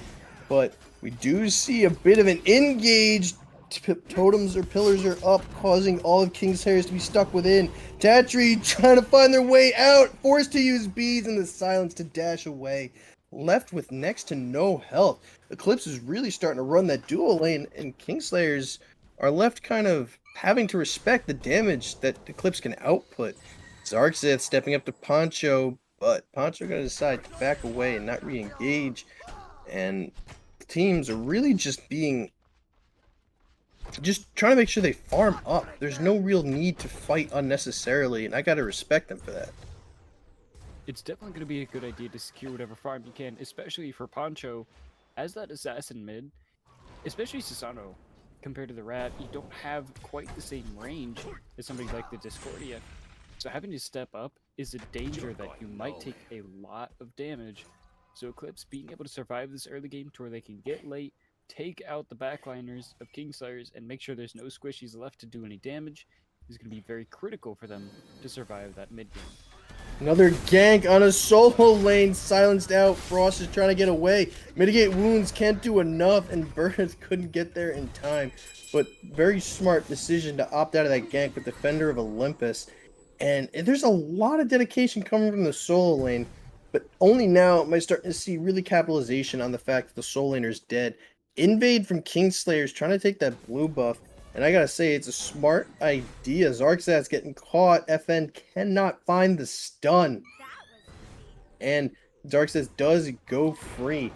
But we do see a bit of an engage. Totems or pillars are up, causing all of Kingslayers to be stuck within. Tatri trying to find their way out, forced to use bees in the silence to dash away. Left with next to no health. Eclipse is really starting to run that dual lane, and Kingslayers are left kind of having to respect the damage that Eclipse can output. Xarxith stepping up to Poncho, but Poncho going to decide to back away and not re-engage. And teams are really just trying to make sure they farm up. There's no real need to fight unnecessarily, and I gotta respect them for that. It's definitely going to be a good idea to secure whatever farm you can, especially for Poncho, as that assassin mid, especially Susano. Compared to the Rat, you don't have quite the same range as somebody like the Discordia. So having to step up is a danger that you might take a lot of damage. So Eclipse being able to survive this early game to where they can get late, take out the backliners of Kingslayers, and make sure there's no squishies left to do any damage is going to be very critical for them to survive that mid game. Another gank on a solo lane, silenced out. Frost is trying to get away. Mitigate wounds, can't do enough, and Byburthe couldn't get there in time. But very smart decision to opt out of that gank with Defender of Olympus. And there's a lot of dedication coming from the solo lane, but only now am I starting to see really capitalization on the fact that the solo laner is dead. Invade from Kingslayers trying to take that blue buff. And I gotta say, it's a smart idea. Xarxith's getting caught. FN cannot find the stun. And Xarxith does go free.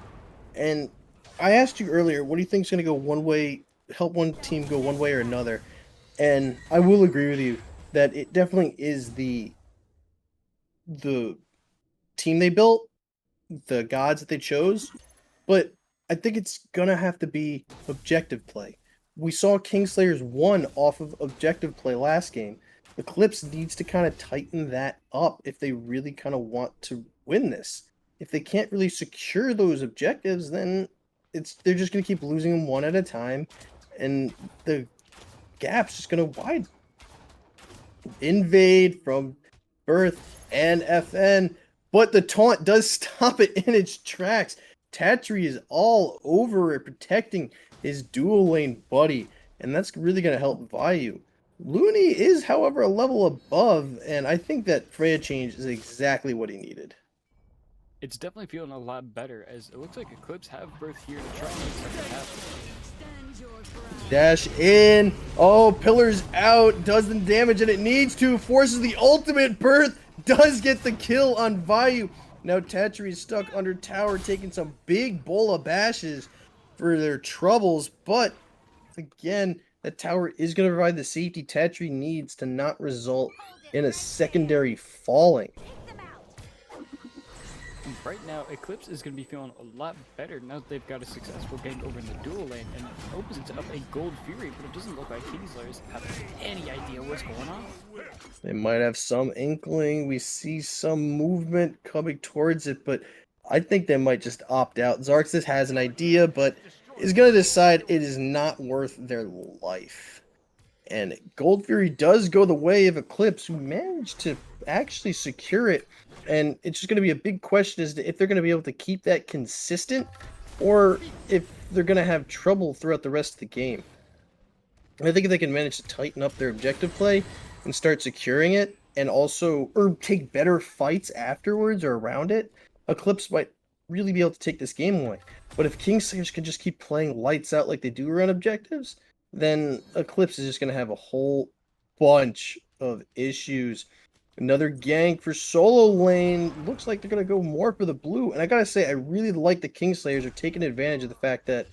And I asked you earlier, what do you think is going to go one way, help one team go one way or another? And I will agree with you that it definitely is the team they built, the gods that they chose. But I think it's going to have to be objective play. We saw Kingslayers won off of objective play last game. Eclipse needs to kind of tighten that up if they really kind of want to win this. If they can't really secure those objectives, then they're just going to keep losing them one at a time, and the gap's just going to widen. Invade from Byburthe and FN, but the taunt does stop it in its tracks. Tatri is all over it, protecting his dual lane buddy, and that's really going to help Vayu. Looney is, however, a level above, and I think that Freya change is exactly what he needed. It's definitely feeling a lot better, as it looks like Eclipse have Byburthe here to try and make something happen. Dash in. Oh, pillars out. Does the damage that it needs to. Forces the ultimate. Byburthe does get the kill on Vayu. Now Tatri is stuck under tower, taking some big bola bashes for their troubles, but again, the tower is going to provide the safety Tatri needs to not result in a secondary falling. Right now, Eclipse is going to be feeling a lot better now that they've got a successful gank over in the dual lane, and opens up a gold fury, but it doesn't look like Kingslayers have any idea what's going on. They might have some inkling. We see some movement coming towards it, but I think they might just opt out. Xarxith has an idea, but is going to decide it is not worth their life. And Gold Fury does go the way of Eclipse, who managed to actually secure it. And it's just going to be a big question as to if they're going to be able to keep that consistent or if they're going to have trouble throughout the rest of the game. I think if they can manage to tighten up their objective play and start securing it, and also or take better fights afterwards or around it, Eclipse might really be able to take this game away. But if Kingslayers can just keep playing lights out like they do around objectives, then Eclipse is just going to have a whole bunch of issues. Another gank for solo lane. Looks like they're going to go more for the blue. And I got to say, I really like the Kingslayers are taking advantage of the fact that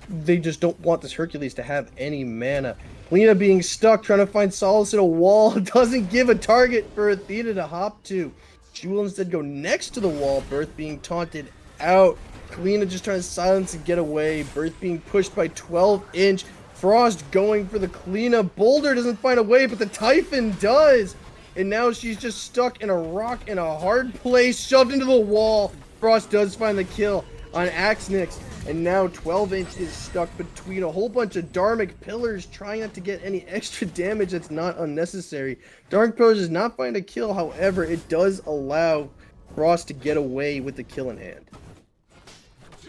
they just don't want this Hercules to have any mana. Lena being stuck, trying to find solace in a wall. Doesn't give a target for Athena to hop to. She will instead go next to the wall. Byburthe being taunted out. Kalina just trying to silence and get away. Byburthe being pushed by 12-inch. Frost going for the Kalina. Boulder doesn't find a way, but the Typhon does. And now she's just stuck in a rock in a hard place, shoved into the wall. Frost does find the kill on Axinyx. And now 12-inch is stuck between a whole bunch of Dharmic pillars, trying not to get any extra damage that's not unnecessary. Dark Pillars does not find a kill, however, it does allow Frost to get away with the kill in hand.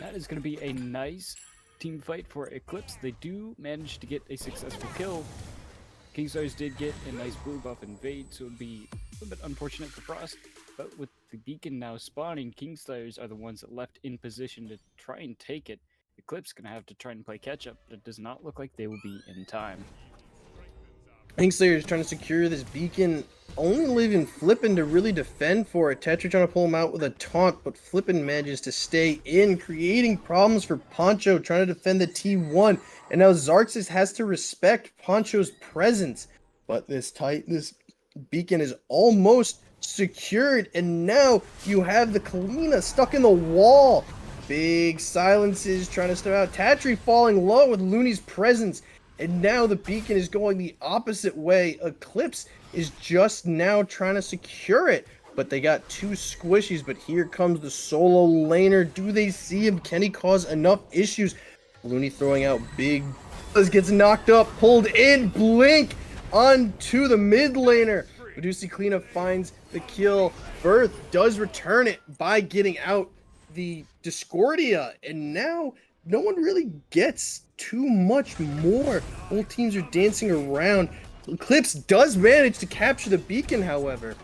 That is going to be a nice team fight for Eclipse. They do manage to get a successful kill. Kingslayers did get a nice blue buff invade, so it would be a little bit unfortunate for Frost. But with the beacon now spawning, Kingslayers are the ones that left in position to try and take it. Eclipse gonna have to try and play catch up, but it does not look like they will be in time. Kingslayers trying to secure this beacon, only leaving Flippin to really defend for it. Tatri trying to pull him out with a taunt, but Flippin manages to stay in, creating problems for Poncho, trying to defend the T1. And now Xarxith has to respect Poncho's presence. But this beacon is almost secured, and now you have the Kalina stuck in the wall. Big silences trying to step out. Tatri falling low with Looney's presence. And now the beacon is going the opposite way. Eclipse is just now trying to secure it. But they got two squishies. But here comes the solo laner. Do they see him? Can he cause enough issues? Looney throwing out big. Gets knocked up. Pulled in. Blink onto the mid laner. Medusi Cleanup finds the kill. Byburthe does return it by getting out the Discordia. And now no one really gets too much more. Both teams are dancing around. Eclipse does manage to capture the beacon, however.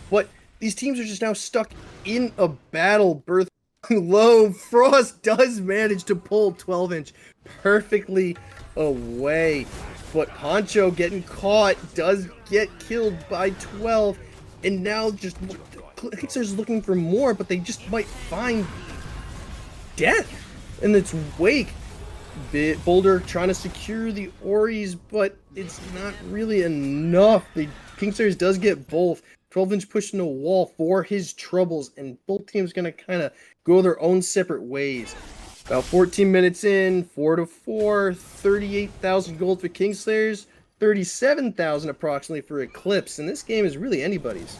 But these teams are just now stuck in a battle. Byburthe low. Frost does manage to pull 12-inch perfectly away. But Poncho getting caught, does get killed by 12. And now just Kingslayers looking for more, but they just might find death in its wake. Boulder trying to secure the Oris, but it's not really enough. The Kingslayers does get both. 12-inch pushing the wall for his troubles, and both teams going to kind of go their own separate ways. About 14 minutes in, 4-4, 38,000 gold for Kingslayers, 37,000 approximately for Eclipse, and this game is really anybody's.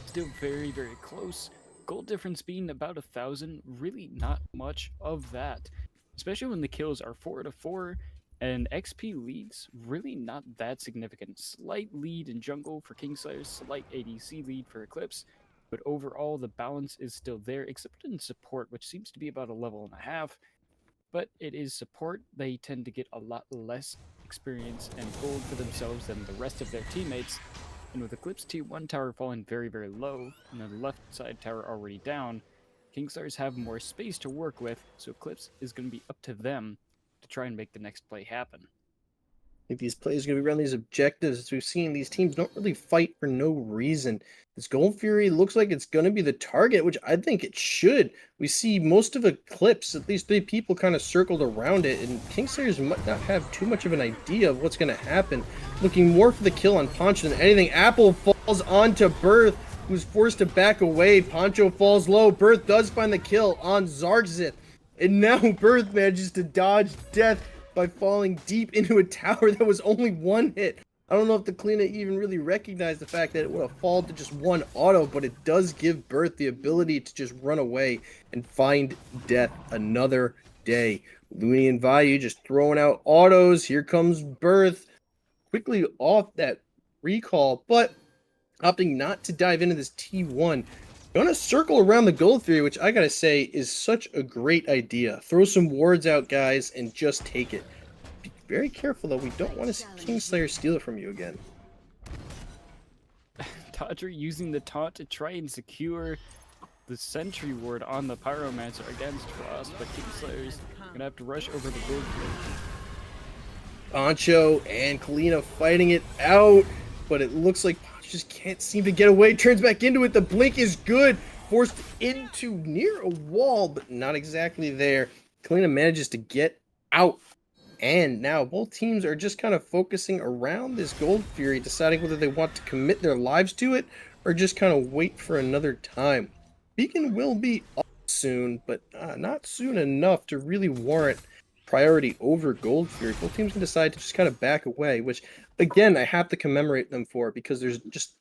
Still very, very close. Gold difference being about 1,000, really not much of that. Especially when the kills are 4-4, and XP leads, really not that significant. Slight lead in jungle for Kingslayers, slight ADC lead for Eclipse, but overall the balance is still there, except in support, which seems to be about a level and a half. But it is support, they tend to get a lot less experience and gold for themselves than the rest of their teammates. And with Eclipse T1 tower falling very, very low, and the left side tower already down, Kingslayers have more space to work with, so Eclipse is going to be up to them to try and make the next play happen. I think these plays are going to be around these objectives. As we've seen, these teams don't really fight for no reason. This Gold Fury looks like it's going to be the target, which I think it should. We see most of Eclipse, at least 3 people kind of circled around it, and Kingslayers might not have too much of an idea of what's going to happen. Looking more for the kill on Poncho than anything. Apple falls onto Byburthe, who's forced to back away. Poncho falls low. Byburthe does find the kill on Xarxith. And now Byburthe manages to dodge death by falling deep into a tower that was only 1 hit. I don't know if the Kalina even really recognized the fact that it would have fallen to just one auto, but it does give Byburthe the ability to just run away and find death another day. Looney and Vayu just throwing out autos. Here comes Byburthe quickly off that recall, but opting not to dive into this T1. Gonna circle around the gold theory, which I gotta say is such a great idea. Throw some wards out, guys, and just take it. Be very careful, though. We don't want to see Kingslayer steal it from you again. Tatri using the taunt to try and secure the sentry ward on the Pyromancer against Frost, but Kingslayers gonna have to rush over the gold field. Poncho and Kalina fighting it out, but it looks like Poncho just can't seem to get away. Turns back into it. The blink is good. Forced into near a wall, but not exactly there. Kalina manages to get out. And now both teams are just kind of focusing around this Gold Fury, deciding whether they want to commit their lives to it or just kind of wait for another time. Beacon will be up soon, but not soon enough to really warrant priority over Gold Fury. Both teams can decide to just kind of back away, which, again, I have to commemorate them for, because it's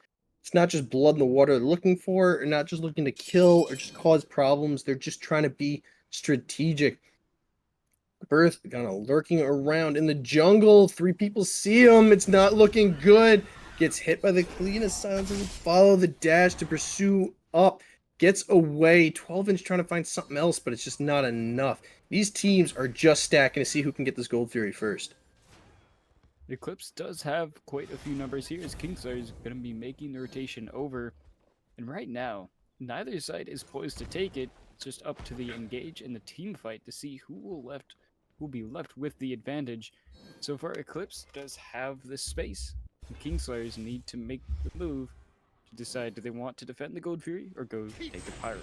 not just blood in the water they're looking for, or not just looking to kill or just cause problems. They're just trying to be strategic. Byburthe kind of lurking around in the jungle. 3 people see him. It's not looking good. Gets hit by the Kalina. Silence doesn't follow the dash to pursue up. Gets away. 12-inch trying to find something else, but it's just not enough. These teams are just stacking to see who can get this Gold Fury first. Eclipse does have quite a few numbers here, as Kingslayers is going to be making the rotation over. And right now, neither side is poised to take it. It's just up to the engage and the team fight to see who will be left with the advantage. So far, Eclipse does have the space. The Kingslayers need to make the move to decide, do they want to defend the Gold Fury or go take the Pyro?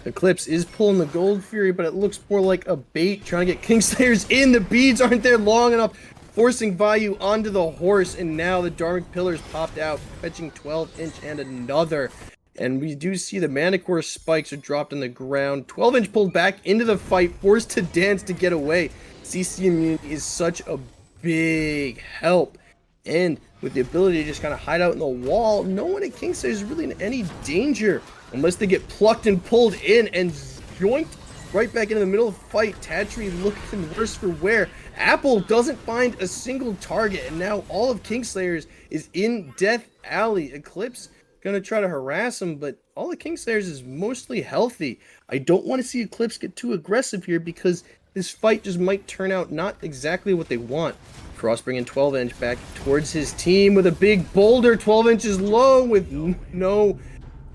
Eclipse is pulling the Gold Fury, but it looks more like a bait, trying to get Kingslayers in. The beads aren't there long enough, forcing Vayu onto the horse, and now the Dharmic Pillars popped out, fetching 12-inch and another. And we do see the Manicore spikes are dropped on the ground. 12-inch pulled back into the fight, forced to dance to get away. CC immunity is such a big help. And with the ability to just kind of hide out in the wall, no one at Kingslayers is really in any danger unless they get plucked and pulled in and joinked right back into the middle of the fight. Tatri looking worse for wear. Apple doesn't find a single target, and now all of Kingslayers is in Death Alley. Eclipse gonna try to harass him, but all of Kingslayers is mostly healthy. I don't want to see Eclipse get too aggressive here, because this fight just might turn out not exactly what they want. Frost bringing 12-inch back towards his team with a big boulder. 12 inches low with no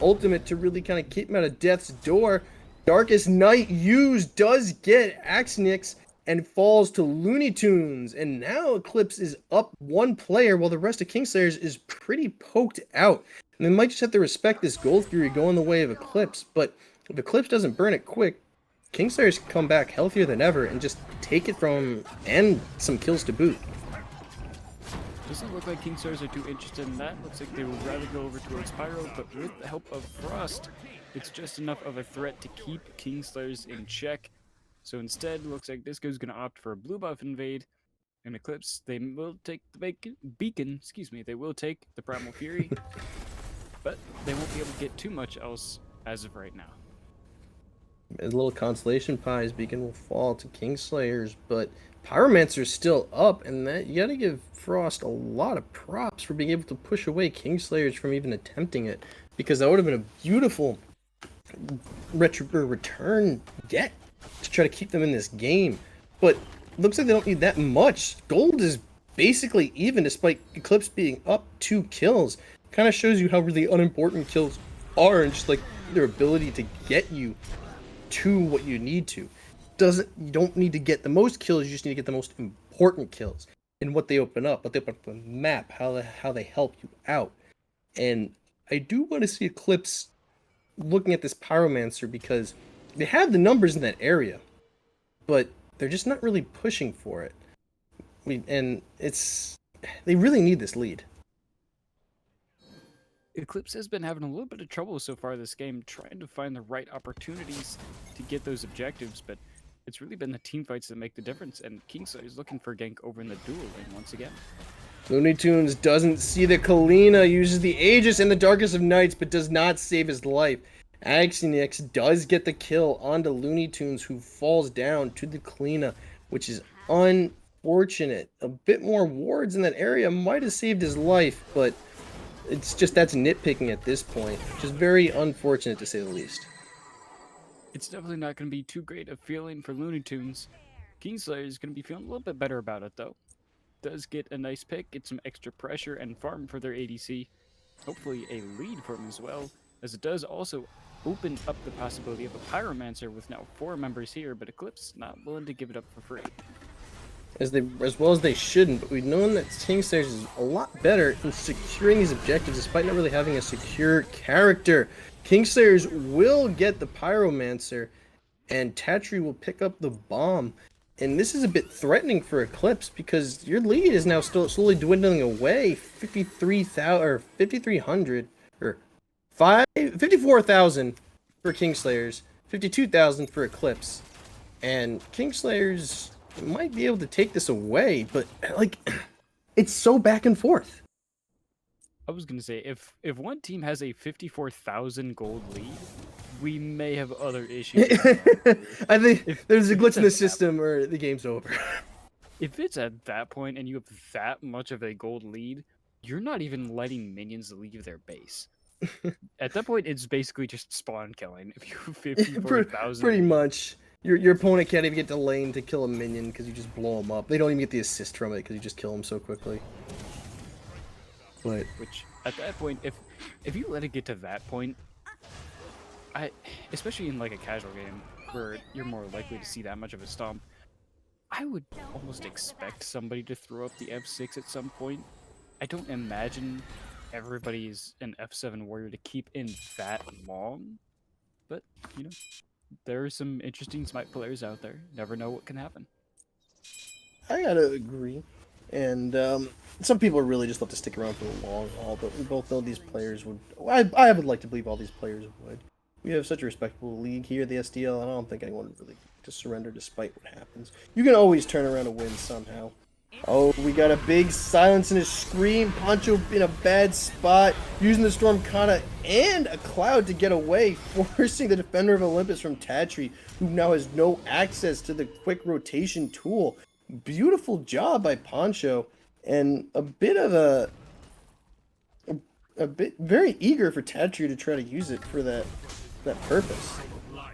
ultimate to really kind of keep him out of death's door. Darkest Night used does get Axinyx and falls to LuneyToons. And now Eclipse is up 1 player while the rest of Kingslayers is pretty poked out. And they might just have to respect this Gold Fury going the way of Eclipse. But if Eclipse doesn't burn it quick, Kingslayers can come back healthier than ever and just take it from him, and some kills to boot. Doesn't look like Kingslayers are too interested in that. Looks like they would rather go over towards Pyro, but with the help of Frost, it's just enough of a threat to keep Kingslayers in check. So instead, looks like Disco's going to opt for a blue buff invade. And Eclipse, they will take the beacon, they will take the Primal Fury, but they won't be able to get too much else as of right now. As a little consolation prize, Beacon will fall to Kingslayers, but Pyromancer's still up, and that you gotta give Frost a lot of props for being able to push away Kingslayers from even attempting it, because that would have been a beautiful return yet to try to keep them in this game. But looks like they don't need that much. Gold is basically even, despite Eclipse being up 2 kills. Kind of shows you how really unimportant kills are, and just like their ability to get you to what you need to. You don't need to get the most kills, you just need to get the most important kills. And what they open up, the map, how they help you out. And I do want to see Eclipse looking at this Pyromancer, because they have the numbers in that area, but they're just not really pushing for it. They really need this lead. Eclipse has been having a little bit of trouble so far this game, trying to find the right opportunities to get those objectives, but it's really been the team fights that make the difference, and Kingslayers is looking for gank over in the duel lane once again. LuneyToons doesn't see the Kalina, uses the Aegis and the Darkest of Nights, but does not save his life. Axinyx does get the kill onto LuneyToons, who falls down to the Kalina, which is unfortunate. A bit more wards in that area might have saved his life, but it's just that's nitpicking at this point. Just very unfortunate to say the least. It's definitely not going to be too great a feeling for LuneyToons. Kingslayers is going to be feeling a little bit better about it, though. Does get a nice pick, get some extra pressure and farm for their ADC. Hopefully a lead for him as well, as it does also open up the possibility of a Pyromancer with now 4 members here, but Eclipse not willing to give it up for free. As well as they shouldn't, but we've known that Kingslayers is a lot better in securing these objectives despite not really having a secure character. Kingslayers will get the Pyromancer, and Tatri will pick up the bomb. And this is a bit threatening for Eclipse because your lead is now still slowly dwindling away. 53,000 or 5,300 or 54,000 for Kingslayers, 52,000 for Eclipse, and Kingslayers might be able to take this away, but like it's so back and forth. I was gonna say if one team has a 54,000 gold lead, we may have other issues. I think there's a glitch in the system or the game's over. If it's at that point and you have that much of a gold lead, you're not even letting minions leave their base. At that point, it's basically just spawn killing. If you have 54,000, pretty much. Your opponent can't even get to lane to kill a minion because you just blow them up. They don't even get the assist from it because you just kill them so quickly. But which at that point, if you let it get to that point, especially in like a casual game where you're more likely to see that much of a stomp, I would almost expect somebody to throw up the F6 at some point. I don't imagine everybody is an F7 warrior to keep in that long, but you know, there are some interesting Smite players out there. Never know what can happen. I gotta agree. And some people really just love to stick around for the long haul, but we both know these players would. I would like to believe all these players would. We have such a respectable league here at the SDL, and I don't think anyone would really to surrender despite what happens. You can always turn around and win somehow. Oh, we got a big silence and a scream. Poncho in a bad spot, using the Storm Kana and a Cloud to get away, forcing the Defender of Olympus from Tatri, who now has no access to the quick rotation tool. Beautiful job by Poncho, and a bit of a bit very eager for Tatri to try to use it for that purpose.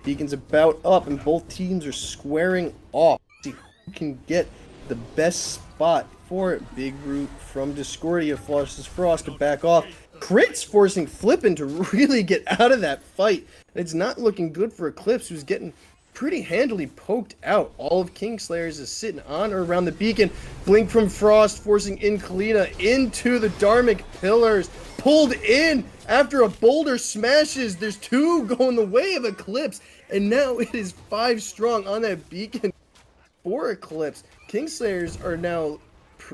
Beacon's about up, and both teams are squaring off. See who can get the best spot for it. Big root from Discordia forces Frost to back off. Crits forcing Flippin to really get out of that fight. It's not looking good for Eclipse, who's getting pretty handily poked out. All of Kingslayers is sitting on or around the beacon. Blink from Frost forcing in Kalina into the Dharmic pillars. Pulled in after a boulder smashes. There's 2 going the way of Eclipse, and now it is 5 strong on that beacon for Eclipse. Kingslayers are now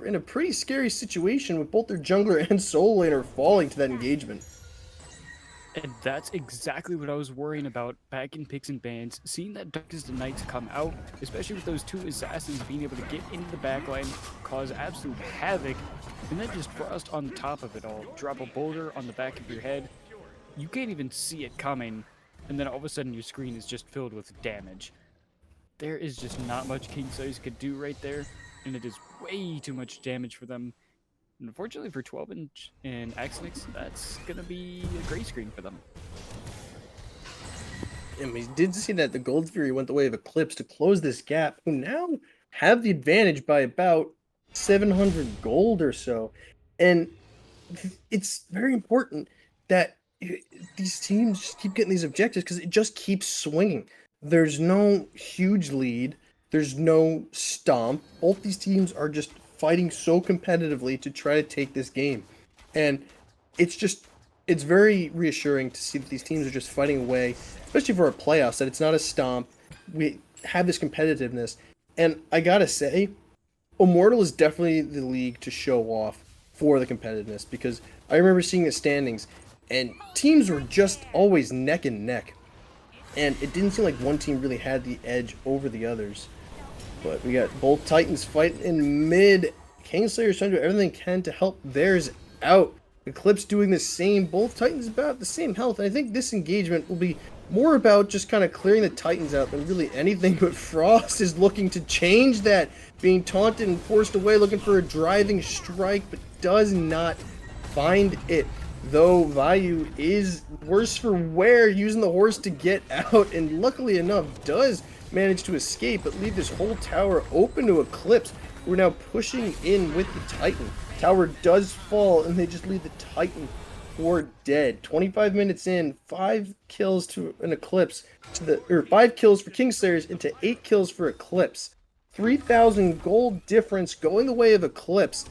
in a pretty scary situation with both their jungler and solo laner falling to that engagement. And that's exactly what I was worrying about back in Picks and Bans. Seeing that Darkest of Nights come out, especially with those 2 assassins being able to get into the backline, cause absolute havoc, and then just Frost on top of it all. Drop a boulder on the back of your head. You can't even see it coming, and then all of a sudden your screen is just filled with damage. There is just not much Kingslayers could do right there, and it is way too much damage for them. And unfortunately for 12-inch and Axinyx, that's going to be a gray screen for them. And we did see that the Gold Fury went the way of Eclipse to close this gap, who now have the advantage by about 700 gold or so. And it's very important that these teams just keep getting these objectives because it just keeps swinging. There's no huge lead. There's no stomp. Both these teams are just fighting so competitively to try to take this game. And it's very reassuring to see that these teams are just fighting away, especially for a playoffs, that it's not a stomp. We have this competitiveness. And I gotta say, Immortal is definitely the league to show off for the competitiveness, because I remember seeing the standings and teams were just always neck and neck. And it didn't seem like one team really had the edge over the others. But we got both Titans fighting in mid, Kingslayers trying to do everything they can to help theirs out. Eclipse doing the same. Both Titans about the same health. And I think this engagement will be more about just kind of clearing the Titans out than really anything. But Frost is looking to change that. Being taunted and forced away, looking for a driving strike, but does not find it. Though Vayu is worse for wear, using the horse to get out, and luckily enough does manage to escape, but leave this whole tower open to Eclipse. We're now pushing in with the Titan. Tower does fall, and they just leave the Titan for dead. 25 minutes in, 5 kills to an Eclipse, or 5 kills for Kingslayers into 8 kills for Eclipse. 3,000 gold difference going the way of Eclipse,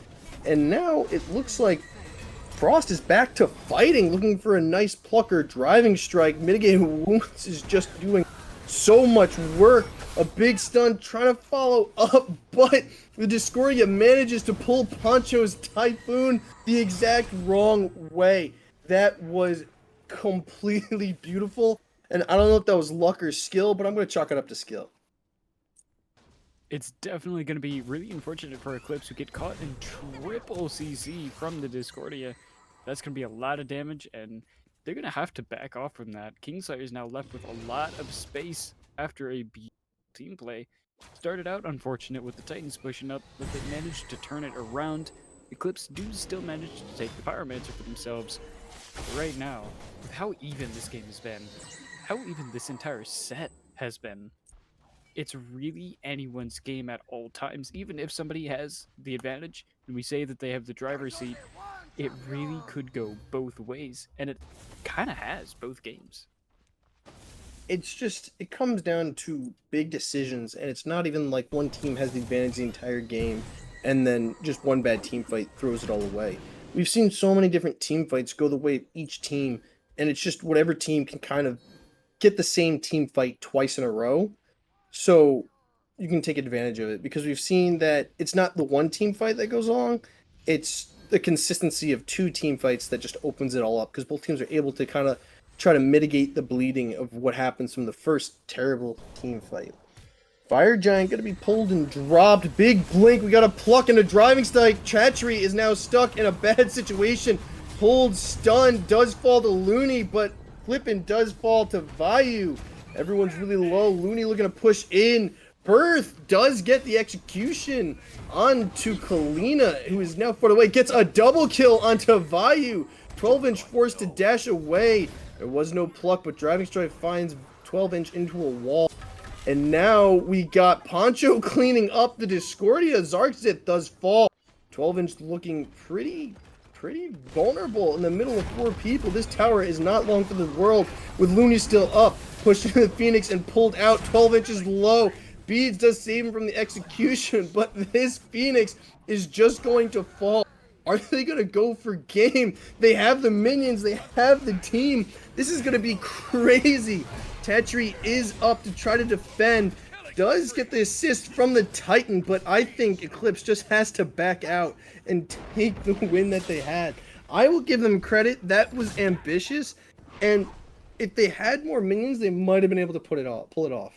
and now it looks like Frost is back to fighting, looking for a nice plucker, driving strike, mitigating wounds is just doing so much work. A big stun trying to follow up, but the Discordia manages to pull Poncho's Typhoon the exact wrong way. That was completely beautiful, and I don't know if that was luck or skill, but I'm going to chalk it up to skill. It's definitely going to be really unfortunate for Eclipse, who get caught in triple CC from the Discordia. That's going to be a lot of damage, and they're going to have to back off from that. Kingslayer is now left with a lot of space after a beautiful team play. Started out unfortunate with the Titans pushing up, but they managed to turn it around. Eclipse do still manage to take the Pyromancer for themselves. But right now, with how even this game has been, how even this entire set has been, it's really anyone's game at all times. Even if somebody has the advantage, and we say that they have the driver's seat, it really could go both ways, and it kind of has both games. It's just, it comes down to big decisions, and it's not even like one team has the advantage the entire game, and then just one bad team fight throws it all away. We've seen so many different team fights go the way of each team, and it's just whatever team can kind of get the same team fight twice in a row, so you can take advantage of it, because we've seen that it's not the one team fight that goes wrong, it's the consistency of 2 team fights that just opens it all up, because both teams are able to kind of try to mitigate the bleeding of what happens from the first terrible team fight. Fire Giant going to be pulled and dropped. Big blink. We got a pluck and a driving strike. Tatri is now stuck in a bad situation. Pulled, stunned, does fall to Looney, but flippin' does fall to Vayu. Everyone's really low. Looney looking to push in. Byburthe does get the execution onto Kalina, who is now far away. Gets a double kill onto Vayu. 12-inch forced to dash away. There was no pluck, but driving strike finds 12-inch into a wall. And now we got Poncho cleaning up the Discordia. Xarxith does fall. 12-inch looking pretty vulnerable in the middle of 4 people. This tower is not long for the world, with Looney still up. Pushed into the Phoenix and pulled out. 12 inches low. Beads does save him from the execution, but this Phoenix is just going to fall. Are they going to go for game? They have the minions. They have the team. This is going to be crazy. Tatri is up to try to defend. Does get the assist from the Titan, but I think Eclipse just has to back out and take the win that they had. I will give them credit. That was ambitious. And if they had more minions, they might have been able to pull it off.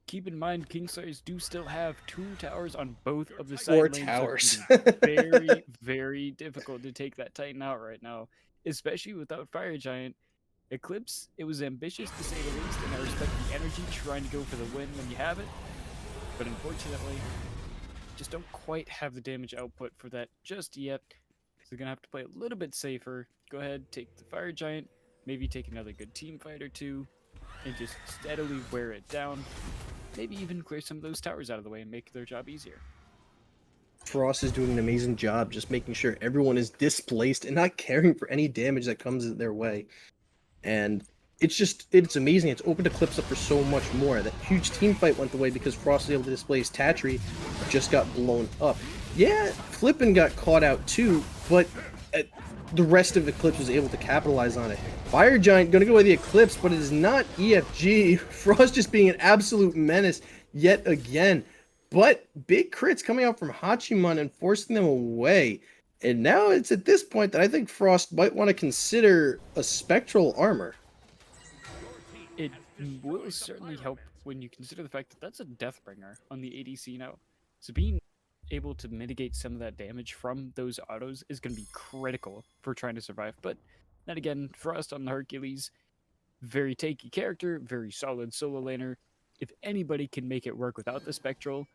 Keep in mind, Kingslayers do still have 2 towers on both of the side 4 lanes. towers. So it's very, very difficult to take that Titan out right now, especially without Fire Giant. Eclipse, it was ambitious to say the least, and I respect the energy trying to go for the win when you have it, but unfortunately, just don't quite have the damage output for that just yet. So they're going to have to play a little bit safer. Go ahead, take the Fire Giant, maybe take another good team fight or 2, and just steadily wear it down. Maybe even clear some of those towers out of the way and make their job easier. Frost is doing an amazing job just making sure everyone is displaced and not caring for any damage that comes their way. And it's amazing. It's opened Eclipse up for so much more. That huge team fight went the way because Frost was able to displace Tatri, just got blown up. Yeah, Flippin got caught out too, but the rest of Eclipse was able to capitalize on it. Fire Giant gonna go with the Eclipse, but it is not EFG. Frost just being an absolute menace yet again. But big crits coming out from Hachiman and forcing them away. And now it's at this point that I think Frost might want to consider a spectral armor. It will certainly help when you consider the fact that that's a Deathbringer on the ADC now. Sabine able to mitigate some of that damage from those autos is going to be critical for trying to survive. But then again, Frost on the Hercules, very tanky character, very solid solo laner. If anybody can make it work without the Spectral,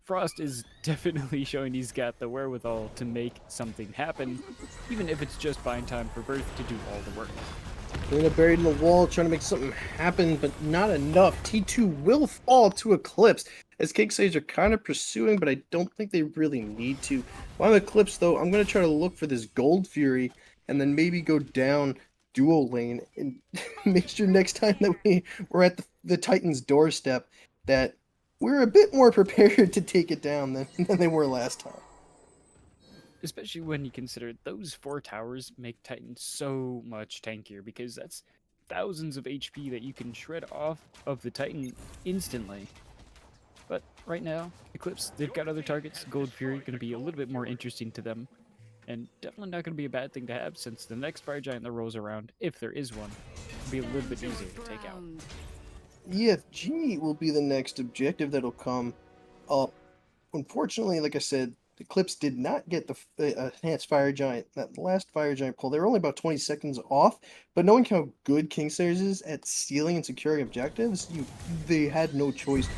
Frost is definitely showing he's got the wherewithal to make something happen, even if it's just buying time for Byburthe to do all the work. Luna buried in the wall, trying to make something happen, but not enough. T2 will fall to Eclipse, as Kingslayers are kind of pursuing, but I don't think they really need to. While I'm Eclipse, though, I'm going to try to look for this Gold Fury, and then maybe go down dual lane, and make sure next time that we're at the Titan's doorstep, that we're a bit more prepared to take it down than they were last time. Especially when you consider those 4 towers make Titan so much tankier, because that's thousands of HP that you can shred off of the Titan instantly. But right now, Eclipse, they've got other targets. Gold Fury going to be a little bit more interesting to them, and definitely not going to be a bad thing to have, since the next Fire Giant that rolls around, if there is one, will be a little bit easier to take out. EFG will be the next objective that'll come up. Unfortunately, like I said, Eclipse did not get the enhanced Fire Giant. That last Fire Giant pull, they were only about 20 seconds off, but knowing how good Kingslayers is at sealing and securing objectives, they had no choice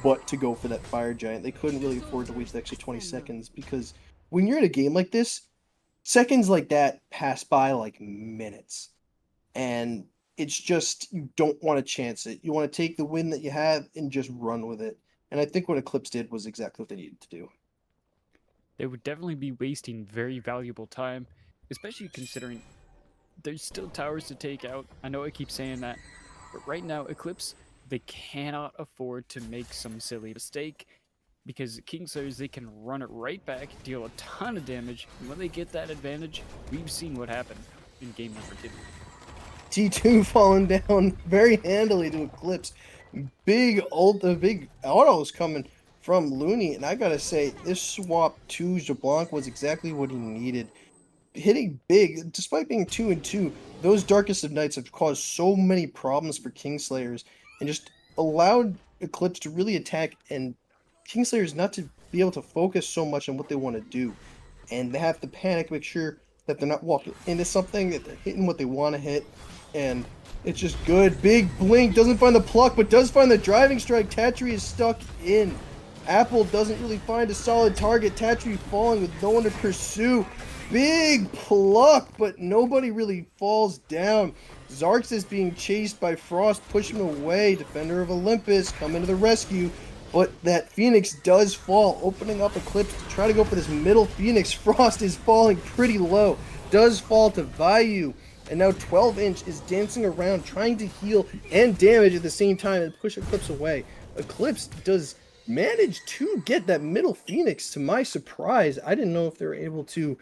but to go for that Fire Giant. They couldn't really afford to waste the extra 20 seconds, because when you're in a game like this, seconds like that pass by like minutes. And it's just, you don't want to chance it. You want to take the win that you have and just run with it. And I think what Eclipse did was exactly what they needed to do. They would definitely be wasting very valuable time, especially considering there's still towers to take out. I know I keep saying that, but right now, Eclipse, they cannot afford to make some silly mistake, because Kingslayers, they can run it right back, deal a ton of damage, and when they get that advantage, we've seen what happened in game number 2. T2 falling down very handily to Eclipse. Big autos coming from Looney, and I gotta say, this swap to LeBlanc was exactly what he needed. Hitting big, despite being 2-2, those Darkest of Nights have caused so many problems for Kingslayers, and just allowed Eclipse to really attack, and Kingslayers not to be able to focus so much on what they want to do. And they have to panic, make sure that they're not walking into something, that they're hitting what they want to hit. And it's just good. Big blink, doesn't find the pluck, but does find the driving strike. Tatri is stuck in. Apple doesn't really find a solid target. Tatri falling with no one to pursue. Big pluck, but nobody really falls down. Xarxith is being chased by Frost, pushing away. Defender of Olympus coming to the rescue. But that Phoenix does fall, opening up Eclipse to try to go for this middle Phoenix. Frost is falling pretty low. Does fall to Vayu. And now 12-inch is dancing around, trying to heal and damage at the same time and push Eclipse away. Eclipse does manage to get that middle Phoenix, to my surprise. I didn't know if they were able to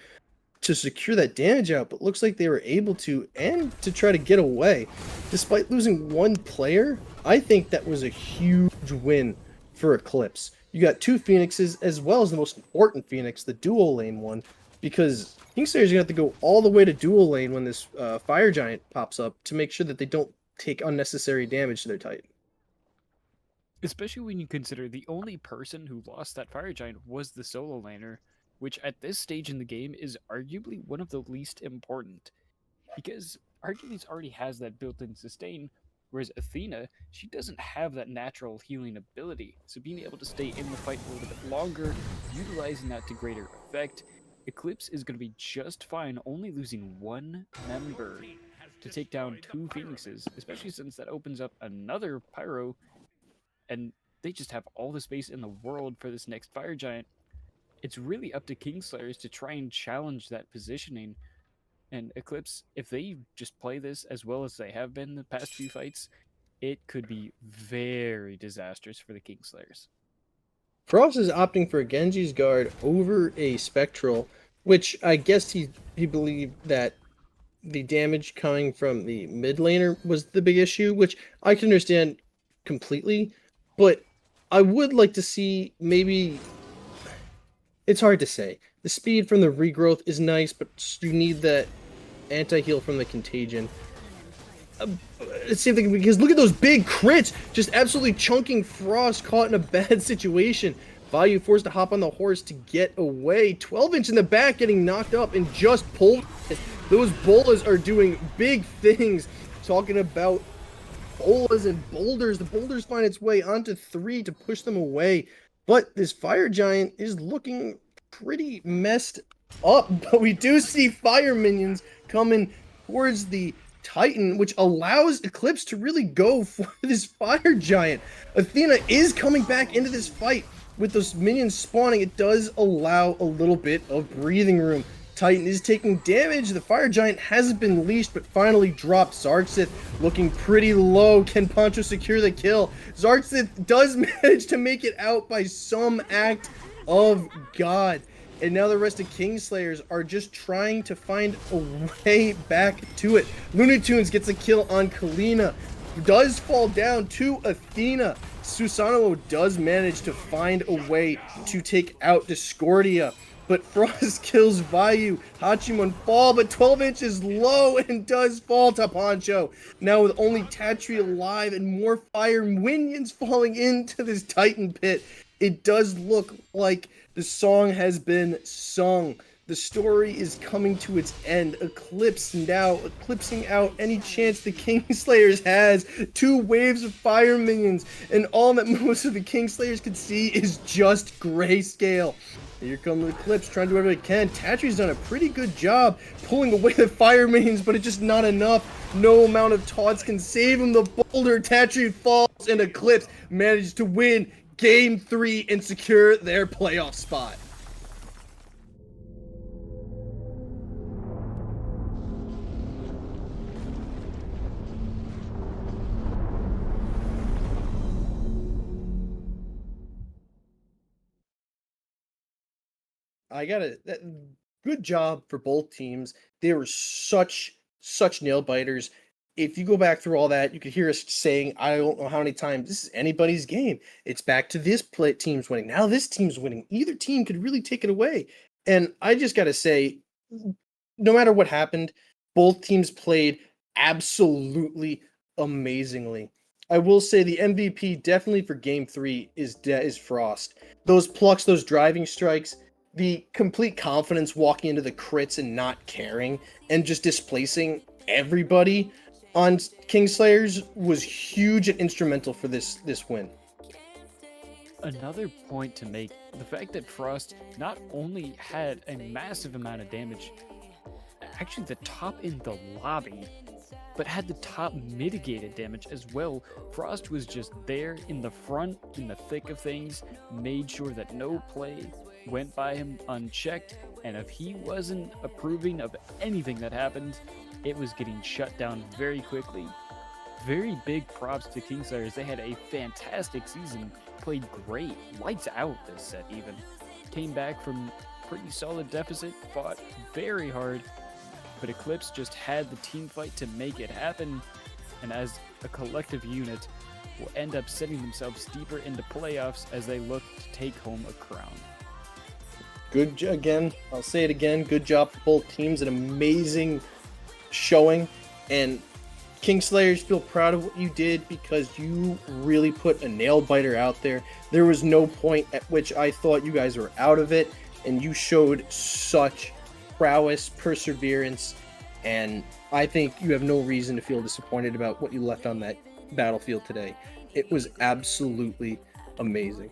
secure that damage out, but looks like they were able to, and to try to get away. Despite losing one player, I think that was a huge win for Eclipse. You got 2 Phoenixes, as well as the most important Phoenix, the dual lane one, because Kingslayers are going to have to go all the way to dual lane when this Fire Giant pops up to make sure that they don't take unnecessary damage to their Titan. Especially when you consider the only person who lost that Fire Giant was the solo laner, which at this stage in the game is arguably one of the least important, because Hercules already has that built-in sustain, whereas Athena, she doesn't have that natural healing ability, so being able to stay in the fight a little bit longer, utilizing that to greater effect, Eclipse is going to be just fine only losing 1 member to take down 2 Phoenixes, especially since that opens up another Pyro, and they just have all the space in the world for this next Fire Giant. It's really up to Kingslayers to try and challenge that positioning, and Eclipse, if they just play this as well as they have been the past few fights, it could be very disastrous for the Kingslayers. Frost is opting for a Genji's Guard over a Spectral, which I guess he believed that the damage coming from the mid laner was the big issue, which I can understand completely, but I would like to see maybe... It's hard to say. The speed from the regrowth is nice, but you need that anti-heal from the contagion. Same thing, because look at those big crits, just absolutely chunking Frost, caught in a bad situation. Vayu forced to hop on the horse to get away. 12-inch in the back getting knocked up and just pulled. Those bolas are doing big things. Talking about bolas and boulders. The boulders find its way onto 3 to push them away. But this fire giant is looking pretty messed up. But we do see fire minions coming towards the Titan, which allows Eclipse to really go for this fire giant. Athena is coming back into this fight. With those minions spawning, it does allow a little bit of breathing room. Titan is taking damage. The fire giant hasn't been leashed, but finally dropped. Xarxith looking pretty low. Can Poncho secure the kill? Xarxith does manage to make it out by some act of God. And now the rest of Kingslayers are just trying to find a way back to it. LuneyToons gets a kill on Kalina. Does fall down to Athena. Susanoo does manage to find a way to take out Discordia. But Frost kills Vayu. Hachimon fall, but 12-inch is low and does fall to Poncho. Now with only Tatri alive and more fire minions falling into this Titan pit, it does look like the song has been sung. The story is coming to its end. Eclipse now eclipsing out any chance the Kingslayers has. 2 waves of fire minions, and all that most of the Kingslayers can see is just grayscale. Here comes Eclipse trying to do whatever they can. Tatri's done a pretty good job pulling away the fire minions, but it's just not enough. No amount of taunts can save him. The boulder, Tatri falls, and Eclipse manages to win Game 3 and secure their playoff spot. Good job for both teams. They were such nail biters. If you go back through all that, you could hear us saying, I don't know how many times, this is anybody's game. It's back to this team's winning. Now this team's winning. Either team could really take it away. And I just got to say, no matter what happened, both teams played absolutely amazingly. I will say the MVP definitely for Game 3 is Frost. Those plucks, those driving strikes, the complete confidence walking into the crits and not caring and just displacing everybody on Kingslayers was huge and instrumental for this win. Another point to make, the fact that Frost not only had a massive amount of damage, actually the top in the lobby, but had the top mitigated damage as well. Frost was just there in the front, in the thick of things, made sure that no play went by him unchecked, and if he wasn't approving of anything that happened, it was getting shut down very quickly. Very big props to Kingslayers. They had a fantastic season, played great, lights out this set even. Came back from pretty solid deficit, fought very hard, but Eclipse just had the team fight to make it happen, and as a collective unit will end up setting themselves deeper into playoffs as they look to take home a crown. Again, I'll say it again, good job for both teams, an amazing showing, and Kingslayers, feel proud of what you did because you really put a nail biter out there. There was no point at which I thought you guys were out of it, and you showed such prowess, perseverance, and I think you have no reason to feel disappointed about what you left on that battlefield today. It was absolutely amazing.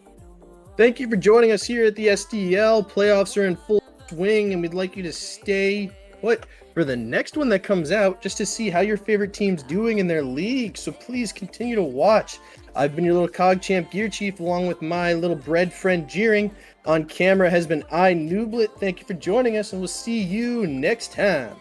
Thank you for joining us here at the SDL. Playoffs are in full swing, and we'd like you to stay put for the next one that comes out just to see how your favorite team's doing in their league. So please continue to watch. I've been your little cog champ GearChief along with my little bread friend Jeering. On camera has been iNooblet. Thank you for joining us, and we'll see you next time.